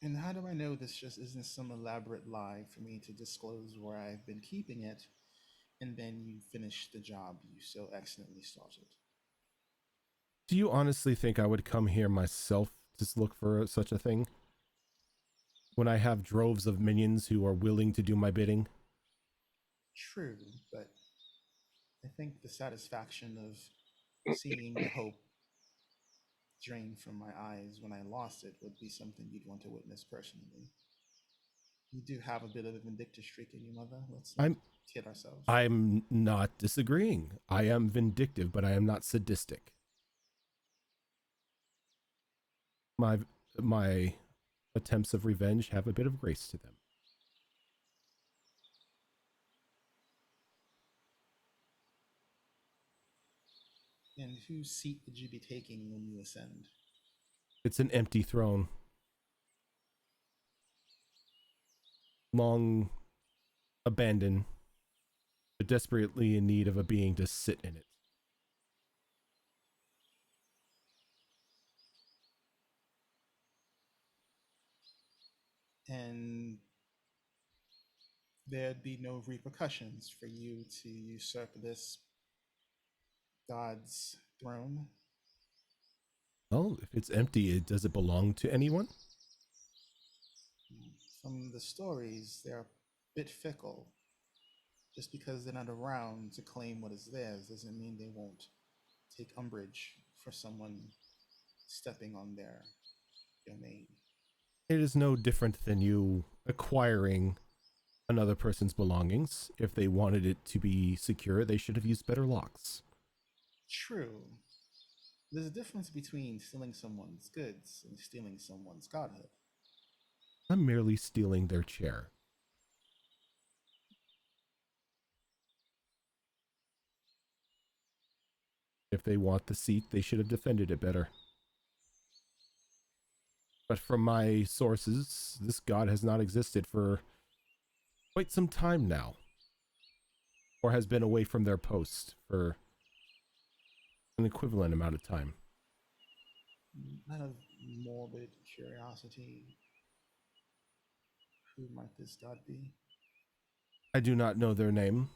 And how do I know this just isn't some elaborate lie for me to disclose where I've been keeping it, and then you finish the job you so excellently started? Do you honestly think I would come here myself to look for such a thing? When I have droves of minions who are willing to do my bidding? True, but I think the satisfaction of seeing the hope drain from my eyes when I lost it would be something you'd want to witness personally. You do have a bit of a vindictive streak in you, Mother. Let's not kid ourselves. I'm not disagreeing. I am vindictive, but I am not sadistic. My attempts of revenge have a bit of grace to them. And whose seat would you be taking when you ascend? It's an empty throne. Long abandoned, but desperately in need of a being to sit in it. And there'd be no repercussions for you to usurp this god's throne? Well, if it's empty, does it belong to anyone? From the stories, they're a bit fickle. Just because they're not around to claim what is theirs doesn't mean they won't take umbrage for someone stepping on their domain. It is no different than you acquiring another person's belongings. If they wanted it to be secure, they should have used better locks. True. There's a difference between stealing someone's goods and stealing someone's godhood. I'm merely stealing their chair. If they want the seat, they should have defended it better. But from my sources, this god has not existed for quite some time now, or has been away from their post for an equivalent amount of time. Out of morbid curiosity, who might this god be? I do not know their name.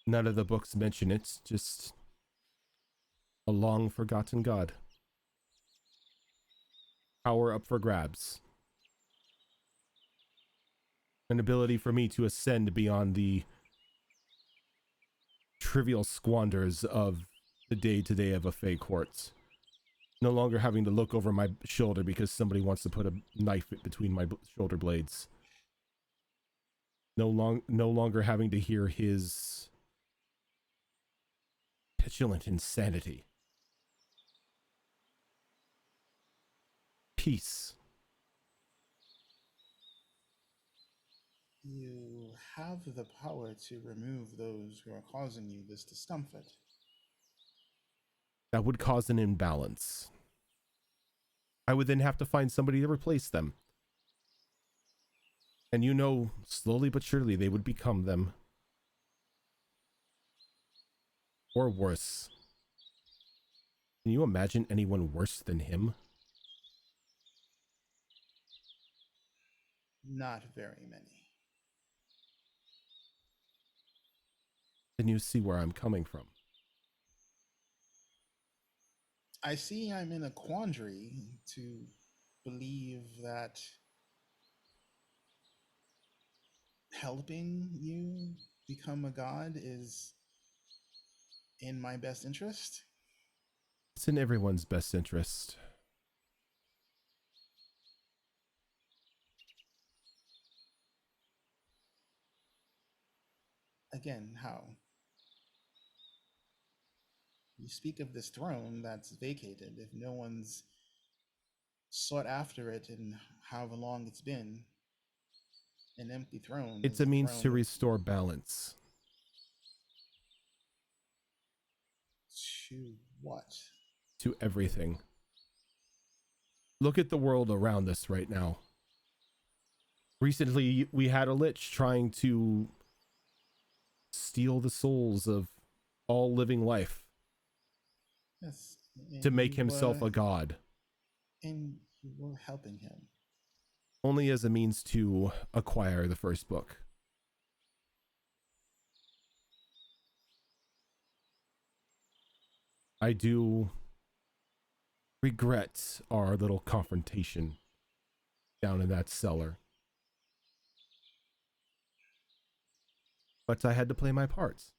None of the books mention it, just a long forgotten god. Power up for grabs. An ability for me to ascend beyond the trivial squanders of the day-to-day of a Fey court. No longer having to look over my shoulder because somebody wants to put a knife between my shoulder blades. No longer having to hear his petulant insanity. Peace. You have the power to remove those who are causing you this discomfort. That would cause an imbalance. I would then have to find somebody to replace them. And you know, slowly but surely they would become them. Or worse. Can you imagine anyone worse than him? Not very many. Can you see where I'm coming from? I see I'm in a quandary to believe that helping you become a god is in my best interest. It's in everyone's best interest. Again, how? You speak of this throne that's vacated. If no one's sought after it in however long it's been, an empty throne. It's is a means throne to restore balance. to what? To everything. Look at the world around us right now. Recently, we had a lich trying to steal the souls of all living life Yes. to make himself a god. And you were helping him. Only as a means to acquire the first book. I do regret our little confrontation down in that cellar. But I had to play my parts.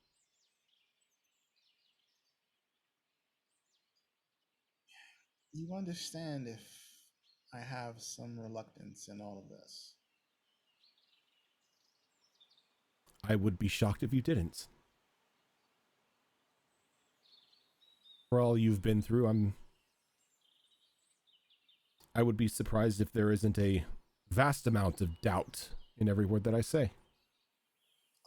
You understand if I have some reluctance in all of this. I would be shocked if you didn't. For all you've been through, I would be surprised if there isn't a vast amount of doubt in every word that I say.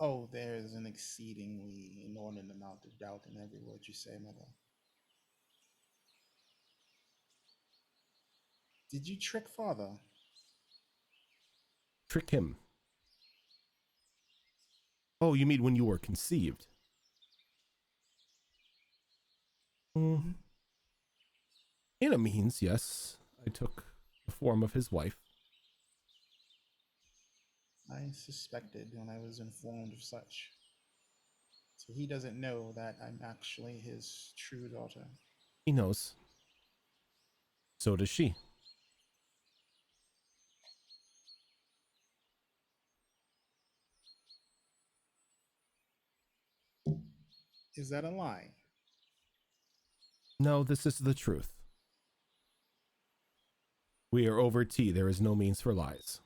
Oh, there's an exceedingly inordinate amount of doubt in every word you say, Mother. Did you trick Father? Trick him. Oh, you mean when you were conceived? In a means, yes. I took the form of his wife. I suspected when I was informed of such. So he doesn't know that I'm actually his true daughter. He knows. So does she. Is that a lie? No, this is the truth. We are over tea. There is no means for lies.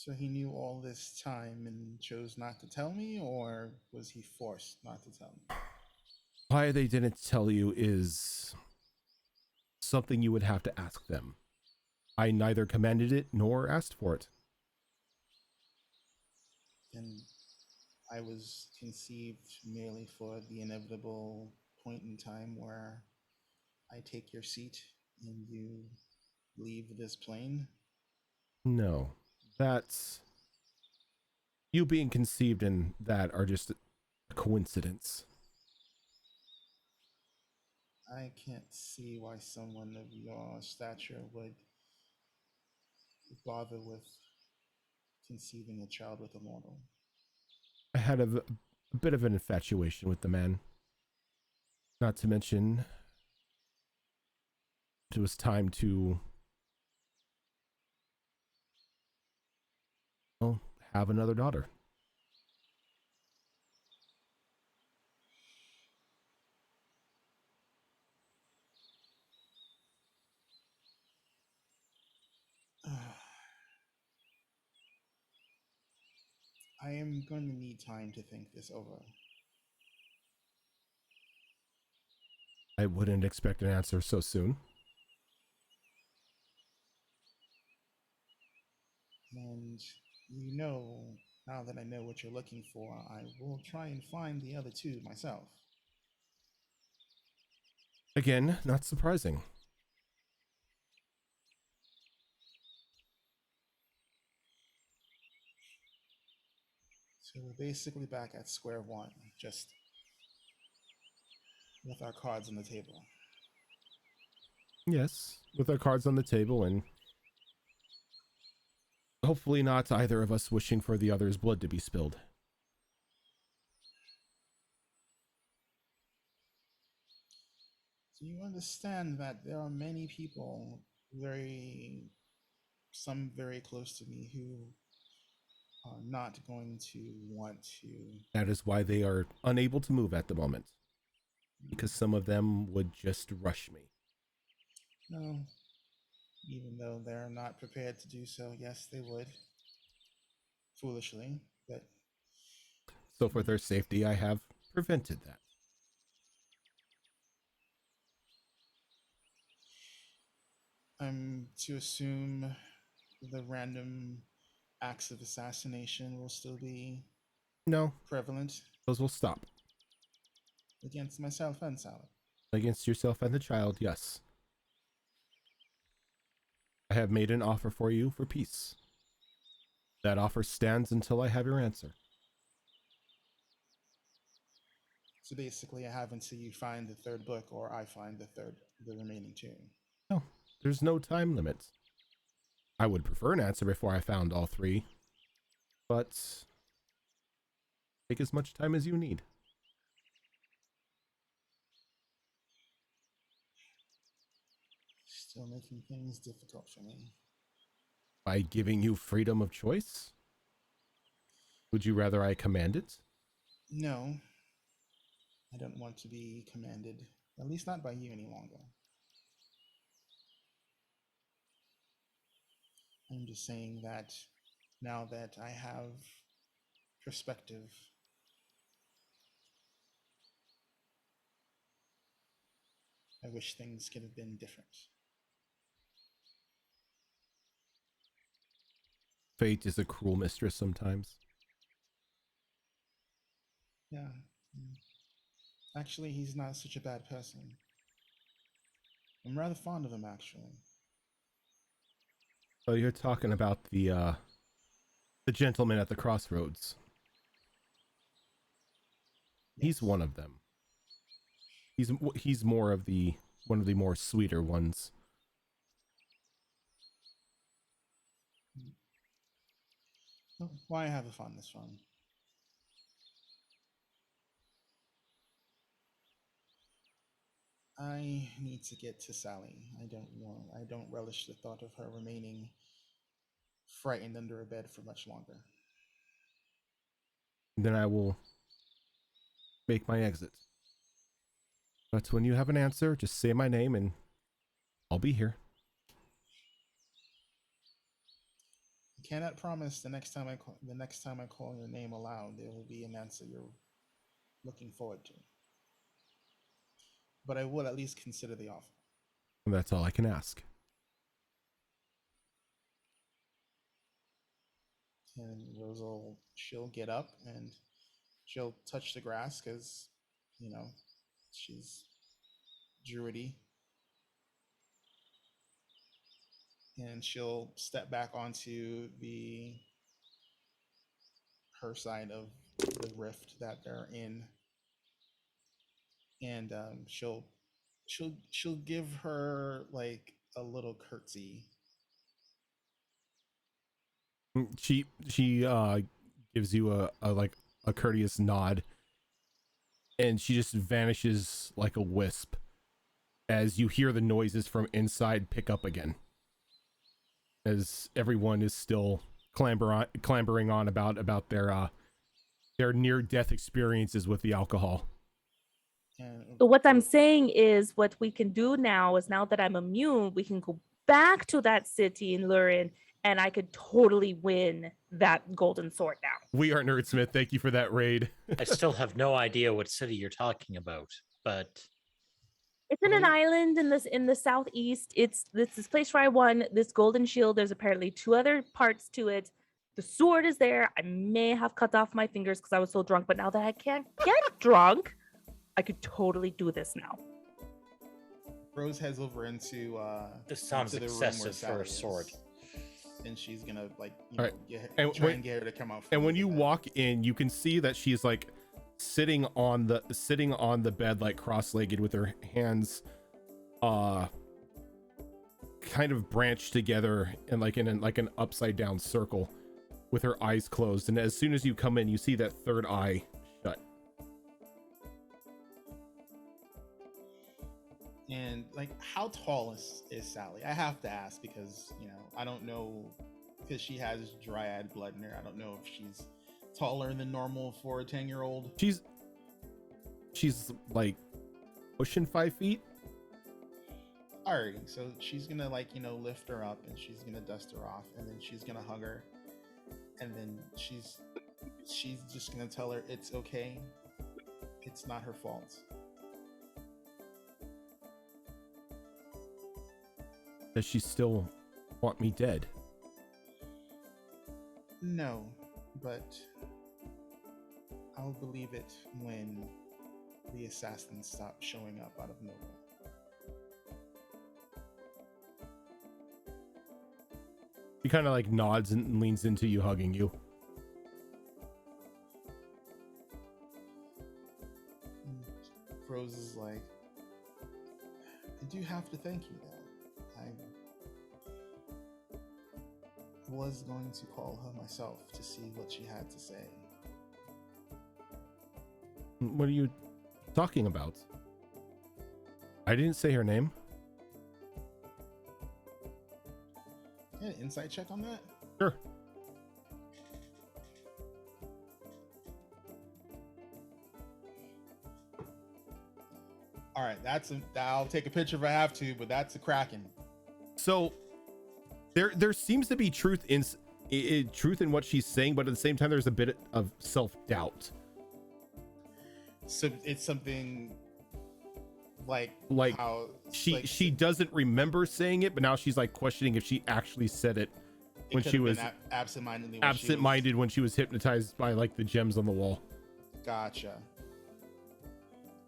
So he knew all this time and chose not to tell me, or was he forced not to tell me? Why they didn't tell you is something you would have to ask them. I neither commanded it nor asked for it. And I was conceived merely for the inevitable point in time where I take your seat and you leave this plane. No, that's you being conceived in that are just a coincidence. I can't see why someone of your stature would bother with conceiving a child with a mortal. I had a bit of an infatuation with the man. Not to mention, it was time to, well, have another daughter. I am going to need time to think this over. I wouldn't expect an answer so soon. And you know, now that I know what you're looking for, I will try and find the other two myself. Again, not surprising. So we're basically back at square one, just with our cards on the table. Yes, with our cards on the table and hopefully not either of us wishing for the other's blood to be spilled. Do you understand that there are many people, some very close to me, who are not going to want to? That is why they are unable to move at the moment. Because some of them would just rush me. No, even though they're not prepared to do so, yes, they would. Foolishly, but So for their safety, I have prevented that. I'm to assume the random acts of assassination will still be No, prevalent those will stop. against myself and Salad. Against yourself and the child, yes. I have made an offer for you for peace. That offer stands until I have your answer. So basically, I have until you find the third book, or I find the remaining two. No, there's no time limit. I would prefer an answer before I found all three, but take as much time as you need. Still making things difficult for me. By giving you freedom of choice? Would you rather I command it? No, I don't want to be commanded, at least not by you any longer. I'm just saying that now that I have perspective, I wish things could have been different. Fate is a cruel mistress sometimes. Yeah. Actually, he's not such a bad person. I'm rather fond of him, actually. Oh, you're talking about the gentleman at the crossroads. He's Yes. one of them. He's more of the one of the more sweeter ones. Well, why have a fondness for him? I need to get to Sally. I don't relish the thought of her remaining frightened under a bed for much longer. Then I will make my exit. But when you have an answer, just say my name and I'll be here. Cannot promise the next time I call your name aloud, there will be an answer you're looking forward to. But I will at least consider the offer. And that's all I can ask. And Rose she'll get up and she'll touch the grass because, she's druidy. And she'll step back onto her side of the rift that they're in, and she'll give her like a little curtsy. She gives you a courteous nod, and she just vanishes like a wisp as you hear the noises from inside pick up again, as everyone is still clambering on about their near-death experiences with the alcohol. So what I'm saying is, what we can do now is, now that I'm immune, we can go back to that city in Lurin, and I could totally win that golden sword now. We are Nerdsmith. Thank you for that raid. I still have no idea what city you're talking about, but It's in an island in the southeast. It's this place where I won this golden shield. There's apparently 2 other parts to it. The sword is there. I may have cut off my fingers because I was so drunk, but now that I can't get drunk, I could totally do this now. Rose heads over into this sounds into the room excessive where for a Sally sword. is, and she's gonna Right. try and get her to come out. And when you walk in, you can see that she's like sitting on the bed, like cross-legged, with her hands kind of branched together and like in an upside down circle, with her eyes closed. And as soon as you come in, you see that third eye shut. And like, how tall is Sally? I have to ask because I don't know, because she has dryad blood in her. I don't know if she's taller than normal for a 10-year-old. She's like pushing 5 feet. Alrighty, so she's gonna lift her up, and she's gonna dust her off, and then she's gonna hug her, and then she's just gonna tell her it's okay. It's not her fault. Does she still want me dead? No, but I'll believe it when the assassins stop showing up out of nowhere. She kind of like nods and leans into you, hugging you. Rose is like, I do have to thank you, though. I was going to call her myself to see what she had to say. What are you talking about? I didn't say her name. An insight check on that? Sure. All right, I'll take a picture if I have to, but that's a Kraken. So there seems to be truth in what she's saying, but at the same time there's a bit of self-doubt. So it's something like how she doesn't remember saying it, but now she's like questioning if she actually said it when she was absent-minded when she was hypnotized by like the gems on the wall. Gotcha.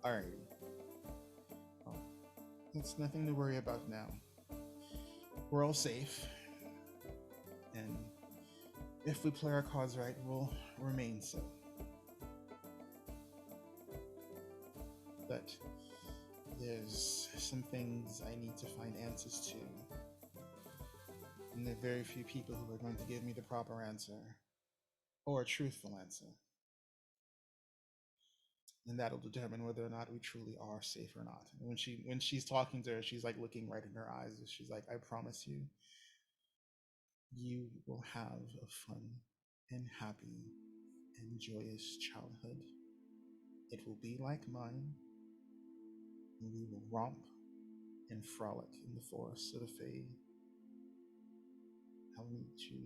All right. Well, it's nothing to worry about now. We're all safe, and if we play our cards right, we'll remain so. But there's some things I need to find answers to, and there are very few people who are going to give me the proper answer, or a truthful answer. And that'll determine whether or not we truly are safe or not. And when she's talking to her, she's like looking right in her eyes. She's like, I promise you, you will have a fun and happy and joyous childhood. It will be like mine, and we will romp and frolic in the forests of the Fae. I'll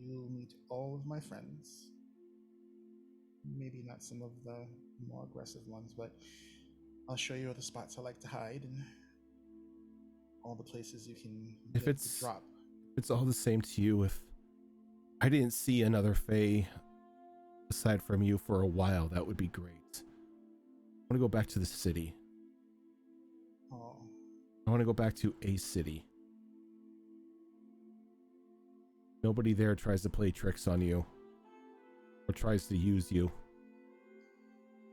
you'll meet all of my friends. Maybe not some of the more aggressive ones, but I'll show you all the spots I like to hide and all the places you can If get to drop. it's all the same to you, if I didn't see another Fae aside from you for a while, that would be great. I want to go back to the city. Oh, I want to go back to a city. Nobody there tries to play tricks on you or tries to use you.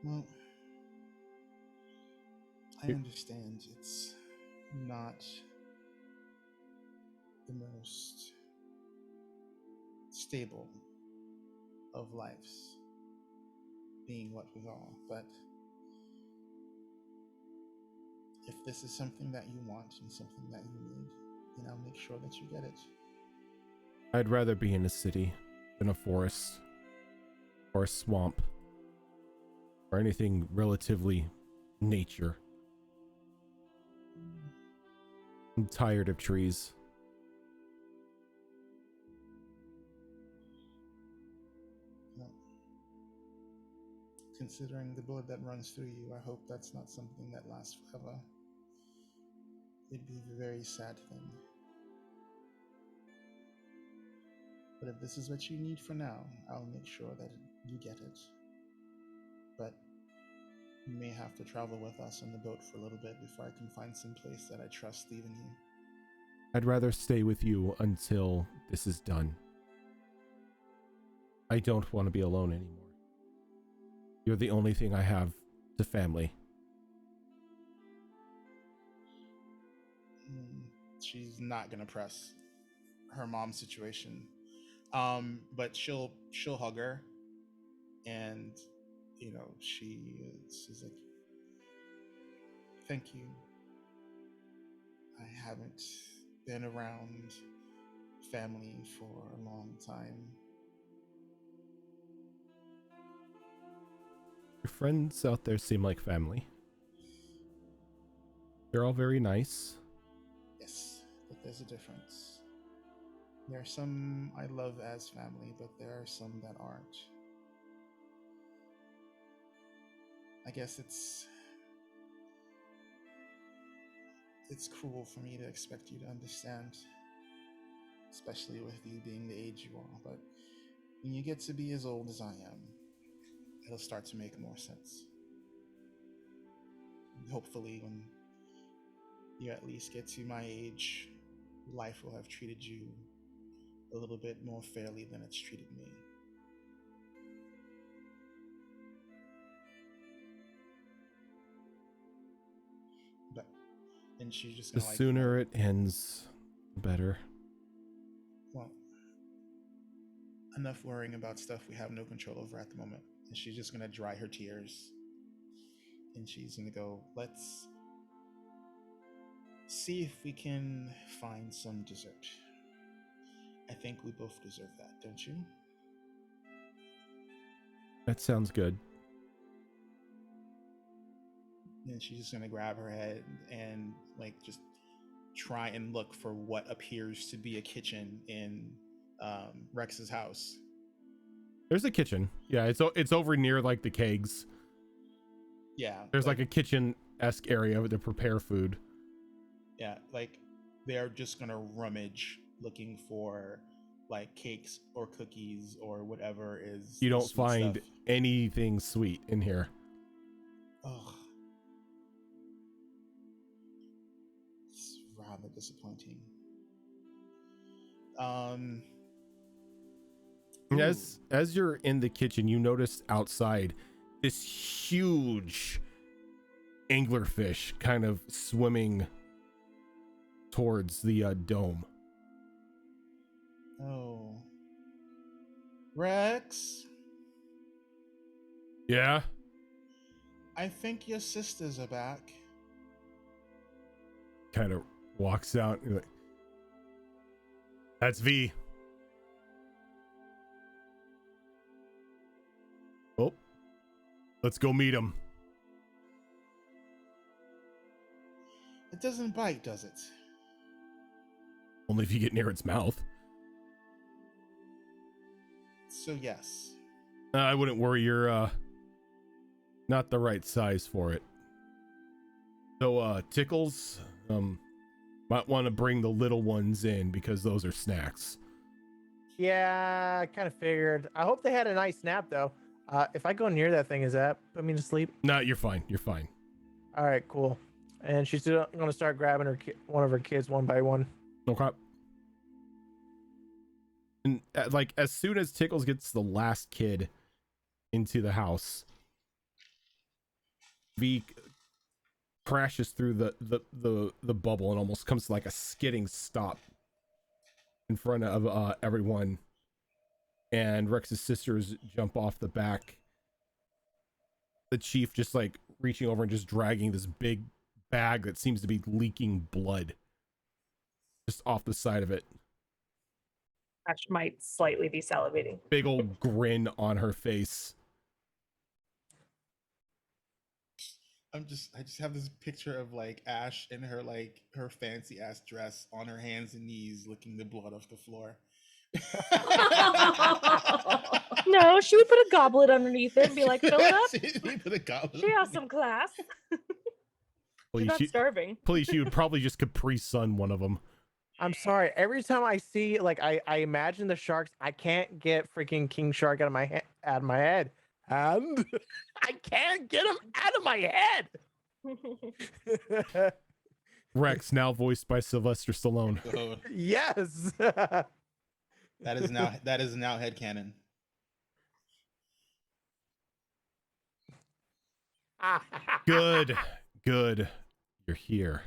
well, I understand it's not the most stable of lives, being what we are, but if this is something that you want and something that you need, then I'll make sure that you get it. I'd rather be in a city than a forest or a swamp or anything relatively nature. I'm tired of trees. Well, considering the blood that runs through you, I hope that's not something that lasts forever. It'd be a very sad thing. But if this is what you need for now, I'll make sure that you get it. But you may have to travel with us on the boat for a little bit before I can find some place that I trust leaving you. I'd rather stay with you until this is done. I don't want to be alone anymore. You're the only thing I have to family. She's not gonna press her mom's situation, but she'll hug her, and she's like, "Thank you. I haven't been around family for a long time." Your friends out there seem like family. They're all very nice. Yes, but there's a difference. There are some I love as family, but there are some that aren't. I guess it's cruel for me to expect you to understand, especially with you being the age you are, but when you get to be as old as I am, it'll start to make more sense. And hopefully, when you at least get to my age, life will have treated you a little bit more fairly than it's treated me. But and she's just The gonna sooner it ends, the better. Well, enough worrying about stuff we have no control over at the moment. And she's just gonna dry her tears. And she's gonna go, let's see if we can find some dessert. I think we both deserve that, don't you? That sounds good. And she's just gonna grab her head and just try and look for what appears to be a kitchen in Rex's house. There's a kitchen. Yeah, it's over near like the kegs. Yeah. There's like a kitchen-esque area to prepare food. Yeah, they're just gonna rummage looking for cakes or cookies or whatever is. You don't find anything sweet in here. Ugh. It's rather disappointing. As you're in the kitchen, you notice outside this huge anglerfish kind of swimming towards the dome. Oh. Rex? Yeah? I think your sisters are back. Kind of walks out. And like, that's V. Oh. Let's go meet him. It doesn't bite, does it? Only if you get near its mouth. So yes. I wouldn't worry. You're not the right size for it. So Tickles, might want to bring the little ones in because those are snacks. Yeah, I kind of figured. I hope they had a nice nap though. If I go near that thing, is that put me to sleep? No, you're fine. You're fine. All right, cool. And she's still gonna start grabbing one of her kids one by one. Okay. And like as soon as Tickles gets the last kid into the house, V crashes through the bubble and almost comes to like a skidding stop in front of everyone. And Rex's sisters jump off the back. The chief just like reaching over and just dragging this big bag that seems to be leaking blood just off the side of it. Ash might slightly be salivating. Big old grin on her face. I just have this picture of like Ash in her like her fancy ass dress on her hands and knees licking the blood off the floor. No, she would put a goblet underneath it and be like, fill it up. She put a goblet She has some class. She's not starving. Please, she would probably just Capri Sun one of them. I'm sorry. Every time I see, like, I imagine the sharks. I can't get freaking King Shark out of my head, and I can't get him out of my head. Rex, now voiced by Sylvester Stallone. Oh, Yes. that is now headcanon. Good. You're here.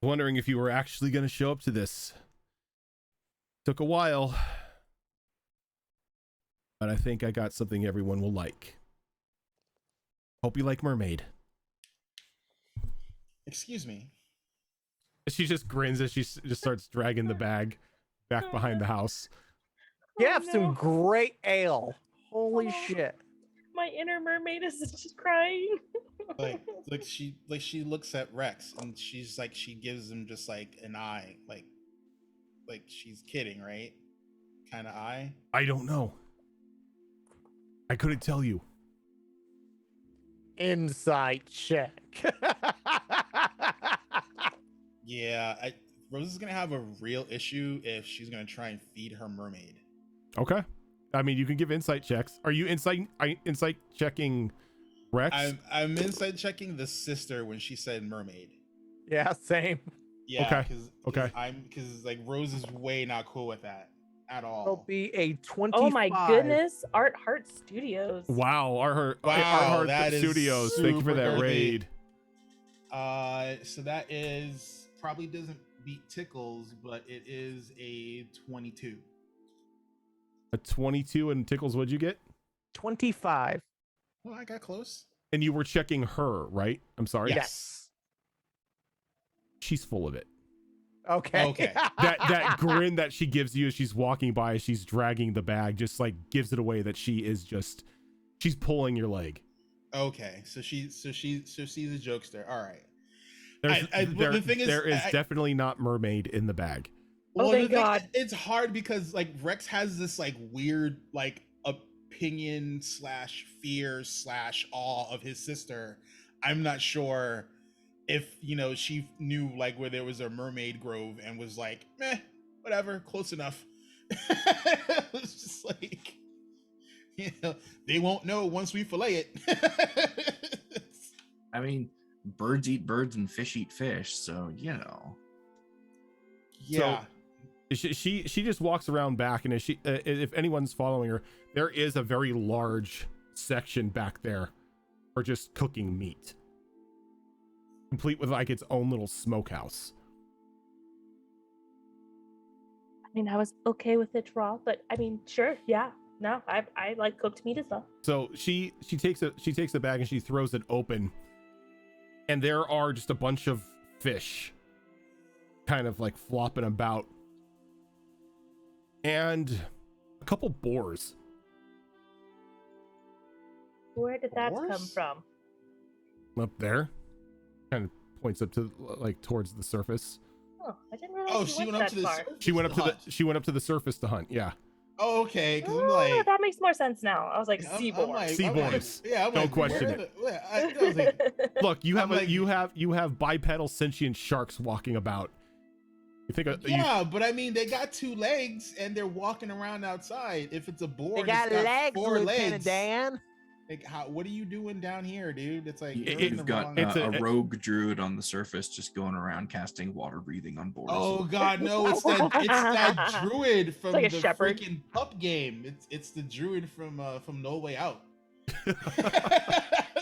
Wondering if you were actually going to show up to this. Took a while, but I think I got something everyone will like. Hope you like Mermaid. Excuse me. She just grins as she just starts dragging the bag back behind the house. You have Oh, some no. great ale. Holy Oh. shit. My inner mermaid is just crying. Like she looks at Rex and she's like she gives him just like an eye, like she's kidding, right? Kind of eye. I don't know. I couldn't tell you. Insight check. Yeah, Rose is gonna have a real issue if she's gonna try and feed her mermaid. Okay. I mean, you can give insight checks. Are you insight checking Rex? I'm insight checking the sister when she said mermaid. Yeah, same. Yeah. Okay. Okay. Because like Rose is way not cool with that at all. It'll be a 25. Oh my goodness. Art Heart Studios. Wow, Wow, Art that is Studios. Thank you for that super raid. So that is probably doesn't beat Tickles, but it is a 22. A 22, and Tickles, what'd you get? 25. Well, I got close. And you were checking her, right? I'm sorry. Yes. She's full of it. Okay. Okay. That grin that she gives you as she's walking by, as she's dragging the bag, just like gives it away that she's pulling your leg. Okay. So she's a jokester. All right. The thing is, there is definitely not mermaid in the bag. Oh, thank God. It's hard because like Rex has this like weird like opinion / fear / awe of his sister. I'm not sure if she knew like where there was a mermaid grove and was like, meh, whatever, close enough. It's just like, they won't know once we fillet it. I mean, birds eat birds and fish eat fish, so Yeah. So she just walks around back, and if anyone's following her, there is a very large section back there for just cooking meat, complete with like its own little smokehouse. I mean, I was okay with it raw, but I mean, sure, yeah. No, I like cooked meat as well. So she takes the bag and she throws it open, and there are just a bunch of fish kind of like flopping about, and a couple boars. Where did that come Boars? from? Up there, kind of points up to like towards the surface. Oh, I didn't realize Oh, she she went went up that to the far. She went up to hunt. she went up to the surface to hunt. Yeah. Oh, okay. Because I'm Oh, like, that makes more sense now. I was like, I'm Seaborn. like, Sea I'm like, boys. yeah, I'm Don't like, question where it. I was like, Look, you have I'm like- you have bipedal sentient sharks walking about. You think yeah, but I mean, they got 2 legs and they're walking around outside. If it's a boar, They got it's legs, 4 Lieutenant legs. Dan. Like, what are you doing down here, dude? It's like you're in You've the got wrong. It's a a- rogue druid on the surface just going around casting water breathing on boars. Oh God, no! It's that druid from like a the shepherd. freaking pup game. It's the druid from No Way Out.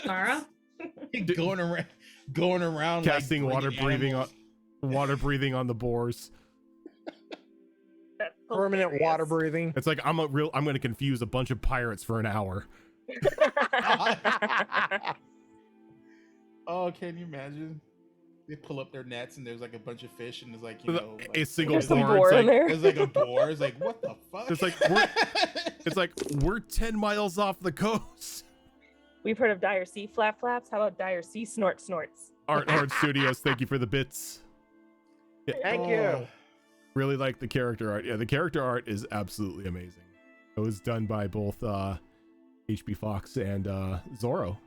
Tara? going around casting like water bringing breathing on animals. the boars. That's Permanent water hilarious. breathing. It's like I'm going to confuse a bunch of pirates for an hour. Oh, can you imagine? They pull up their nets and there's like a bunch of fish and there's like like, a single There's some boar. boar It's in like, there. there's like a boar. It's like what the fuck? It's like we're 10 miles off the coast. We've heard of dire sea flap flaps. How about dire sea snort snorts? Art Studios, thank you for the bits. Thank you. Really like the character art. Yeah, the character art is absolutely amazing. It was done by both HB Fox and Zorro.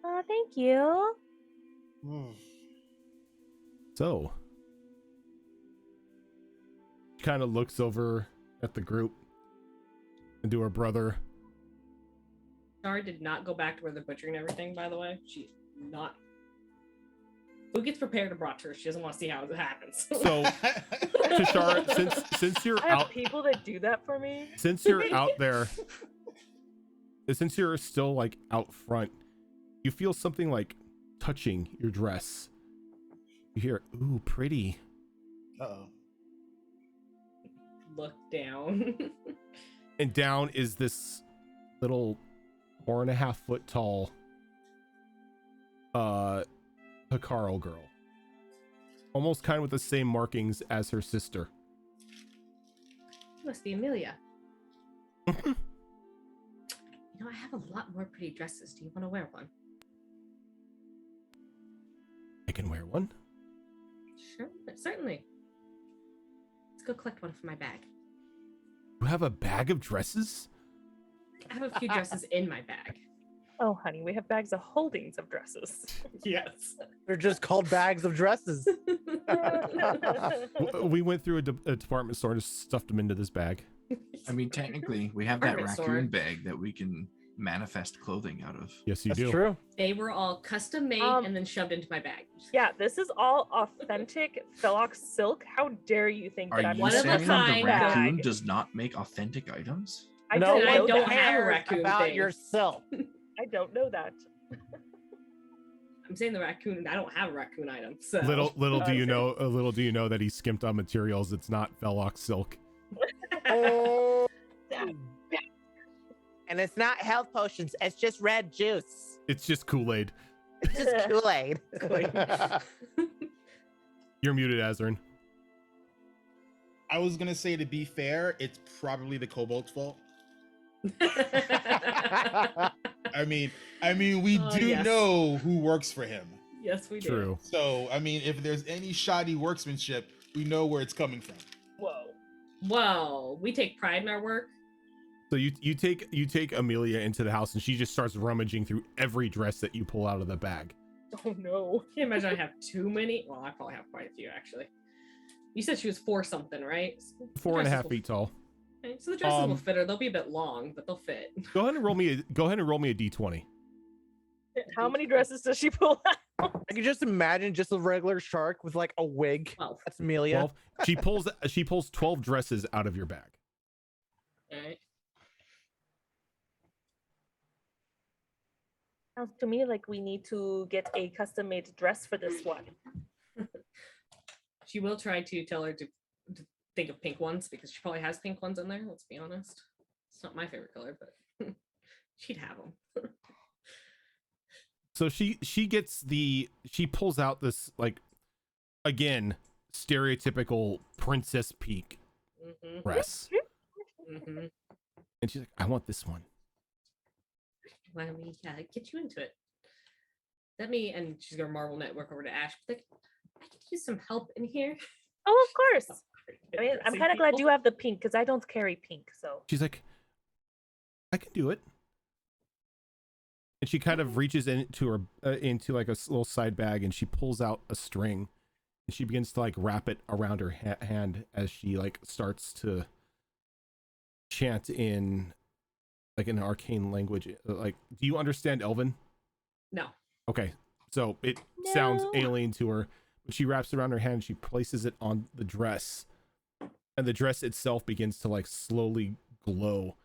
Oh, thank you. So, she kind of looks over at the group and to her brother. Tara did not go back to where they're butchering everything, by the way. She's not. Who gets prepared and brought to her? She doesn't want to see how it happens. So, Tashara, since you're I have out, people that do that for me. since you're out there, since you're still like out front, you feel something like touching your dress. You hear, "Ooh, pretty." Uh-oh. Look down. And down is this little 4.5 foot tall Hikaru girl, almost kind of with the same markings as her sister. Must be Amelia. I have a lot more pretty dresses. Do you want to wear one? I can wear one. Sure, certainly. Let's go collect one for my bag. You have a bag of dresses? I have a few dresses in my bag. Oh, honey, we have bags of holdings of dresses. Yes. They're just called bags of dresses. We went through a department store and just stuffed them into this bag. I mean, technically, we have that Department store. raccoon bag that we can manifest clothing out of. Yes, you That's do. true. They were all custom made and then shoved into my bag. Yeah, this is all authentic Felox silk. How dare you think Are that I'm you one of a saying the kind raccoon bag? does not make authentic items? I No don't I one know don't that. have a cares raccoon about thing. yourself. I don't know that. I'm saying the raccoon. I don't have a raccoon item. So Little do you know that he skimped on materials. It's not Felox silk. Oh. And it's not health potions. It's just red juice. It's just Kool-Aid. It's just Kool-Aid. You're muted, Azrin. I was gonna say, to be fair, it's probably the kobold's fault. I mean, we do Yes. know who works for him. Yes, we do. True. So, I mean, if there's any shoddy workmanship, we know where it's coming from. Whoa. Well, we take pride in our work. So you take Amelia into the house and she just starts rummaging through every dress that you pull out of the bag. Oh no. Can you imagine I have too many? Well, I probably have quite a few actually. You said she was 4 something, right? 4.5 feet tall. Okay, so the dresses will fit her. They'll be a bit long, but they'll fit. Go ahead and roll me a d20. How many dresses does she pull out? I can just imagine just a regular shark with like a wig. 12. That's Amelia. 12. She pulls 12 dresses out of your bag. All right. Sounds to me like we need to get a custom-made dress for this one. She will try to tell her to think of pink ones because she probably has pink ones in there. Let's be honest. It's not my favorite color, but she'd have them. So she pulls out this, like, again, stereotypical princess peak Mm-hmm. dress. Mm-hmm. And she's like, I want this one. Let me get you into it. Let me, and she's gonna Marvel Network over to Ash. Like, I could use some help in here. Oh, of course. I mean, I'm kind of glad you have the pink because I don't carry pink. So She's like, I can do it. And she kind of reaches into her into like a little side bag, and she pulls out a string, and she begins to like wrap it around her hand as she like starts to chant in like an arcane language. Like, do you understand Elven? No. Okay, so it sounds No. alien to her, but she wraps it around her hand. She places it on the dress, and the dress itself begins to like slowly glow,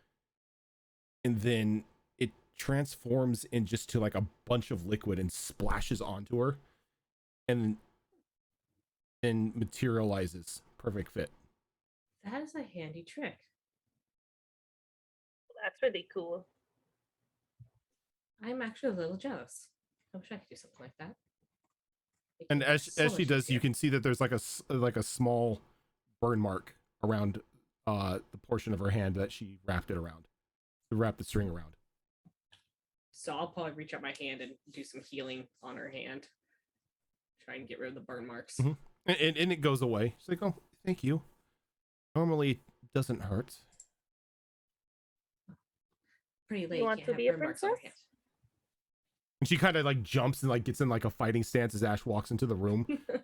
and then it transforms in just to like a bunch of liquid and splashes onto her, and then materializes. Perfect fit. That is a handy trick. that's really cool. I'm actually a little jealous. I wish I could do something like that. Make And it as so she much does, you easier. can see that there's like a small burn mark around the portion of her hand that she wrapped it around. To wrap the string around. So I'll probably reach out my hand and do some healing on her hand. Try and get rid of the burn marks. Mhm. And it goes away. She's like, oh, thank you. Normally it doesn't hurt. Pretty late. want Can't to have be a burn marks on her princess? And she kind of like jumps and like gets in like a fighting stance as Ash walks into the room. hand.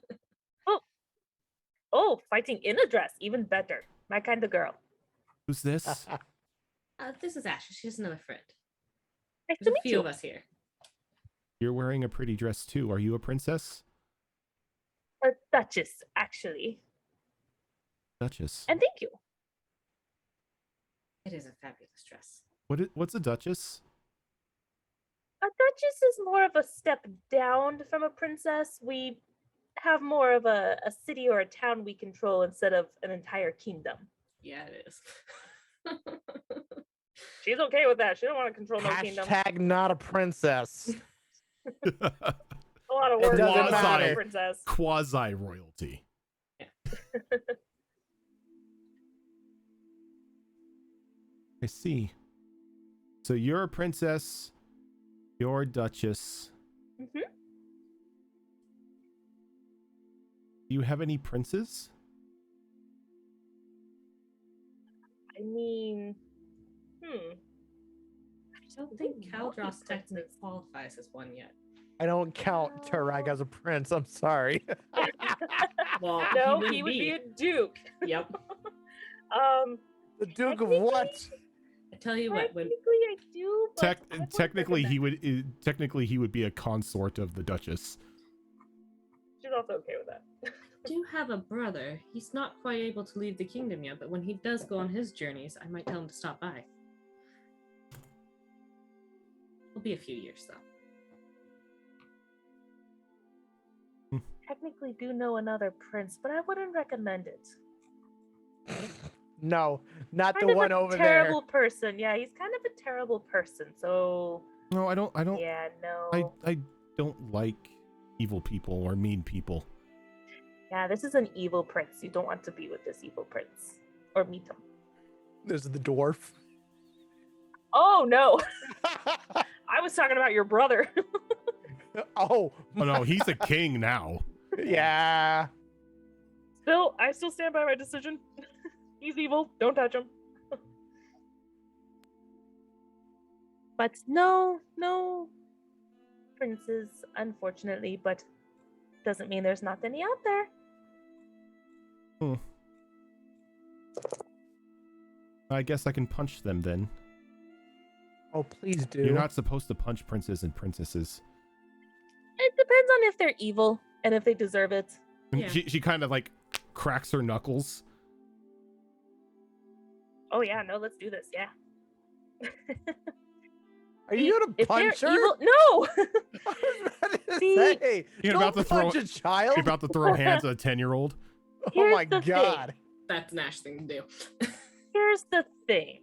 Oh, fighting in a dress, even better. My kind of girl. Who's this? This is Ash. She's another friend. Nice to There's a meet few you. of us here. You're wearing a pretty dress too. Are you a princess? A duchess, actually. Duchess. And thank you. It is a fabulous dress. What's a duchess? A duchess is more of a step down from a princess. We have more of a city or a town we control instead of an entire kingdom. Yeah, it is. She's okay with that. She don't want to control no kingdom. Hashtag not a princess. A lot of It work. doesn't for a matter. princess. Quasi royalty. I see. So you're a princess. You're a duchess. Mhm. Do you have any princes? I mean, I don't think Ooh, multi Caldross technically princes. qualifies as one yet. I don't count Turag as a prince. I'm sorry. Well, no, wouldn't he would be a duke. Yep. The Duke of what? I tell you what, when Technically, I do. But I wouldn't Technically, recommend he would be a consort of the Duchess. it. She's also okay with that. I do have a brother. He's not quite able to leave the kingdom yet, but when he does go on his journeys, I might tell him to stop by. It'll be a few years though. Technically, do know another prince, but I wouldn't recommend it. No, not Kind the of one a over terrible person. Yeah, he's kind of a terrible person. So No, I don't. yeah, no. I don't like evil people or mean people. Yeah, this is an evil prince. You don't want to be with this evil prince or meet him. there. This is the dwarf. Oh no, I was talking about your brother. Oh, Oh no, he's a king now. yeah. I still stand by my decision. He's evil. Don't touch him. But no princes, unfortunately. But doesn't mean there's not any out there. I guess I can punch them then. Oh, please do. You're not supposed to punch princes and princesses. It depends on if they're evil and if they deserve it. And Yeah. she kind of like cracks her knuckles. Oh yeah, no, let's do this. Yeah. Are you gonna If punch they're her? evil, no. I was ready to See, say, You're don't about to throw- punch a child. You're about to throw hands at a 10-year-old. Oh Here's my the thing. god. That's an Ash thing to do. Here's the thing.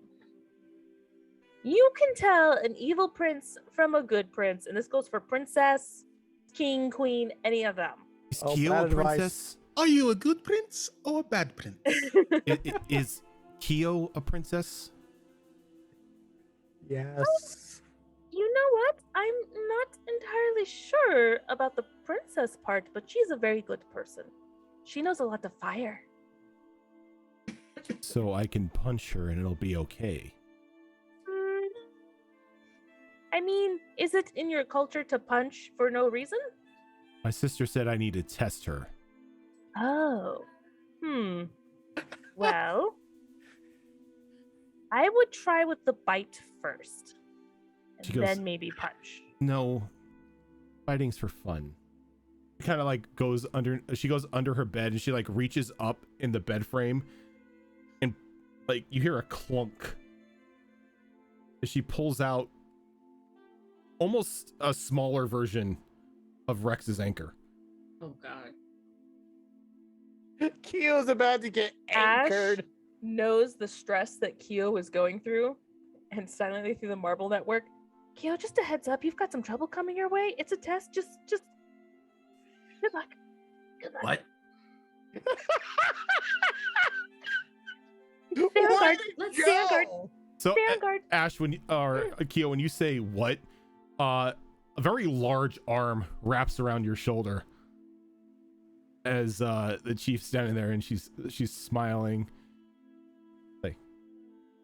You can tell an evil prince from a good prince, and this goes for princess, king, queen, any of them. Is Oh, Kyo a bad advice. princess? Are you a good prince or a bad prince? Is Kyo a princess? Yes. You know what? I'm not entirely sure about the princess part, but she's a very good person. She knows a lot of fire. so I can punch her and it'll be okay. Mm, I mean, is it in your culture to punch for no reason? My sister said I need to test her. Oh. Well, I would try with the bite first. And She goes, then maybe punch. No, fighting's for fun. She kind of like she goes under her bed and she like reaches up in the bed frame and like you hear a clunk as she pulls out almost a smaller version of Rex's anchor. Oh god. Kyo's about to get anchored. Ash knows the stress that Kyo is going through, and silently through the marble network, Kyo, just a heads up, you've got some trouble coming your way. It's a test. Just good luck. Good luck. What? Stay on guard. Let's Stay on guard. So Stay on guard. Ash, or Kyo, when you say what, a very large arm wraps around your shoulder as the chief's standing there and she's smiling. Hey,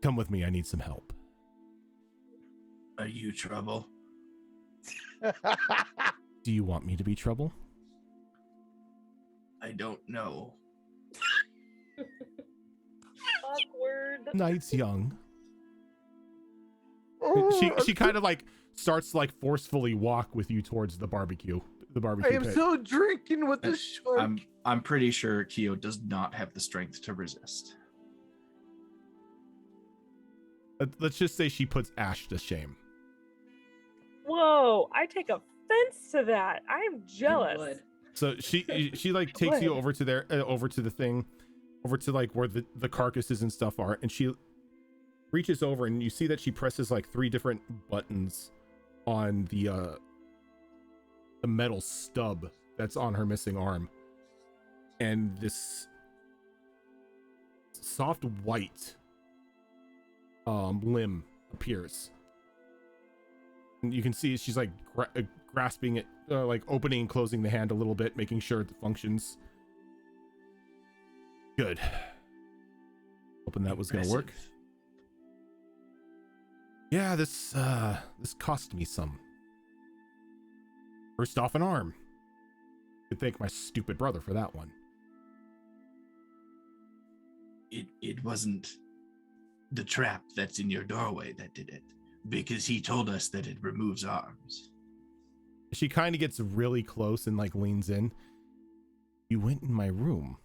come with me, I need some help. Are you trouble? Do you want me to be trouble? I don't know. Awkward. Night's young. Oh, She kind of like starts to like forcefully walk with you towards the barbecue I am pit. so drinking with the shark. I'm pretty sure Kyo does not have the strength to resist. Let's just say she puts Ash to shame. Whoa, I take offense to that. I'm jealous. would. So she like takes you over to like where the carcasses and stuff are, and she reaches over and you see that she presses like 3 different buttons on the metal stub that's on her missing arm, and this soft white limb appears, and you can see she's like grasping it, like opening and closing the hand a little bit, making sure it functions. Good. Hoping that was gonna work. Impressive. Yeah, this cost me some. First off, an arm. Could thank my stupid brother for that one. It wasn't the trap that's in your doorway that did it, because he told us that it removes arms. She kind of gets really close and like leans in. You went in my room.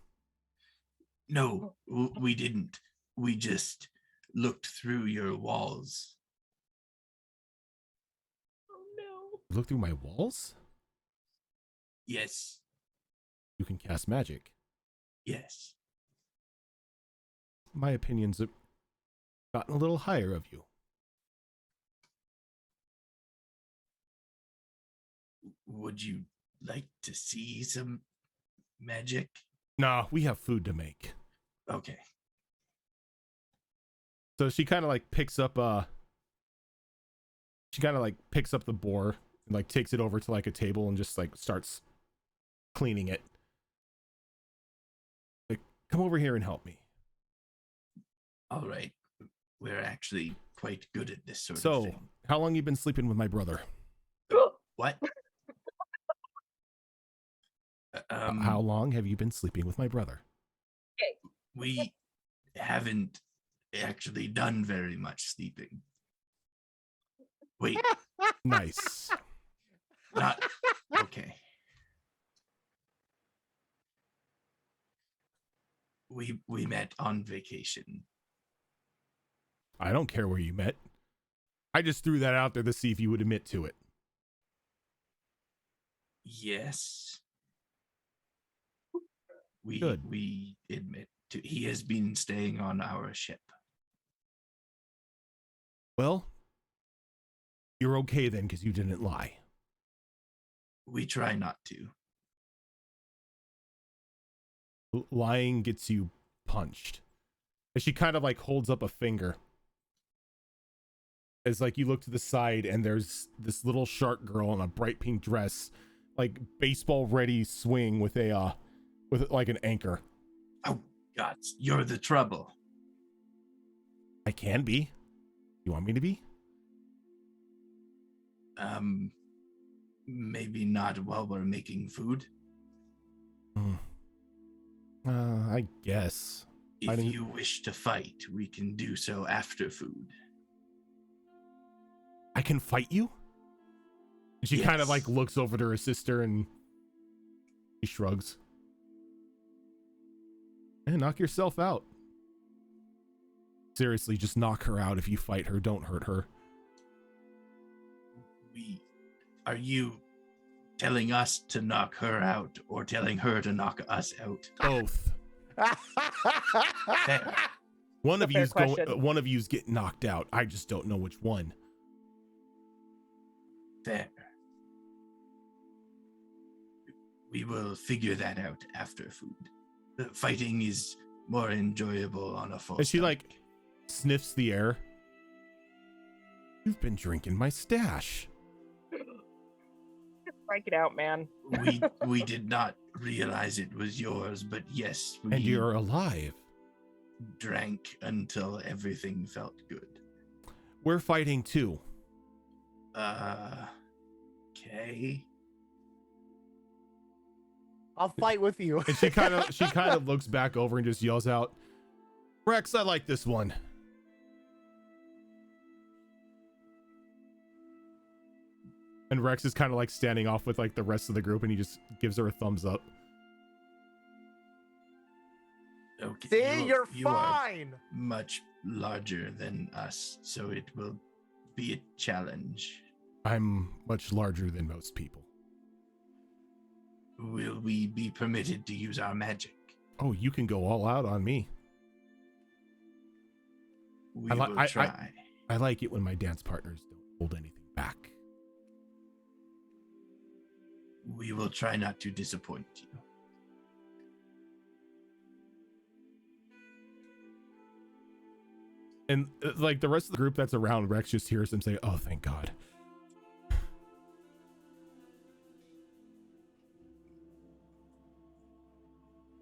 No, we didn't. We just looked through your walls. Oh no. Look through my walls? Yes, You can cast magic. yes. My opinions have gotten a little higher of you. Would you like to see some magic? Nah, we have food to make. Okay. So she kind of like picks up the boar and like takes it over to like a table and just like starts cleaning it. Like, come over here and help me. All right. We're actually quite good at this sort of So, thing. how long you been sleeping with my brother? What? How long have you been sleeping with my brother? We haven't actually done very much sleeping. Wait, Nice. not okay. We met on vacation. I don't care where you met. I just threw that out there to see if you would admit to it. Yes. Good. We admit to he has been staying on our ship. Well, you're okay then because you didn't lie. We try not to. Lying gets you punched. And she kind of like holds up a finger. As like you look to the side and there's this little shark girl in a bright pink dress, like baseball ready swing with like an anchor. Oh God, you're the trouble. I can be. You want me to be? Maybe not while we're making food. I guess. If you wish to fight, we can do so after food. I can fight you? She kind of like looks over to her sister and she shrugs. And knock yourself out. Seriously, just knock her out if you fight her. Don't hurt her. Are you telling us to knock her out or telling her to knock us out? Both. One of you's getting knocked out. I just don't know which one. Fair. We will figure that out after food. The fighting is more enjoyable on a full And she stomach. like sniffs the air. You've been drinking my stash. Break it out, man. we did not realize it was yours, but yes, we And you're alive. drank until everything felt good. We're fighting too. Okay. I'll fight with you. And she kind of looks back over and just yells out, Rex, I like this one. And Rex is kind of like standing off with like the rest of the group and he just gives her a thumbs up. Okay. See, you're you are fine. much larger than us, so it will be a challenge. I'm much larger than most people. Will we be permitted to use our magic? Oh, you can go all out on me. We will try. I like it when my dance partners don't hold anything back. We will try not to disappoint you. And like the rest of the group that's around, Rex just hears them say, oh, thank God.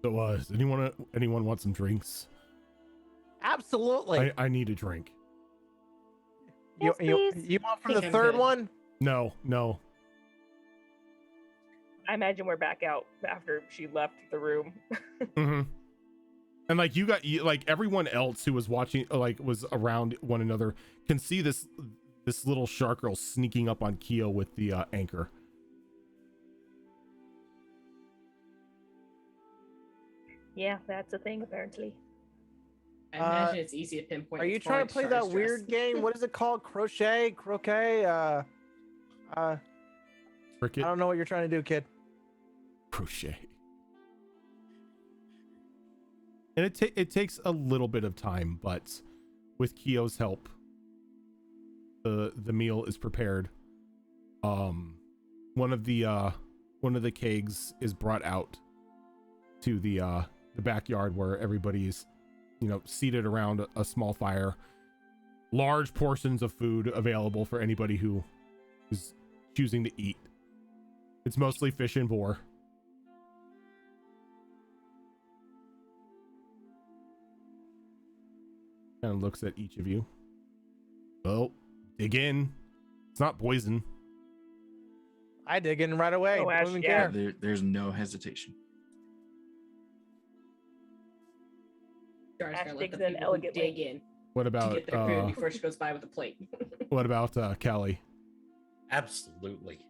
So, does anyone want some drinks? Absolutely. I need a drink. You Yes, you want from I the think I'm third good. one? No. I imagine we're back out after she left the room. Mm-hmm. And like like everyone else who was watching, like was around one another, can see this little shark girl sneaking up on Keo with the anchor. Yeah, that's a thing apparently. I imagine it's easy to pinpoint. Are you It's trying to probably play that Char's weird dress. game? What is it called? Croquet? I Cricket don't know what you're trying to do, kid. crochet. And it takes a little bit of time, but with Keo's help, the meal is prepared. One of the kegs is brought out to the backyard where everybody's, seated around a small fire. Large portions of food available for anybody who is choosing to eat. It's mostly fish and boar. Kind of looks at each of you. Well, dig in. It's not poison. I dig in right away. Oh, Don't Ash, even yeah. care. There's no hesitation. Char's Ash gonna let the digs in people who elegantly. dig in What to about get their food before she goes by with a plate. what about Callie? Absolutely.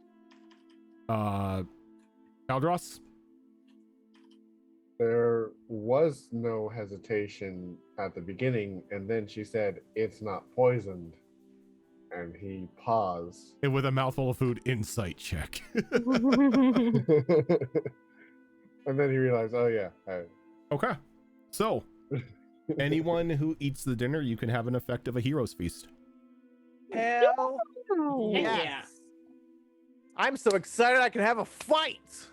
Caldros? There was no hesitation at the beginning, and then she said, "It's not poisoned." And he paused. And with a mouthful of food, insight check. And then he realized, oh yeah, Okay. So, anyone who eats the dinner, you can have an effect of a hero's feast. Hell Heck yes. yeah. I'm so excited I can have a fight.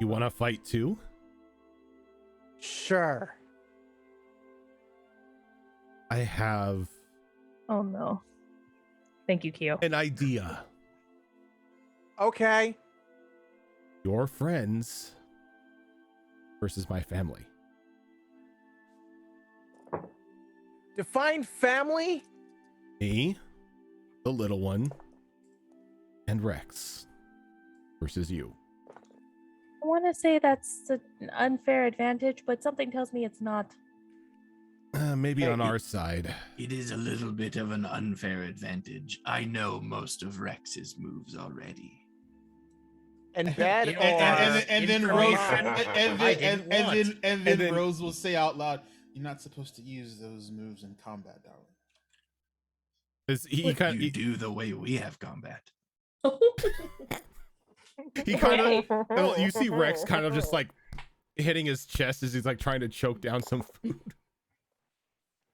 You want to fight too? Sure. I have Oh no. Thank you, Keo. an idea. Okay. Your friends versus my family. Define family. Me, the little one, and Rex versus you. I want to say that's an unfair advantage, but something tells me it's not. Maybe Hey, on our side. It is a little bit of an unfair advantage. I know most of Rex's moves already. And bed And- or And then Rose information I didn't want. and then then- Rose will say out loud, "You're not supposed to use those moves in combat, darling." 'Cause he kind You of do the way we have combat. he kind of you see Rex kind of just like hitting his chest as he's like trying to choke down some food.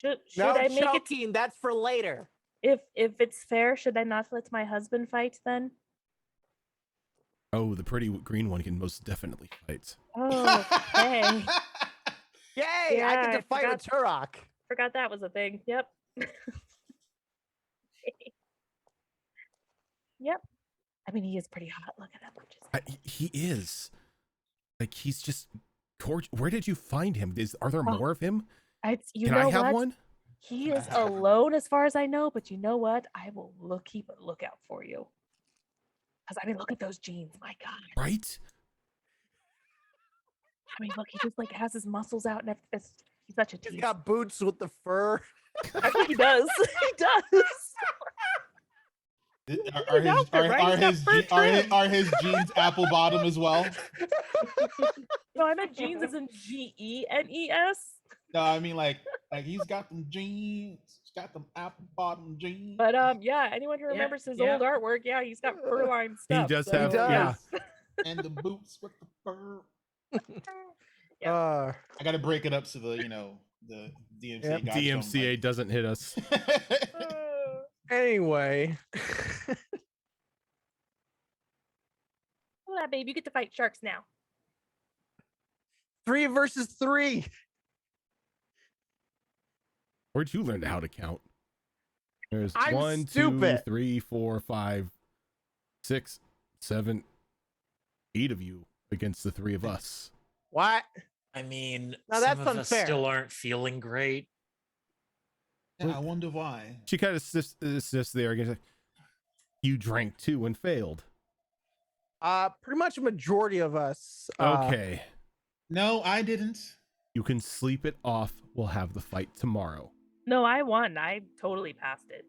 Should no I make it? choking. That's for later. If it's fair, should I not let my husband fight then? Oh, the pretty green one can most definitely fight. Oh, okay. Yay! I Yeah, get I to fight with Turok. Forgot that was a thing. Yep. Yep. I mean, he is pretty hot. Look at him. He is like he's just gorgeous. Where did you find him? Are there Oh, more of him? You Can know I have what? one? He is alone as far as I know, but you know what? I will keep a lookout for you. Because I mean, look at those jeans. My God. Right? I mean, look, he just like has his muscles out and everything. He's such a He's tease. got boots with the fur. I think he does. He does. Are His outfit, right? He's got fur trim. are his jeans apple bottom as well? No, I meant jeans as in GENES. No, I mean like he's got them jeans, he's got them apple bottom jeans. But yeah, anyone who remembers his old artwork, yeah, he's got fur lined He stuff. does so- have He does. yeah. And the boots with the fur. Uh, I gotta break it up so the the DMCA Yep. guys don't, DMCA doesn't hit us. anyway. Look at that, babe. You get to fight sharks now. 3 versus 3. Where'd you learn how to count? There's I'm 1, 2, stupid. 3, 4, 5, 6, 7, 8 of you against the 3 of us. What? I mean, Now some that's of us unfair. still aren't feeling great. Yeah, I wonder why. She kind of sits there again. You drank too and failed. Pretty much a majority of us. Okay. No, I didn't. You can sleep it off. We'll have the fight tomorrow. No, I won. I totally passed it.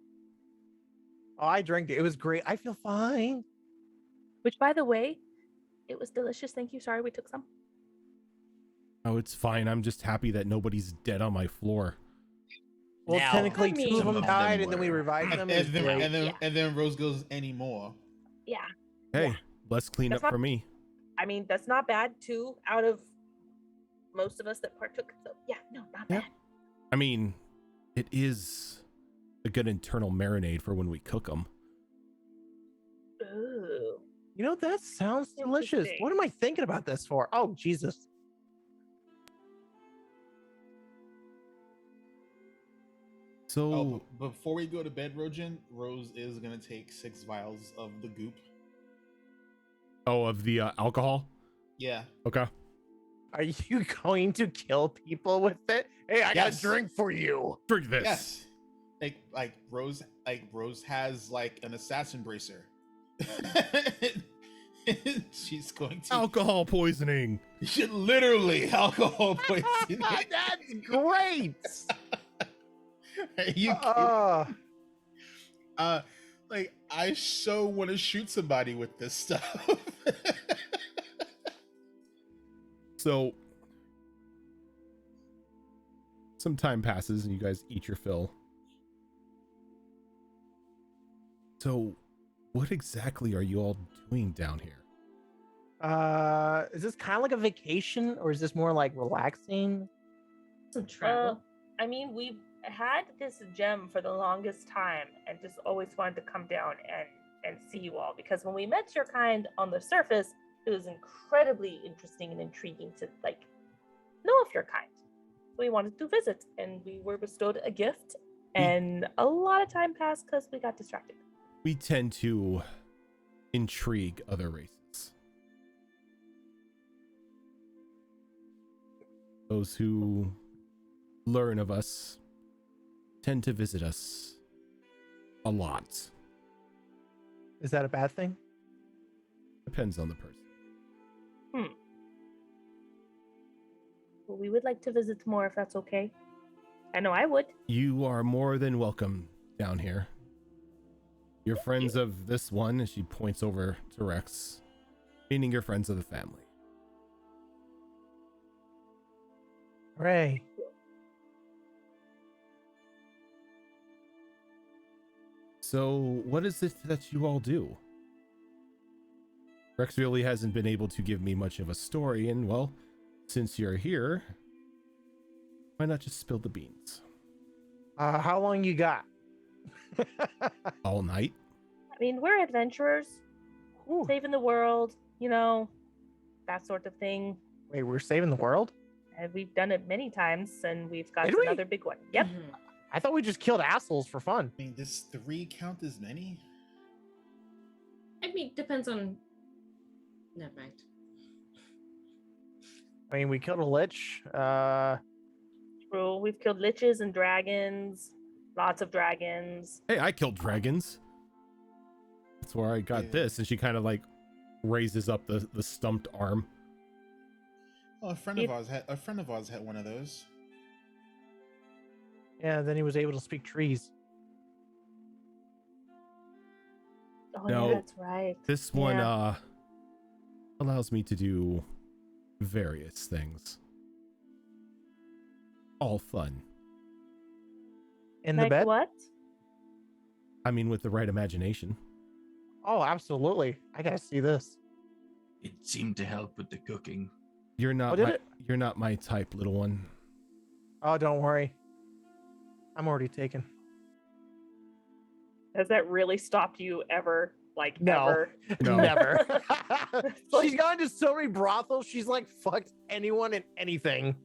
Oh, I drank it. It was great. I feel fine. Which, by the way, it was delicious. Thank you. Sorry we took some. Oh, it's fine. I'm just happy that nobody's dead on my floor. Well, Now- technically, I 2 mean- of Some them of them died, and then we were. revived them. And It was then, great. and then Rose goes anymore. Yeah. Hey, Yeah. less cleanup That's not- for me. I mean, that's not bad. 2 out of most of us that partook. So, yeah, no, not Yeah. bad. I mean, it is a good internal marinade for when we cook them. Ooh. You know, that sounds delicious. Interesting. What am I thinking about this for? Oh, Jesus. So, Oh, before we go to bed, Rojin, Rose is gonna take 6 vials of the goop. of the alcohol? Yeah. Okay. Are you going to kill people with it? Hey, I got Yes. a drink for you. Drink this. Yes. Like Rose has like an assassin bracer. She's going to Alcohol poisoning. literally alcohol poisoning. That's great. Are you kidding? Like I so want to shoot somebody with this stuff. So, some time passes and you guys eat your fill. So, what exactly are you all doing down here? Is this kind of like a vacation, or is this more like relaxing? Some travel. I mean, we've had this gem for the longest time and just always wanted to come down and see you all, because when we met your kind on the surface, it was incredibly interesting and intriguing to like know of your kind. We wanted to visit, and we were bestowed a gift, and a lot of time passed because we got distracted. We tend to intrigue other races. Those who learn of us tend to visit us a lot. Is that a bad thing? Depends on the person. Well, we would like to visit more if that's okay. I know I would. You are more than welcome down here. You're friends of this one, and she points over to Rex, meaning you're friends of the family. Hooray. So, what is it that you all do? Rex really hasn't been able to give me much of a story, and well, since you're here, why not just spill the beans? How long you got? All night? I mean, we're adventurers, Whew. saving the world, you know, that sort of thing. Wait, we're saving the world? And we've done it many times, and we've got Did we? another big one. Yep. Mhm. I thought we just killed assholes for fun. I mean, does 3 count as many? I mean, depends on. Never mind. I mean, we killed a lich. True. We've killed liches and dragons, lots of dragons. Hey, I killed dragons. That's where I got Yeah. this. And she kind of like raises up the stumped arm. Oh, a friend of ours had one of those. Yeah, then he was able to speak trees. Oh, No. yeah, that's right. This one Yeah. allows me to do various things. All fun. In Like the bed? what? I mean, with the right imagination. Oh, absolutely. I gotta see this. It seemed to help with the cooking. You're Oh, not did my, it? you're not my type, little one. Oh, don't worry. I'm already taken. Has that really stopped you ever? Like, No. ever? No. Never. like- She's gone to so many brothels. She's like fucked anyone and anything.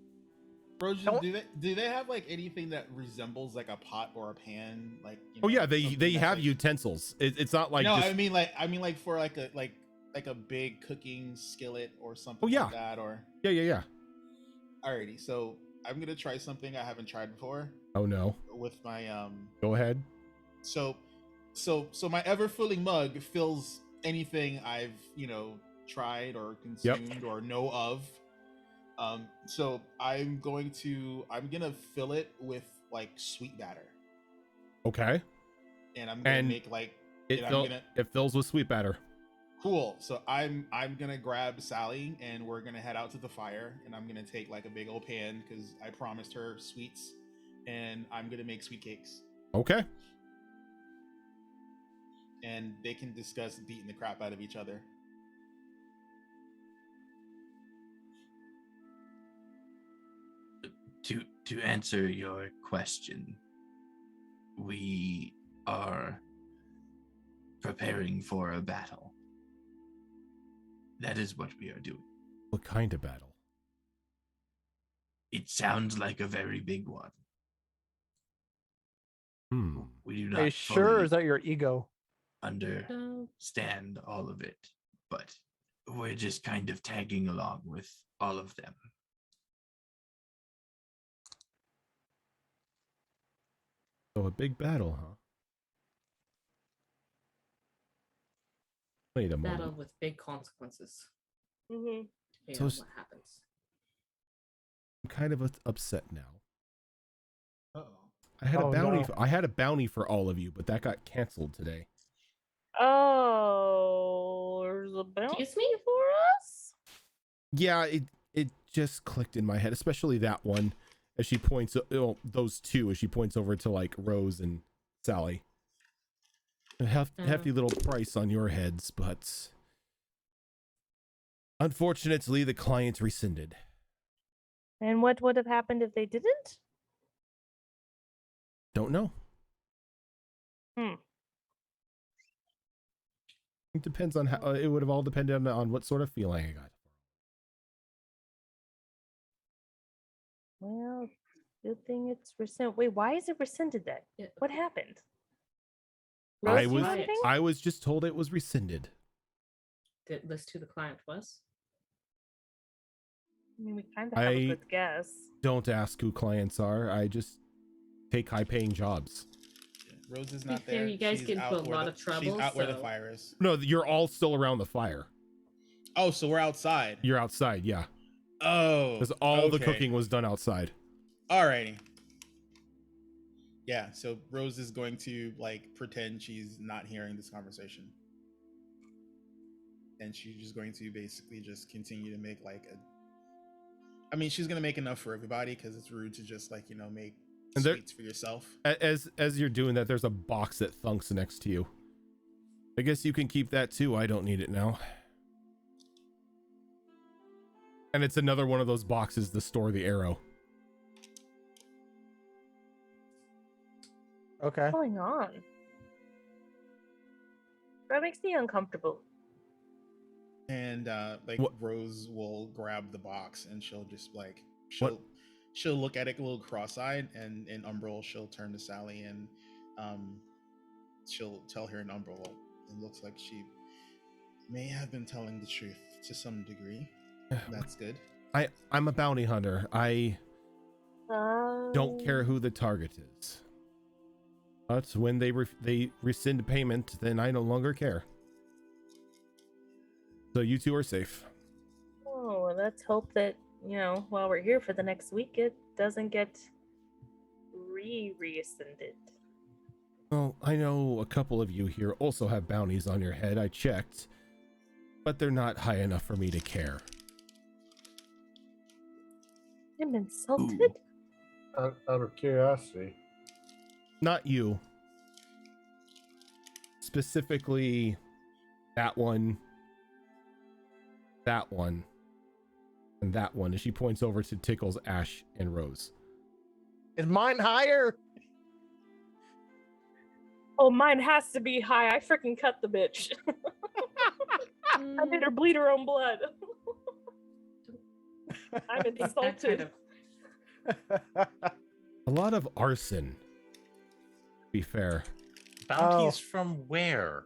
Brojan, Don't- do they have like anything that resembles like a pot or a pan? Like Oh yeah, they something that's, have like- utensils. It's not like no, just, I mean like for like a big cooking skillet or something Oh, yeah. like that. Or yeah. alrighty, so I'm gonna try something I haven't tried before Oh no. with my Go ahead. So my ever filling mug fills anything I've tried or consumed or know of. So I'm gonna fill it with like sweet batter, Okay. and I'm gonna And make like It and I'm gonna it fills with sweet batter. cool. So I'm gonna grab Sally and we're gonna head out to the fire, and I'm gonna take like a big old pan because I promised her sweets, and I'm gonna make sweet cakes. Okay. And they can discuss beating the crap out of each other. To answer your question, we are preparing for a battle. That is what we are doing. What kind of battle? It sounds like a very big one. We do not Are you sure? Or fully is that your ego? understand all of it, but we're just kind of tagging along with all of them. So a big battle, huh? Wait a Battle moment. with big consequences. Mhm. Depending So on s- what happens. I'm kind of upset now. Uh-oh. I had Oh, a bounty. no. I had a bounty for all of you, but that got canceled today. Oh, there's a bounty Excuse me? for us? Yeah, it just clicked in my head, especially that one. As she points, those two, as she points over to like Rose and Sally. A hefty little price on your heads, but unfortunately, the client rescinded. And what would have happened if they didn't? Don't know. Hmm. It depends on how. It would have all depended on what sort of feeling I got. Well, good thing it's rescinded. Wait, why is it rescinded then? Yeah. What happened? I List was something? I was just told it was rescinded. Did list who the client was? I mean, we kind of have I- a good guess. Don't ask who clients are. I just take high-paying jobs. Rose is To be not fair, there. you guys She's get into out a where lot the- of trouble, She's out where the so- fire is. No, you're all still around the fire. Oh, so we're outside. You're outside, yeah. Oh, Because all the okay. cooking was done outside. Alrighty. Yeah, so Rose is going to like pretend she's not hearing this conversation. And she's just going to basically just continue to make like a I mean, she's gonna make enough for everybody because it's rude to just like, make And there- sweets for yourself. As you're doing that, there's a box that thunks next to you. I guess you can keep that too. I don't need it now. And it's another one of those boxes to store the arrow. Okay. What's going on? That makes me uncomfortable. And like What- Rose will grab the box and she'll just like What- she'll look at it a little cross-eyed, and in Umbral she'll turn to Sally and she'll tell her in Umbral it looks like she may have been telling the truth to some degree. That's good. I'm a bounty hunter. I don't care who the target is. But when they rescind payment, then I no longer care. So you two are safe. Oh, well, let's hope that, while we're here for the next week, it doesn't get rescinded. Well, I know a couple of you here also have bounties on your head. I checked, but they're not high enough for me to care. I'm insulted. Out of curiosity. Not you. Specifically, that one, and that one. And she points over to Tickles, Ash, and Rose. Is mine higher? Oh, mine has to be high. I freaking cut the bitch. I made her bleed her own blood. I'm I think that insulted. A lot of arson, to be fair. Bounties from where?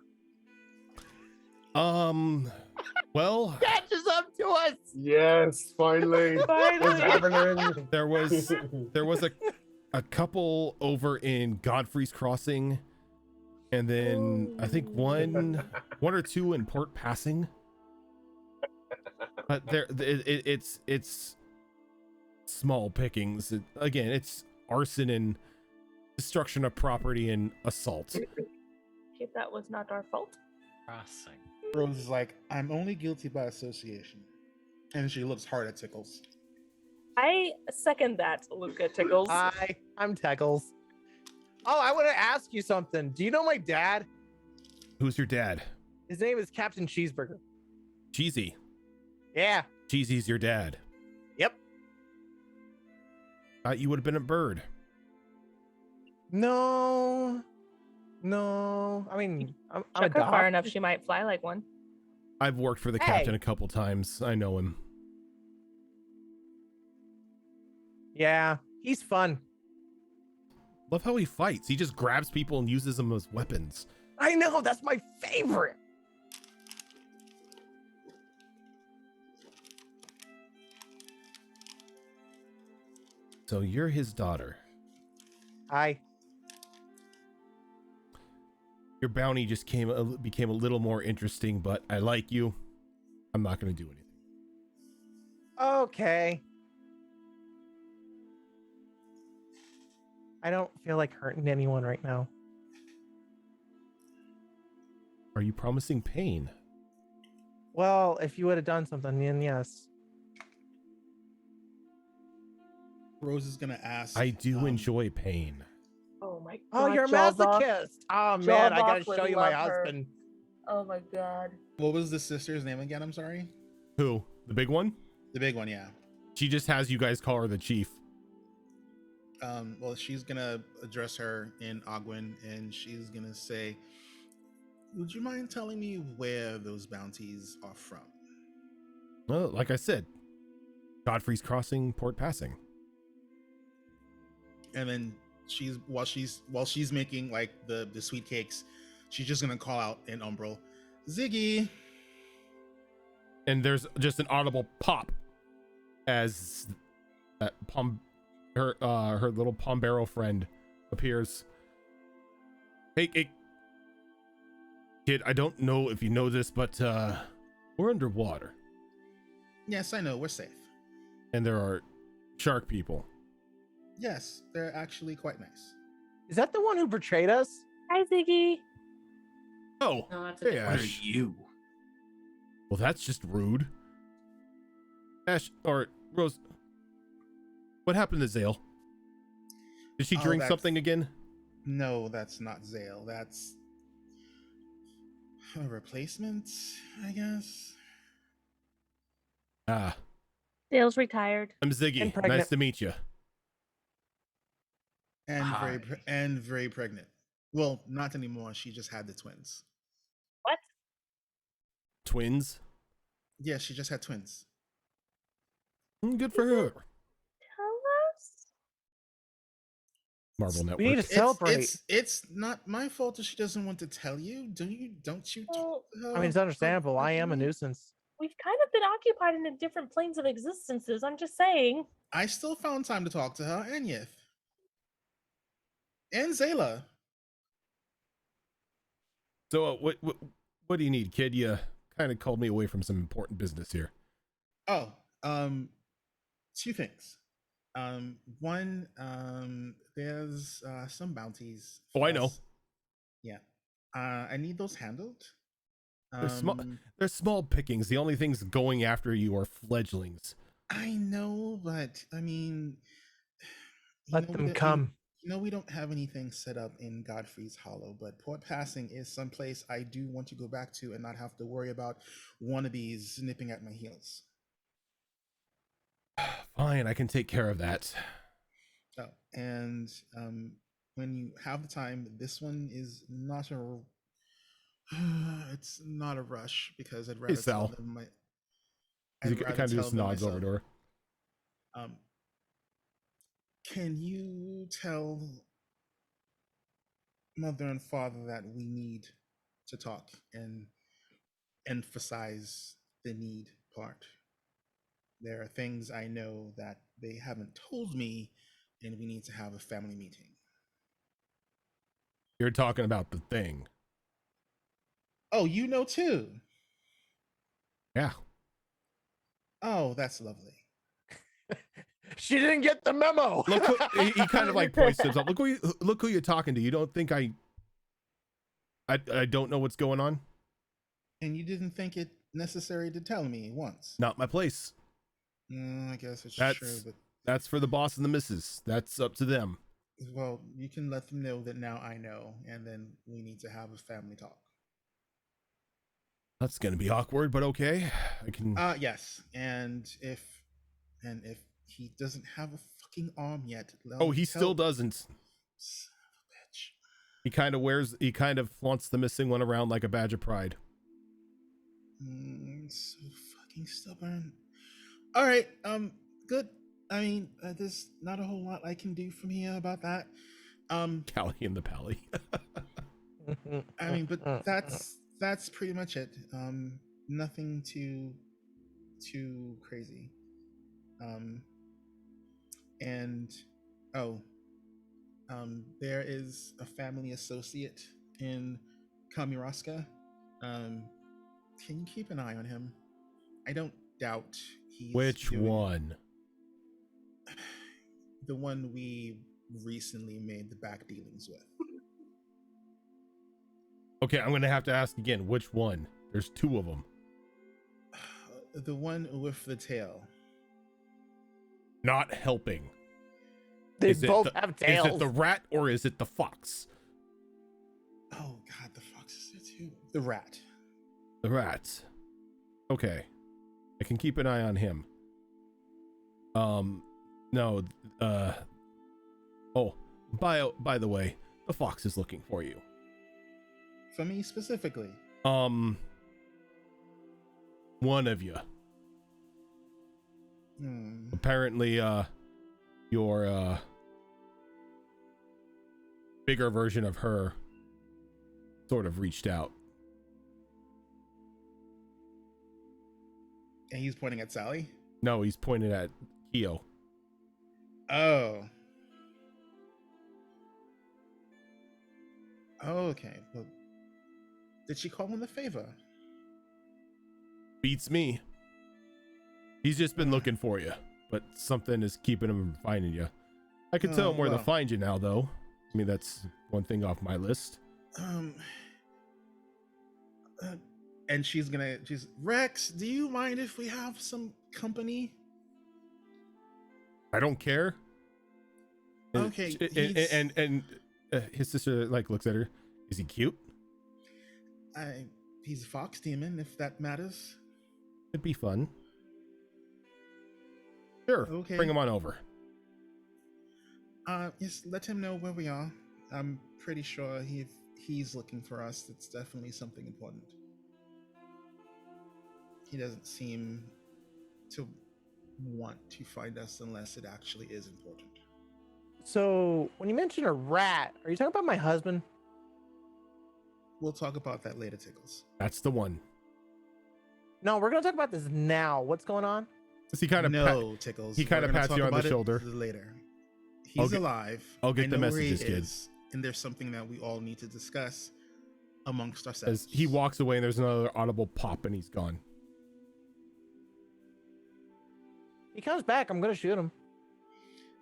Well, Catches up to us. Yes, finally. It's Finally. happening. there was a couple over in Godfrey's Crossing, and then I think one or two in Port Passing. But it's small pickings. Again, it's arson and destruction of property and assault. Okay, that was not our fault. Crossing. Rose is like, I'm only guilty by association. And she looks hard at Tickles. I second that, Luca Tickles. Hi, I'm Teckles. Oh, I want to ask you something. Do you know my dad? Who's your dad? His name is Captain Cheeseburger. Cheesy. Yeah. Cheesy's your dad. Yep. Thought you would have been a bird. No. I mean, I'm a Chuck her dog. far enough, she might fly like one. I've worked for the Hey. captain a couple times. I know him. Yeah, he's fun. Love how he fights. He just grabs people and uses them as weapons. I know, that's my favorite. So you're his daughter. Hi. Your bounty just became a little more interesting, but I like you. I'm not going to do anything. Okay. I don't feel like hurting anyone right now. Are you promising pain? Well, if you would have done something, then yes. Rose is gonna ask. I do enjoy pain. Oh my god. Oh, you're a jaws off. masochist. Oh Jaws man, I gotta off would show you my love her. husband. Oh my god. What was the sister's name again? I'm sorry. Who? The big one? The big one, yeah. She just has you guys call her the chief. Well, she's gonna address her in Ogwin, and she's gonna say, "Would you mind telling me where those bounties are from?" Well, like I said, Godfrey's Crossing, Port Passing. And then while she's making like the sweet cakes, she's just gonna call out in Umbral, "Ziggy!" And there's just an audible pop as that her little Pombero friend appears. Hey, kid, I don't know if you know this, but we're underwater. Yes, I know. We're safe. And there are shark people. Yes, they're actually quite nice. Is that the one who betrayed us? Hi, Ziggy. Oh, No, that's a hey, different What are Ash. you? Well, that's just rude. Ash, or Rose, what happened to Zale? Did she Oh, drink that's- something again? No, that's not Zale. That's a replacement, I guess. Ah, Dale's retired. I'm And Ziggy. pregnant. Nice to meet you. And Hi. very pregnant. Well, not anymore. She just had the twins. What? Twins? Yeah, she just had twins. Good for her. Tell us? Marvel We need Network. to celebrate. It's not my fault if she doesn't want to tell you. Don't you Well, talk to her? I mean, it's understandable. I am a properly? nuisance. we've kind of been occupied in different planes of existences. I'm just saying. I still found time to talk to her and Yith. And Zayla. So, what do you need, kid? You kind of called me away from some important business here. Oh, two things. One, there's some bounties. Oh, for I know. us. Yeah. I need those handled. They're small. They're small pickings. The only things going after you are fledglings. I know, but I mean, Let them come. We don't have anything set up in Godfrey's Hollow, but Port Passing is someplace I do want to go back to and not have to worry about wannabes nipping at my heels. Fine, I can take care of that. Oh, and when you have the time, this one is not a. It's not a rush because I'd rather Sal. tell them my. He I'd rather kind of tell just them nods over myself. to her. Can you tell mother and father that we need to talk and emphasize the need part? There are things I know that they haven't told me, and we need to have a family meeting. You're talking about the thing. Oh, you know too. Yeah. Oh, that's lovely. She didn't get the memo. Look, he kind of like points to himself. Look who you're talking to. You don't think I don't know what's going on? And you didn't think it necessary to tell me once. Not my place. I guess it's That's true, but that's for the boss and the missus. That's up to them. well, you can let them know that now I know, and then we need to have a family talk. That's gonna be awkward, but okay. I can. Yes, and if he doesn't have a fucking arm yet, Oh, he still doesn't. Son of a bitch. He kind of flaunts the missing one around like a badge of pride. So fucking stubborn. All right, good. I mean, there's not a whole lot I can do from here about that. Callie and the Pally. I mean, but that's pretty much it. Nothing too crazy. And there is a family associate in Kamiraska. Can you keep an eye on him? I don't doubt he's Which doing- one? The one we recently made the back dealings with. Okay, I'm gonna have to ask again. Which one? There's two of them. The one with the tail. Not helping. They Is it both the- have tails. Is it the rat or is it the fox? Oh god, the fox is there too. The rat. The rat. Okay. I can keep an eye on him. No, oh, by the way, the fox is looking for you. For me specifically. One of you. Apparently, your bigger version of her sort of reached out. And he's pointing at Sally? No, he's pointed at Keo. Oh. Oh, okay. Well, did she call him a favor? Beats me. He's just been looking for you, but something is keeping him from finding you. I can tell him where to well. find you now, though. I mean, that's one thing off my list. And she's Rex, do you mind if we have some company? I don't care. Okay, And his sister like looks at her. Is he cute? He's a fox demon, if that matters. It'd be fun. Sure. Okay. Bring him on over. Just let him know where we are. I'm pretty sure if he's looking for us, it's definitely something important. He doesn't seem to want to find us unless it actually is important. So when you mention a rat, are you talking about my husband? We'll talk about that later, Tickles. That's the one. No, we're gonna talk about this now. What's going on? He kind of Tickles. he kind We're of gonna pats talk you on the about it shoulder. later. He's alive. I'll get I the know where he messages, kid. is, and there's something that we all need to discuss amongst ourselves. As he walks away and there's another audible pop and he's gone. He comes back, I'm gonna shoot him.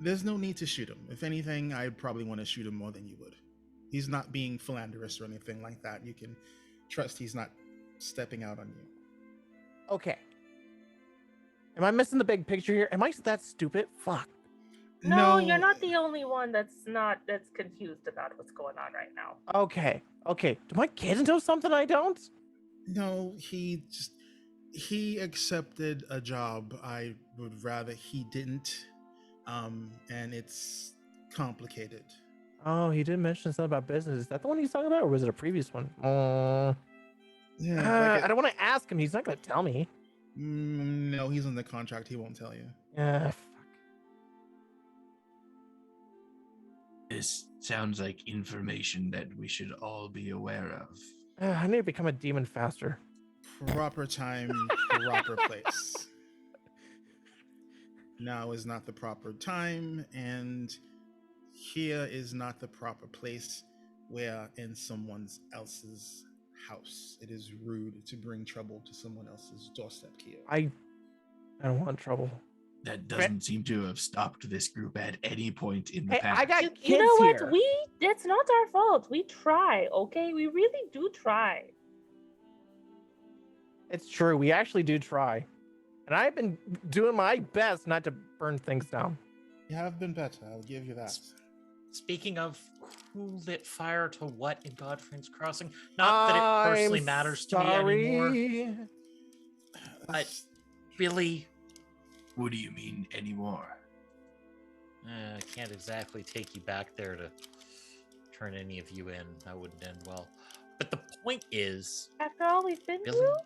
There's no need to shoot him. If anything, I'd probably want to shoot him more than you would. He's not being philanderous or anything like that. You can trust he's not stepping out on you. Okay. Am I missing the big picture here? Am I that stupid? Fuck. No, you're not the only one that's confused about what's going on right now. Okay. Do my kids know something I don't? No, he accepted a job I would rather he didn't. And it's complicated. Oh, he did mention something about business. Is that the one he's talking about, or was it a previous one? Yeah, I don't want to ask him. He's not going to tell me. No, he's in the contract. He won't tell you. Fuck. This sounds like information that we should all be aware of. I need to become a demon faster. Proper time, proper place. Now is not the proper time, and here is not the proper place. We're in someone else's house. It is rude to bring trouble to someone else's doorstep here. I don't want trouble. That doesn't seem to have stopped this group at any point in the Hey, past. I got kids You know what? here. It's not our fault. We try, okay? We really do try. It's true. We actually do try. And I've been doing my best not to burn things down. You have been better, I'll give you that. Speaking of who lit fire to what in Godfrey's Crossing, not that it personally matters to me anymore. But really, What do you mean anymore? I can't exactly take you back there to turn any of you in. That wouldn't end well. But the point is, After all we've been really, through?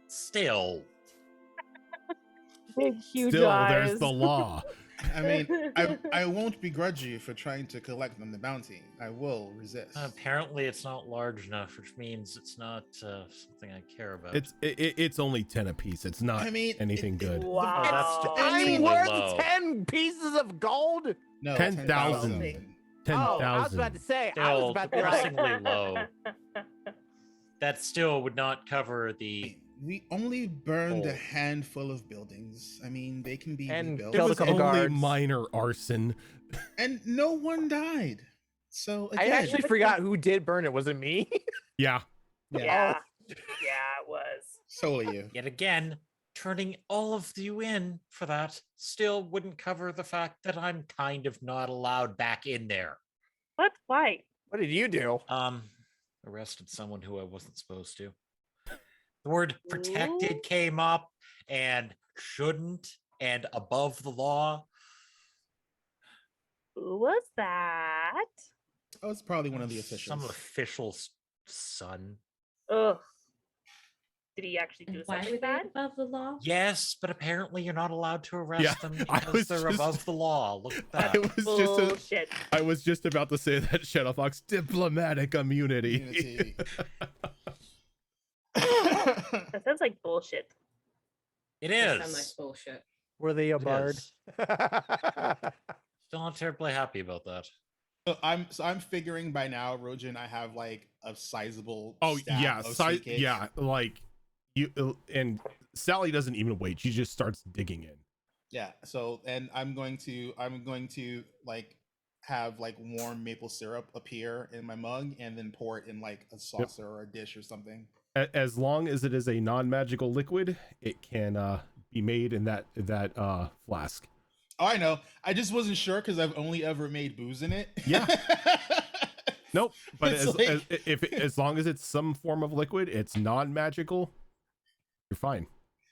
still, Big, huge Still, eyes. there's the law. I mean, I won't begrudge you for trying to collect on the bounty. I will resist. apparently it's not large enough, which means it's not something I care about. It's only 10 apiece. It's not I mean, anything good. Wow. Oh, that's I'm extremely worth low. 10 pieces of gold. No, 10,000. 10,000. Oh, I was about to say. I was Still about to be like, depressingly low. That still would not cover the. We only burned Oh. a handful of buildings. I mean, they can be And rebuilt. It Kill a was couple only guards. minor arson. And no one died. So I again, actually forgot who did burn it. Was it me? Yeah. Yeah. Yeah, it was. so are you. Yet again, turning all of you in for that still wouldn't cover the fact that I'm kind of not allowed back in there. What? Why? What did you do? Arrested someone who I wasn't supposed to. The word Ooh. protected came up, and shouldn't, and above the law. Who was that? Oh, it's probably one of the Some officials. official's son. Ugh. Did he actually do Why something were they bad? above the law? Yes, but apparently you're not allowed to arrest Yeah, them I because was they're just- above the law. Look at that. Bullshit. I was just about to say that, Shadowfox. Diplomatic immunity. Immunity. That sounds like bullshit. It That sound like is. bullshit. Were they a It bard? is. Still not terribly happy about that. So I'm figuring by now, Rojan, I have like a sizable Oh stack yeah, of sweet cakes. yeah, like you and Sally doesn't even wait. She just starts digging in. Yeah. So and I'm going to like have like warm maple syrup appear in my mug and then pour it in like a saucer or a dish or something. As long as it is a non-magical liquid, it can be made in that flask. Oh, I know. I just wasn't sure because I've only ever made booze in it. Yeah. Nope. But It's as long as it's some form of liquid, it's non-magical, you're fine.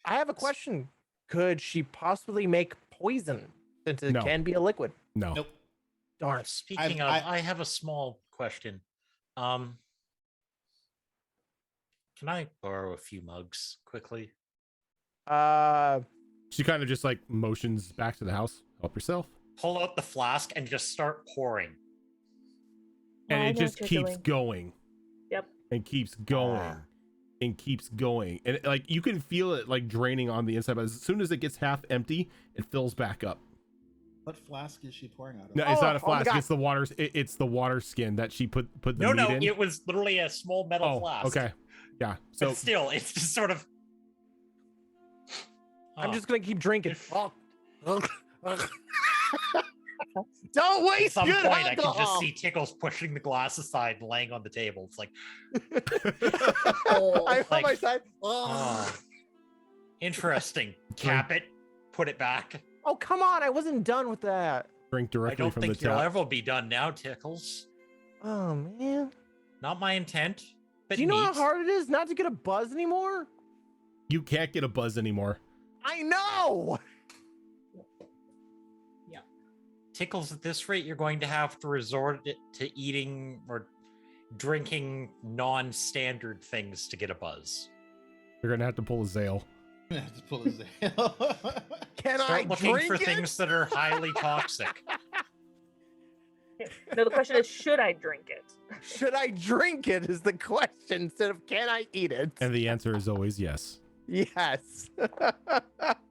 I have a question. Could she possibly make poison since it No. can be a liquid? No. Nope. Darn it. Speaking of, I have a small question. Can I borrow a few mugs quickly? She kind of just like motions back to the house. Help yourself. Pull out the flask and just start pouring. And I it know just what you're keeps doing. going. Yep. And keeps going. And keeps going. And like you can feel it like draining on the inside, but as soon as it gets half empty, it fills back up. What flask is she pouring out of? No, it's not a Oh my flask. God. It's the water. It's the water skin that she put the No, meat in. it was literally a small metal Oh, flask. okay. Yeah. But So still, it's just sort of. I'm Oh. just gonna keep drinking. Don't At waste some good point, I can alcohol. just see Tickles pushing the glass aside and laying on the table. It's like, I'm on like- my side. oh, interesting. Cap it, put it back. Oh, come on. I wasn't done with that. drink I directly don't from the think you'll tap. ever be done now, Tickles. Oh, man. Not my intent. But Do you know how neat. hard it is not to get a buzz anymore? You can't get a buzz anymore. I know. Tickles, at this rate, you're going to have to resort to eating or drinking non-standard things to get a buzz. You're gonna have to pull a Zale. I have to pull his ale. Can I Start looking drink for it? things that are highly toxic. No, the question is, should I drink it? Should I drink it is the question instead of can I eat it? And the answer is always yes. Yes.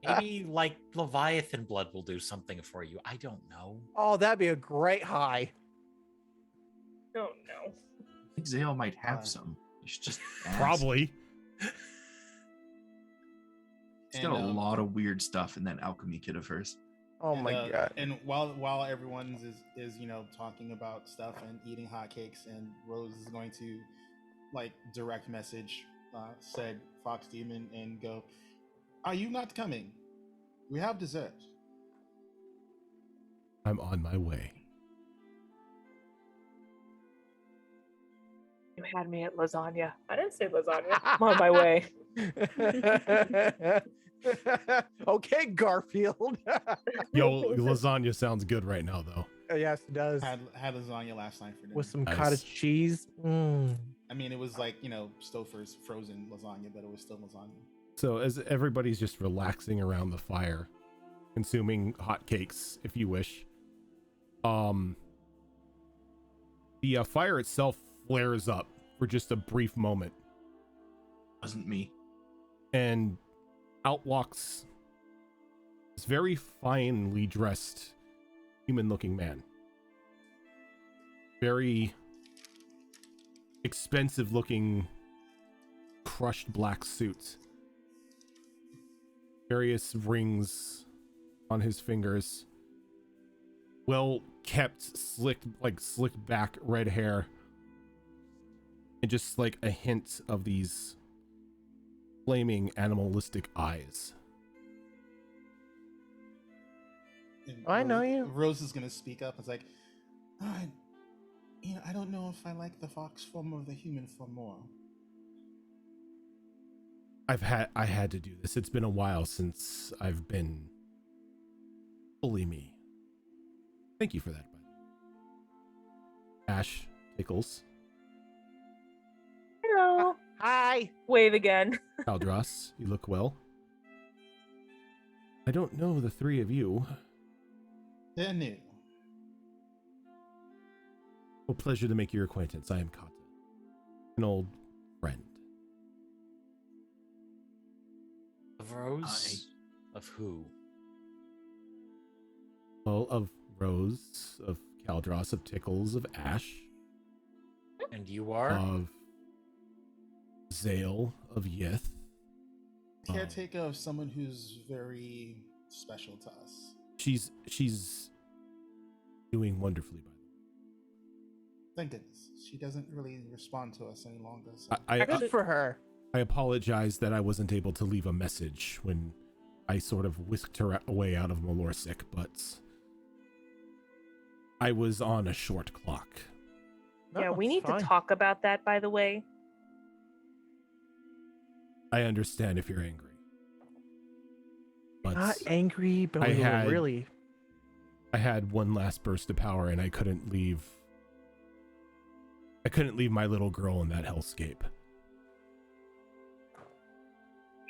Maybe like Leviathan blood will do something for you. I don't know. Oh, that'd be a great high. Oh no. I think Zale might have some. You should just ask. Probably. She's got a And, lot of weird stuff in that alchemy kit of hers. Oh my god. And while everyone's is talking about stuff and eating hotcakes, and Rose is going to like direct message said Fox Demon and go, "Are you not coming? We have dessert." I'm on my way. You had me at lasagna. I didn't say lasagna. I'm on my way. Okay, Garfield. Yo, lasagna sounds good right now, though. Yes, it does. Had lasagna last night for dinner. With some Nice. cottage cheese. Mm. I mean, it was like Stouffer's frozen lasagna, but it was still lasagna. So as everybody's just relaxing around the fire, consuming hot cakes, if you wish, the fire itself flares up for just a brief moment, Wasn't me. and out walks this very finely dressed human-looking man. Very expensive-looking, crushed black suit. Various rings on his fingers. Well kept, slicked back red hair. And just like a hint of these flaming animalistic eyes. And I know Rose- you. Rose is gonna speak up. It's like, I don't know if I like the fox form or the human form more. I had to do this. It's been a while since I've been fully me. Thank you for that, bud. Ash Pickles, Hello. Hi. Wave again. Aldras, you look well. I don't know the three of you. They're new. Oh, pleasure to make your acquaintance. I am Kata, an old friend. Of Rose? Of who? Well, of Rose, of Caldros, of Tickles, of Ash, And you are? of Zale, of Yith. Caretaker of someone who's very special to us. She's doing wonderfully, by the way. Thank goodness. She doesn't really respond to us any longer. So. Good for her. I apologize that I wasn't able to leave a message when I sort of whisked her away out of Malorsik, but I was on a short clock. Yeah, we it's need fine. to talk about that, by the way. I understand if you're angry. But Not angry, but I had- really. I had one last burst of power and I couldn't leave my little girl in that hellscape.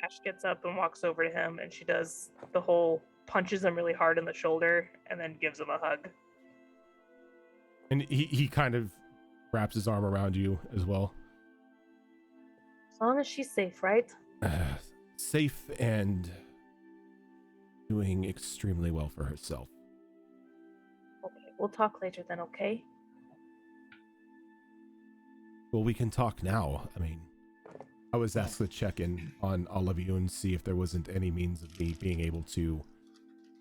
Ash gets up and walks over to him, and she does the whole punches him really hard in the shoulder and then gives him a hug. And he kind of wraps his arm around you as well. As long as she's safe, right? Safe and doing extremely well for herself. Okay, we'll talk later then, okay? Well, we can talk now. I mean, I was asked to check in on all of you and see if there wasn't any means of me being able to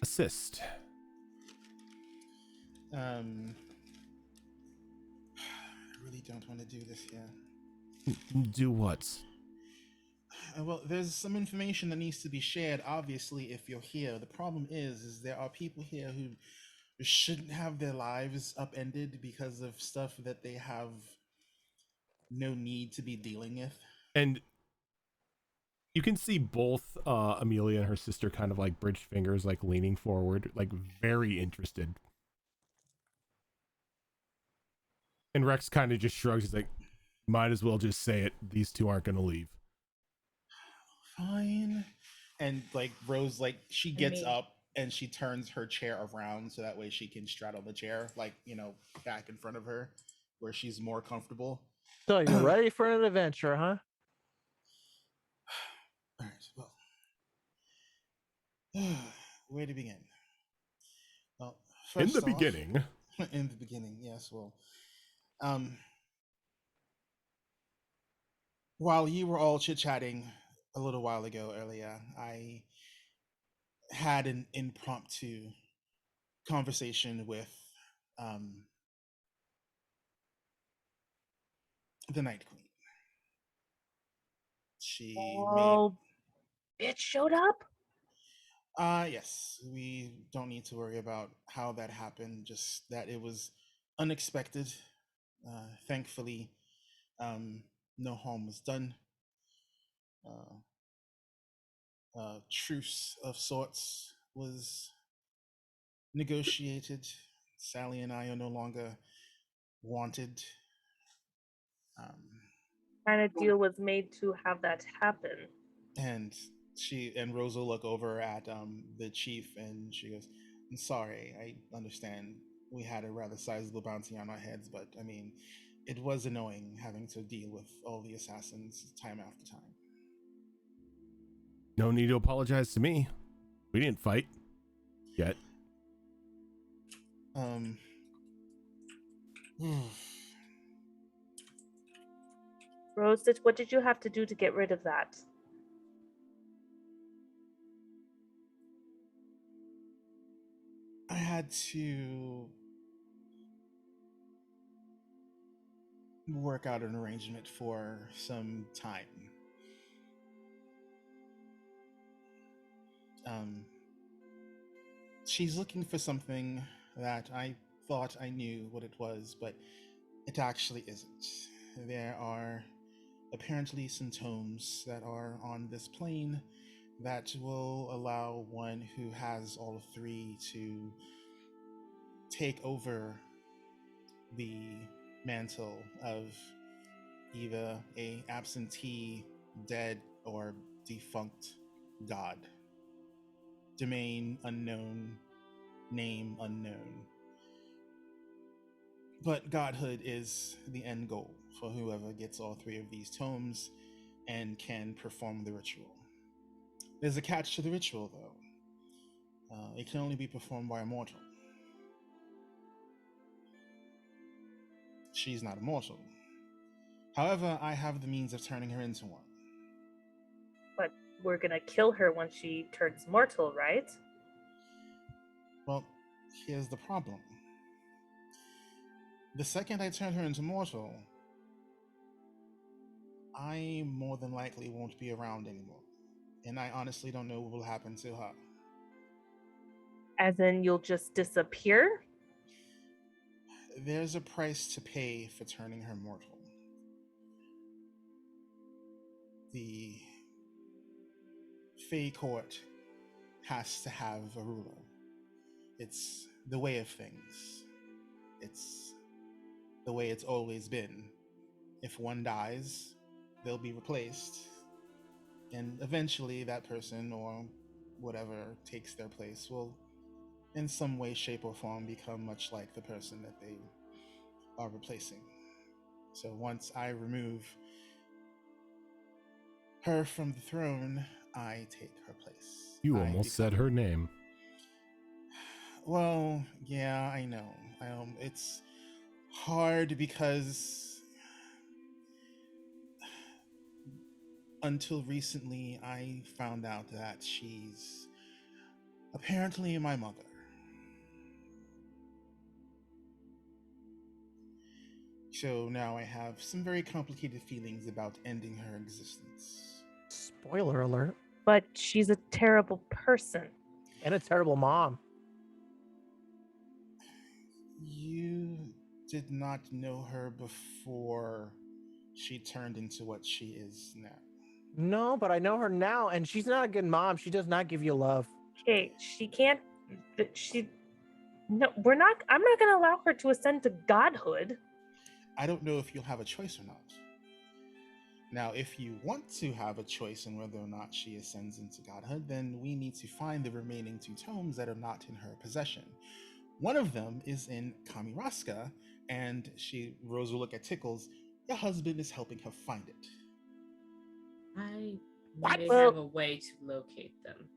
assist. I really don't want to do this here. Do what? Well, there's some information that needs to be shared, obviously, if you're here. The problem is there are people here who shouldn't have their lives upended because of stuff that they have no need to be dealing with. And you can see both Amelia and her sister kind of like bridge fingers, like leaning forward, like very interested. And Rex kind of just shrugs. He's like, might as well just say it. These two aren't going to leave. Fine. And like Rose, like she gets mean- up and she turns her chair around so that way she can straddle the chair, like, back in front of her where she's more comfortable. So you're ready for an adventure, huh? All right, well, where to begin? Well, In first the off- beginning. in the beginning, yes. Well, while you were all chit-chatting a little while ago earlier, I had an impromptu conversation with the Night Queen. She Oh, bitch showed up? yes, we don't need to worry about how that happened, just that it was unexpected. Thankfully, no harm was done. Truce of sorts was negotiated. Sally and I are no longer wanted. What kind of deal was made to have that happen? And she and Rose will look over at the chief and she goes, I'm sorry, I understand we had a rather sizable bounty on our heads, but I mean, it was annoying having to deal with all the assassins time after time. No need to apologize to me. We didn't fight yet. Rose, what did you have to do to get rid of that? I had to work out an arrangement for some time. She's looking for something that I thought I knew what it was, but it actually isn't. There are apparently some tomes that are on this plane that will allow one who has all three to take over the mantle of either a absentee, dead, or defunct god. Domain unknown, name unknown. But godhood is the end goal for whoever gets all three of these tomes and can perform the ritual. There's a catch to the ritual, though. It can only be performed by a mortal. she's not immortal. However, I have the means of turning her into one. But we're gonna kill her when she turns mortal, right? Well, here's the problem. The second I turn her into mortal, I more than likely won't be around anymore. And I honestly don't know what will happen to her. As in, you'll just disappear? There's a price to pay for turning her mortal. The Fey Court has to have a ruler. It's the way of things. It's the way it's always been. If one dies, they'll be replaced. And eventually that person or whatever takes their place will in some way, shape, or form become much like the person that they are replacing. So once I remove her from the throne, I take her place. You almost said her name. Well, yeah, I know. It's hard because until recently, I found out that she's apparently my mother. So now I have some very complicated feelings about ending her existence. Spoiler alert. But she's a terrible person. And a terrible mom. You did not know her before she turned into what she is now. No, but I know her now, and she's not a good mom. She does not give you love. Okay, she can't. No, we're not. I'm not gonna allow her to ascend to godhood. I don't know if you'll have a choice or not. Now, if you want to have a choice in whether or not she ascends into godhood, then we need to find the remaining 2 tomes that are not in her possession. One of them is in Kamiraska, and Rose will look at Tickles. Your husband is helping her find it. I What? may Well- have a way to locate them.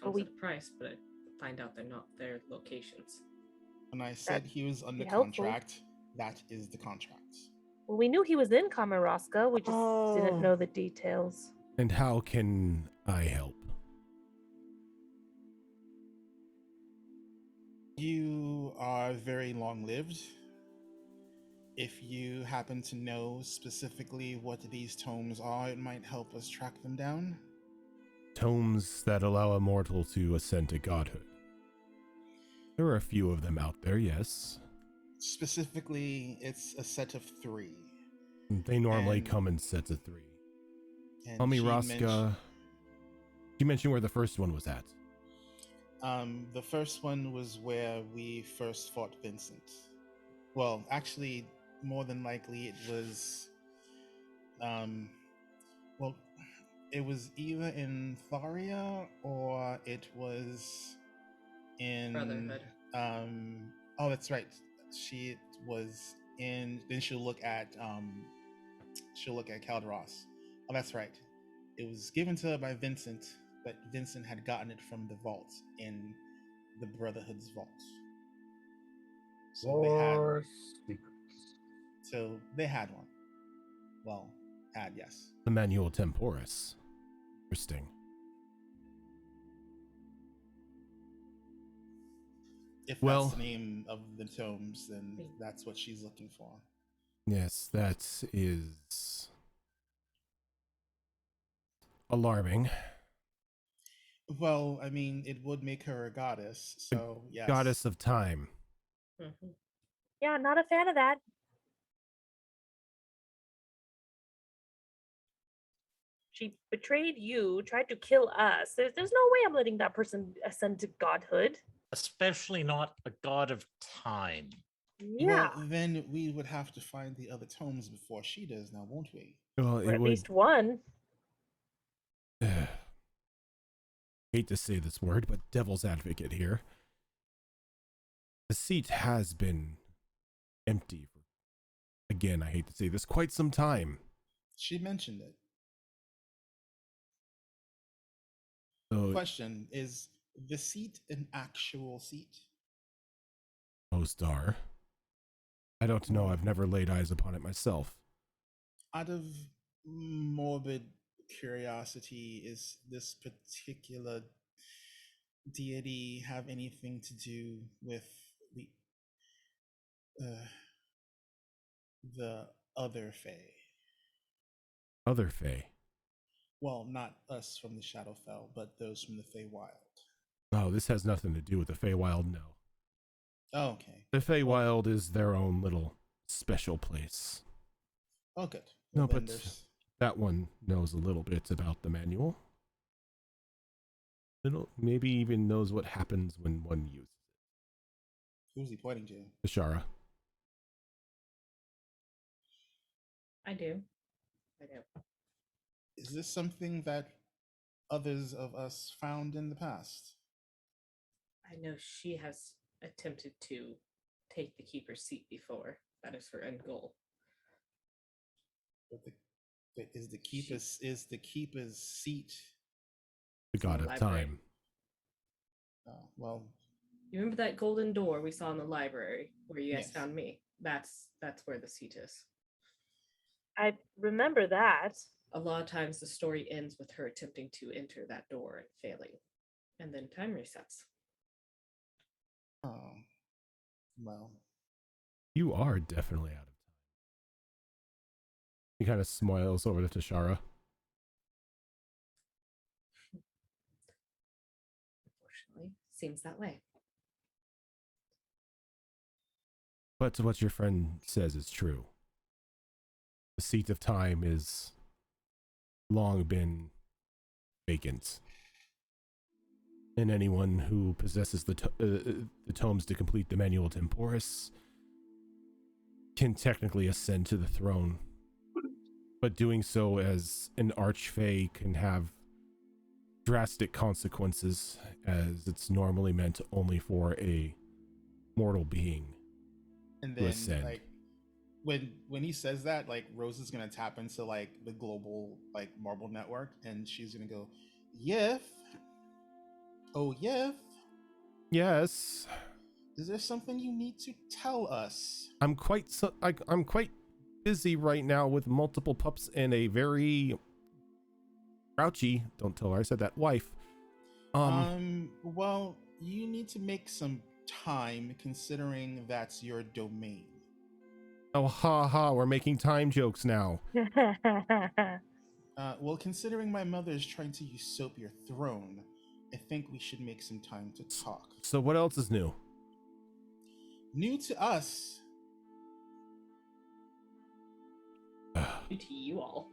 Comes at a price, but I find out they're not their locations. When I said he was under be helpful. contract, that is the contract. Well, we knew he was in Kamaraska. We just Oh. didn't know the details. And how can I help? You are very long-lived. If you happen to know specifically what these tomes are, it might help us track them down. Tomes that allow a mortal to ascend to godhood. There are a few of them out there, yes. Specifically, it's a set of 3. They normally And- come in sets of 3. And Tell me, she Raska. You mentioned where the first one was at. The first one was where we first fought Vincent. Well, actually, more than likely, it was. Well, it was either in Tharia or it was in Brotherhood. Oh, that's right. She was in. Then she'll look at Calderos. Oh, that's right. It was given to her by Vincent, but Vincent had gotten it from the vault in the Brotherhood's vault. So War secrets. they had one. Well, yes. The Manual Temporis. Interesting. If Well- that's the name of the tomes, then that's what she's looking for. Yes, that is alarming. Well, I mean, it would make her a goddess, so yes. Goddess of time. Mhm. Yeah, not a fan of that. She betrayed you, tried to kill us. There's no way I'm letting that person ascend to godhood. Especially not a god of time. Yeah, Well, then we would have to find the other tomes before she does now, won't we? Well, or it at would. least one. Hate to say this word, but devil's advocate here. The seat has been empty for, again, I hate to say this, quite some time. She mentioned it. So, Question, is the seat an actual seat? most are. I don't know. I've never laid eyes upon it myself. Out of morbid curiosity, is this particular deity have anything to do with the other Fae? Other Fae. Well, not us from the Shadowfell, but those from the Feywild. Oh, this has nothing to do with the Feywild, no. Oh, okay. The Feywild is their own little special place. Oh, good. No, Well, then but there's- that one knows a little bit about the manual. Little, maybe even knows what happens when one uses who's he pointing to? Ashara. I do. I do. Is this something that others of us found in the past? I know she has attempted to take the keeper's seat before. That is her end goal. But is the keeper's seat? The god of library. time. Oh, well, You remember that golden door we saw in the library where you guys Yes. found me? That's where the seat is. I remember that. A lot of times the story ends with her attempting to enter that door and failing. And then time resets. oh, well. You are definitely out of time. He kind of smiles over to Tashara. Unfortunately, seems that way. But what your friend says is true. The seat of time is long been vacant. And anyone who possesses the tomes to complete the Manual Temporis can technically ascend to the throne. But doing so as an archfey can have drastic consequences, as it's normally meant only for a mortal being. And to then ascend. like when he says that, like Rose is gonna tap into like the global like marble network, and she's gonna go, Yef. Oh Yef, Yes, is there something you need to tell us? I'm quite busy right now with multiple pups and a very grouchy, don't tell her I said that, wife. Well, you need to make some time, considering that's your domain. Oh, ha ha, we're making time jokes now. Well, considering my mother is trying to usurp your throne, I think we should make some time to talk. So what else is new? New to us. New to you all.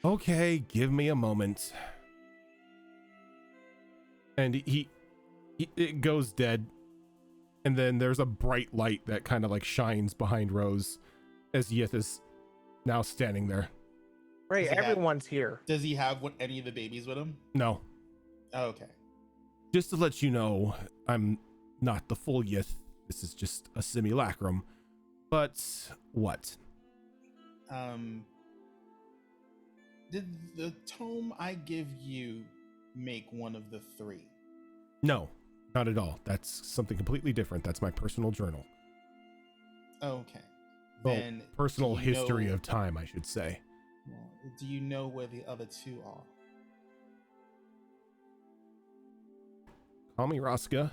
Okay, give me a moment. And it goes dead. And then there's a bright light that kind of like shines behind Rose as Yith is now standing there. Right, Does he have- everyone's here. Does he have any of the babies with him? No, Oh, okay. just to let you know, I'm not the full Yith. This is just a simulacrum. But what? Did the tome I give you make one of the three? No, not at all. That's something completely different. That's my personal journal. Okay. Well, Then personal do you history know- of time, I should say. Well, do you know where the other two are? Call me Raska.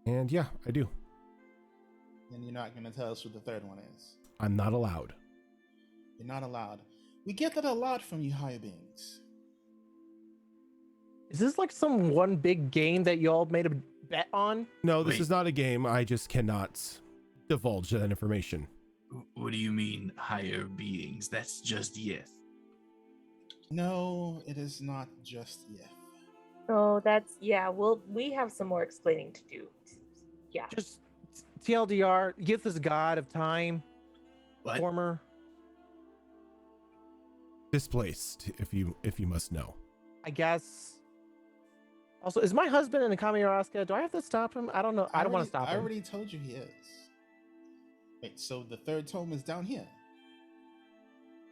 And yeah, I do. And you're not going to tell us who the third one is. I'm not allowed. You're not allowed. We get that a lot from you higher beings. Is this like some one big game that y'all made a bet on? No, this Wait. is not a game. I just cannot divulge that information. What do you mean, higher beings? That's just yes. No, it is not just yet. So that's, yeah, we have some more explaining to do. Yeah. Just TLDR, Yith is god of time, What? former. Displaced, if you must know. I guess. Also, is my husband in the Kamiyaraska? Do I have to stop him? I don't know. I don't want to stop I him. already told you he is. Wait, so the third tome is down here?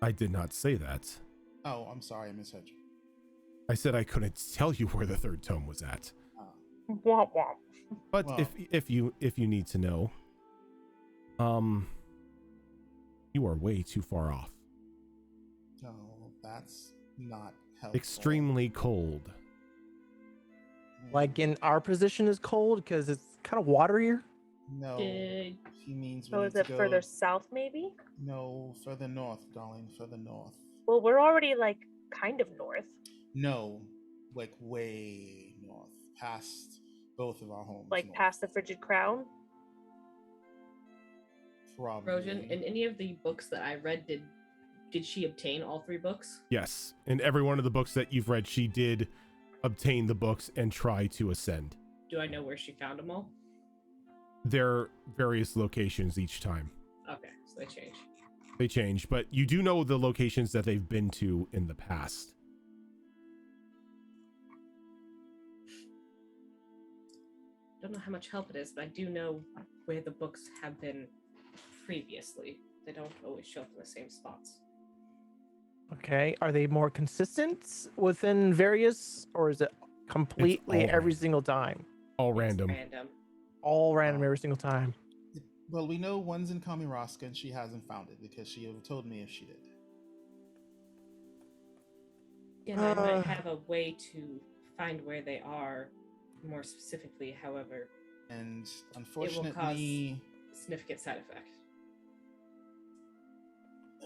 I did not say that. Oh, I'm sorry, I misheard you. I said I couldn't tell you where the third tome was at. Oh. Womp womp. But Well- if you need to know, you are way too far off. No, that's not helpful. Extremely cold. Like in our position is cold because it's kind of waterier. No, Did- he means we So need is to it go. further south, maybe? No, further north, darling. Further north. Well, we're already like kind of north. No, like way north, past both of our homes. Like north. past the Frigid Crown. Probably. Rojan, in any of the books that I read, did she obtain all 3 books? Yes, in every one of the books that you've read, she did obtain the books and try to ascend. Do I know where she found them all? There are various locations each time. Okay, so they change. They change, but you do know the locations that they've been to in the past. Don't know how much help it is, but I do know where the books have been previously. They don't always show up in the same spots. Okay. Are they more consistent within various, or is it completely all every random. single time? All It's random. Random. All random every single time. Well, we know one's in Kamiroska and she hasn't found it because she have told me if she did. Again, I Uh. might have a way to find where they are more specifically. However, And it will unfortunately, cause significant side effect.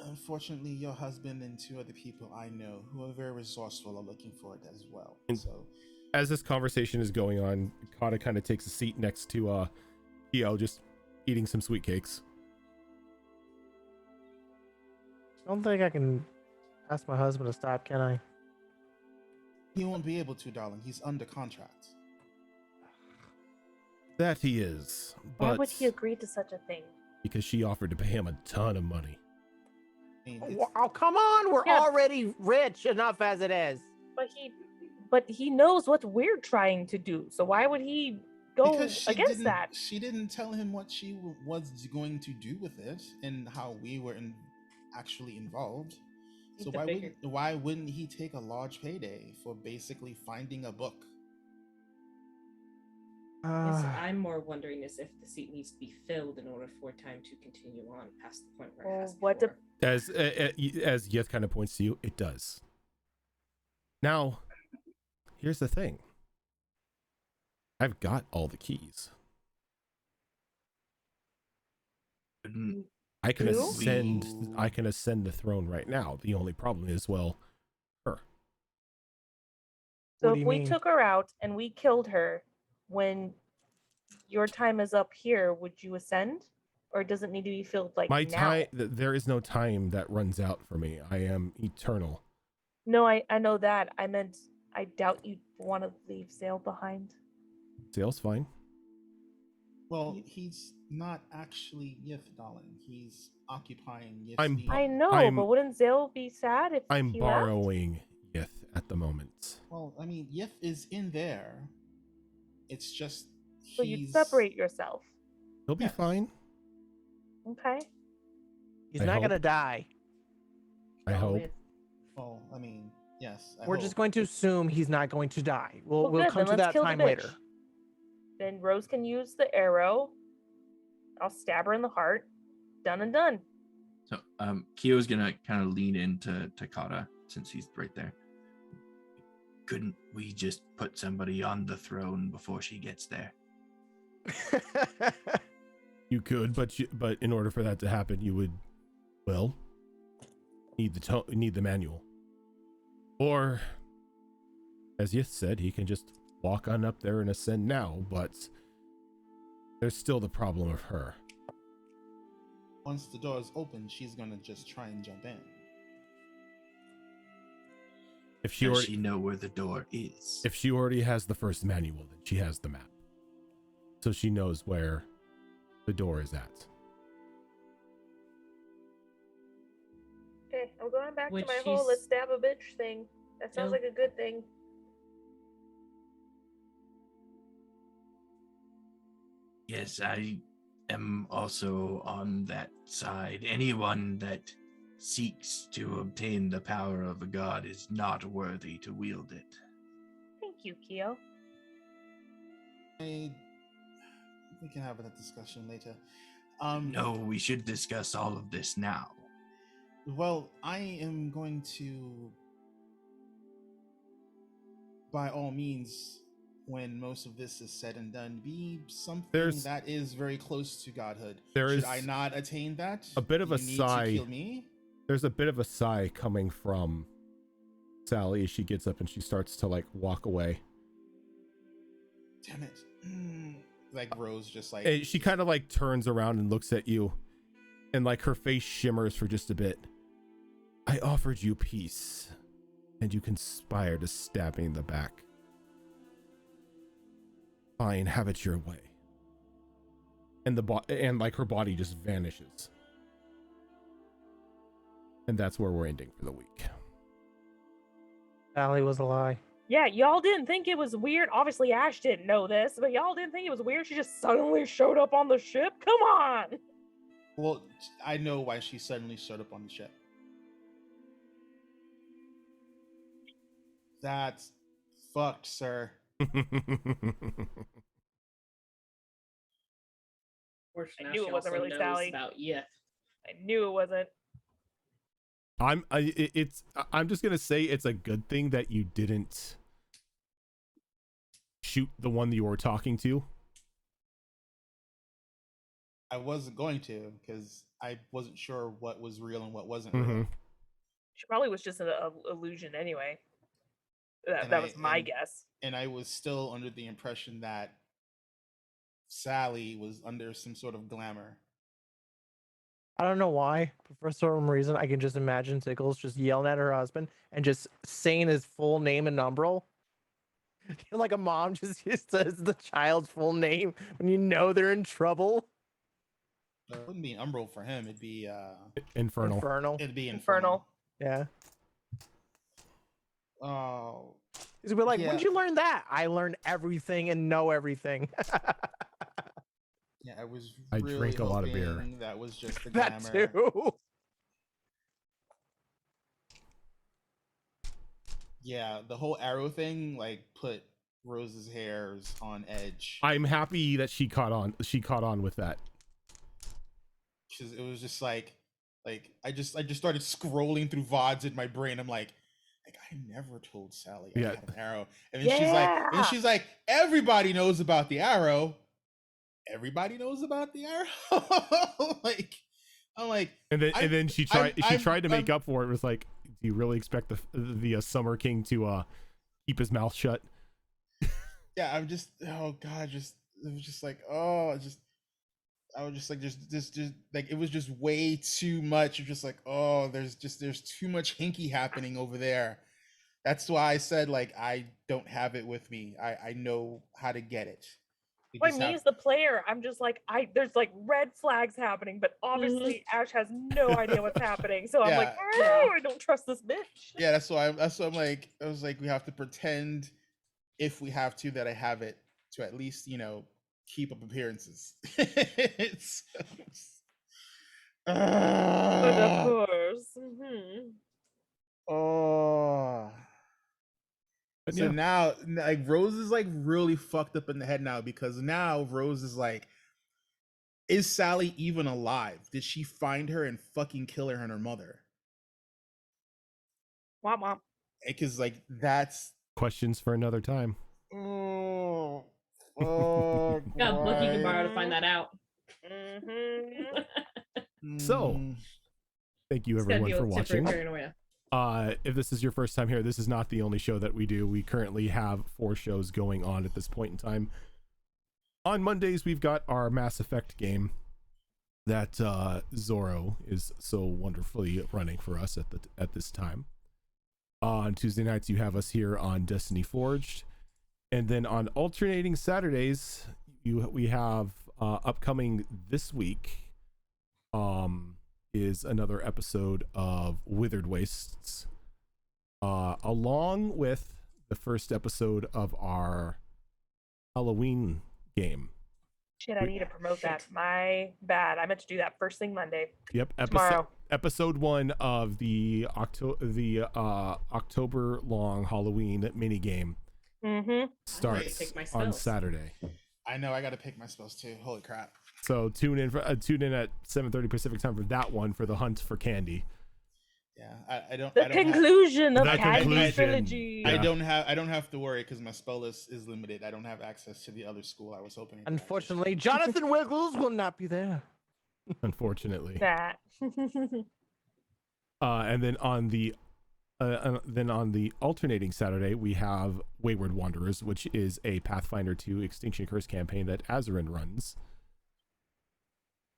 unfortunately, your husband and 2 other people I know who are very resourceful are looking for it as well. And- So, As this conversation is going on, Kata kind of takes a seat next to Theo, just eating some sweet cakes. I don't think I can ask my husband to stop, can I? he won't be able to, darling. He's under contract. That he is, Why but would he agree to such a thing? because she offered to pay him a ton of money. I mean, it's- Oh, come on. We're Yeah. already rich enough as it is. But he knows what we're trying to do. So why would he go because she against didn't, that? She didn't tell him what she was going to do with it and how we were actually involved. So The bigger- why wouldn't he take a large payday for basically finding a book? Yes, Uh, I'm more wondering is if the seat needs to be filled in order for time to continue on past the point where it Well, has what before. As Yeth kind of points to you, it does. Now, here's the thing. I've got all the keys. Couldn't I can You? ascend. I can ascend the throne right now. The only problem is, well, her. So What do if you we mean? took her out and we killed her, when your time is up here, would you ascend? Or does it need to be filled like My now? time. There is no time that runs out for me. I am eternal. No, I know that. I meant I doubt you'd want to leave Zale behind. Sale's fine. Well, he's not actually Yith, darling. He's occupying Yith's I'm being. I know, I'm- but wouldn't Zale be sad if I'm he borrowing Yeth at the moment. Well, I mean, Yith is in there. It's just left? So you'd separate yourself. He'll be Yes. fine. Okay. he's I not hope. going to die. I Well, hope. with- Well, I mean, yes. I We're just hope. going to assume he's not going to die. We'll Well, good, come then to let's that kill the time bitch. later. Then Rose can use the arrow. I'll stab her in the heart. Done and done. So Kyo's gonna kind of lean into Takata since he's right there. Couldn't we just put somebody on the throne before she gets there? You could, but in order for that to happen, you would, well, need the manual. Or, as Yith said, he can just walk on up there and ascend now. But there's still the problem of her. Once the door is open, she's gonna just try and jump in. If she Does already, she know where the door is? if she already has the first manual, then she has the map, so she knows where the door is at. Okay, I'm going back Would to my whole let's she's- stab a bitch thing. That sounds No. like a good thing. Yes, I am also on that side. Anyone that seeks to obtain the power of a god is not worthy to wield it. Thank you, Kyo. I We can have that discussion later. No, we should discuss all of this now. Well, I am going to, by all means, when most of this is said and done, be something that is very close to godhood. Should I not attain that? A bit of a sigh. To kill me? There's a bit of a sigh coming from Sally as she gets up and she starts to like walk away. Damn it. Like Rose just like... And she kind of like turns around and looks at you and like her face shimmers for just a bit. I offered you peace and you conspire to stab me in the back. Fine, have it your way. And like her body just vanishes. And that's where we're ending for the week. Sally was a lie. Yeah, y'all didn't think it was weird. Obviously, Ash didn't know this, but y'all didn't think it was weird. She just suddenly showed up on the ship. Come on. Well, I know why she suddenly showed up on the ship. That's fucked, sir. I knew it wasn't really Sally. About Yith. I knew it wasn't. I'm just gonna say it's a good thing that you didn't shoot the one that you were talking to. I wasn't going to because I wasn't sure what was real and what wasn't real. She probably was just an illusion anyway. That was my guess. And I was still under the impression that Sally was under some sort of glamour. I don't know why, but for some reason, I can just imagine Tickles just yelling at her husband and just saying his full name and number. Like a mom just says the child's full name when you know they're in trouble. It wouldn't be Umbral for him. It'd be Infernal. It'd be Infernal. Yeah. Oh. He's gonna be like, when'd you learn that? I learned everything and know everything. Yeah, I drink a lot of beer. That was just the glamour. That too. Yeah, the whole arrow thing like put Rose's hairs on edge. I'm happy that she caught on. She caught on with that. Because it was just like I just started scrolling through VODs in my brain. I'm like I never told Sally I had an arrow. And then she's like, everybody knows about the arrow. Everybody knows about the arrow. I'm like, and then she tried to make up for it. It was like, do you really expect the Summer King to keep his mouth shut? Yeah, I'm just, oh god, it was just like, oh, I was just like, just like, it was just way too much. You're just like, oh, there's too much hinky happening over there. That's why I said, like, I don't have it with me. I know how to get it. As the player, I'm just like, there's like red flags happening, but obviously Ash has no idea what's happening. So I'm like, I don't trust this bitch. Yeah, that's why I'm like, I was like, we have to pretend, if we have to, that I have it to at least, keep up appearances. But of course. Oh. So now, like, Rose is like really fucked up in the head now, because now Rose is like, is Sally even alive? Did she find her and fucking kill her and her mother? Womp womp. Because like that's questions for another time. Oh, got a book you can borrow to find that out. So, thank you everyone for watching. Oh, If this is your first time here, this is not the only show that we do. We currently have 4 shows going on at this point in time. On Mondays, we've got our Mass Effect game that Zorro is so wonderfully running for us at this time. On Tuesday nights, you have us here on Destiny Forged. And then on alternating Saturdays, we have upcoming this week is another episode of Withered Wastes, along with the first episode of our Halloween game. Shit, I need to promote that. My bad. I meant to do that first thing Monday. Yep, tomorrow. Episode 1 of the October long Halloween mini game starts on Saturday. I know I got to pick my spells too. Holy crap! So tune in at 7:30 Pacific time for that one for the hunt for candy. Yeah, I don't. The I don't conclusion of The Candy's conclusion. trilogy. Yeah. I don't have to worry because my spell list is limited. I don't have access to the other school I was hoping. to have access to. Unfortunately, Jonathan Wiggles will not be there. Unfortunately. That. And then on the alternating Saturday, we have Wayward Wanderers, which is a Pathfinder 2 Extinction Curse campaign that Azarin runs.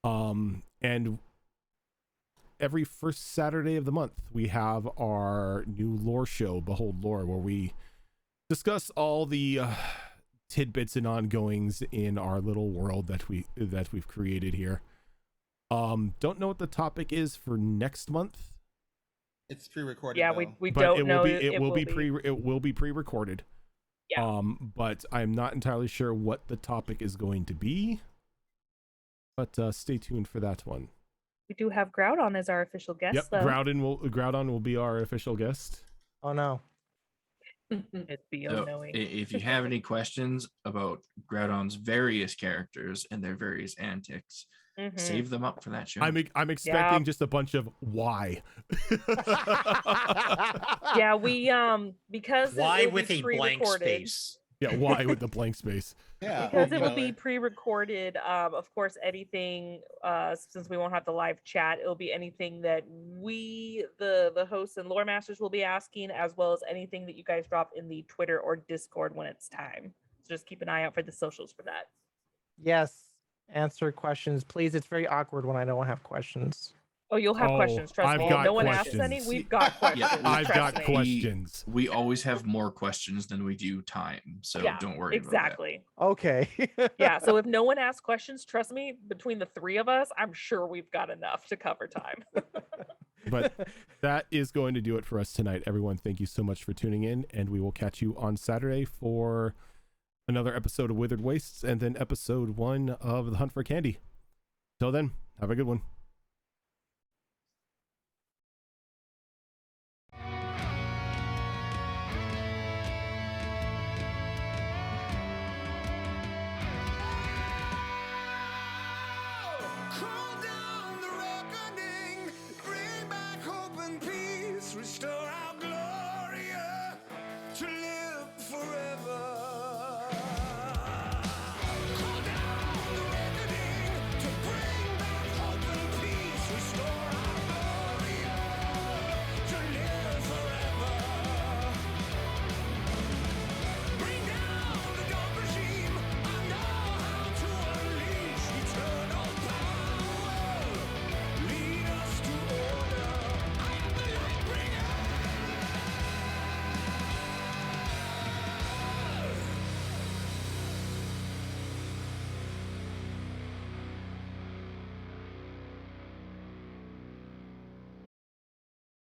And every first Saturday of the month, we have our new lore show, Behold Lore, where we discuss all the tidbits and ongoings in our little world that we've created here. Don't know what the topic is for next month. It's pre-recorded. Yeah, though. we But don't it know. will be pre-recorded. Yeah. But I'm not entirely sure what the topic is going to be. But stay tuned for that one. We do have Groudon as our official guest, Yep, though. Groudon will be our official guest. Oh no. It's So beyond knowing. if you have any questions about Groudon's various characters and their various antics, Mhm. save them up for that show. I'm expecting just a bunch of why. Yeah, we because Why it'll with be a blank pre-recorded- space? Yeah, why with the blank space? Yeah, Because you it will know, be pre-recorded. Of course, anything since we won't have the live chat, it'll be anything that we, the hosts and lore masters, will be asking, as well as anything that you guys drop in the Twitter or Discord when it's time. So just keep an eye out for the socials for that. Yes. Answer questions, please. It's very awkward when I don't have questions. Oh, you'll have Oh, questions. Trust I've me. got If no one asks questions. any, we've got questions. Yeah, I've trust got me. questions. We always have more questions than we do time, so Yeah, don't worry exactly. Okay. Yeah. So if no one asks questions, trust me, between the three of us, I'm sure we've got enough to cover time. But that is going to do it for us tonight. Everyone, thank you so much for tuning in, and we will catch you on Saturday for another episode of Withered Wastes and then episode 1 of The Hunt for Candy. Till then, have a good one.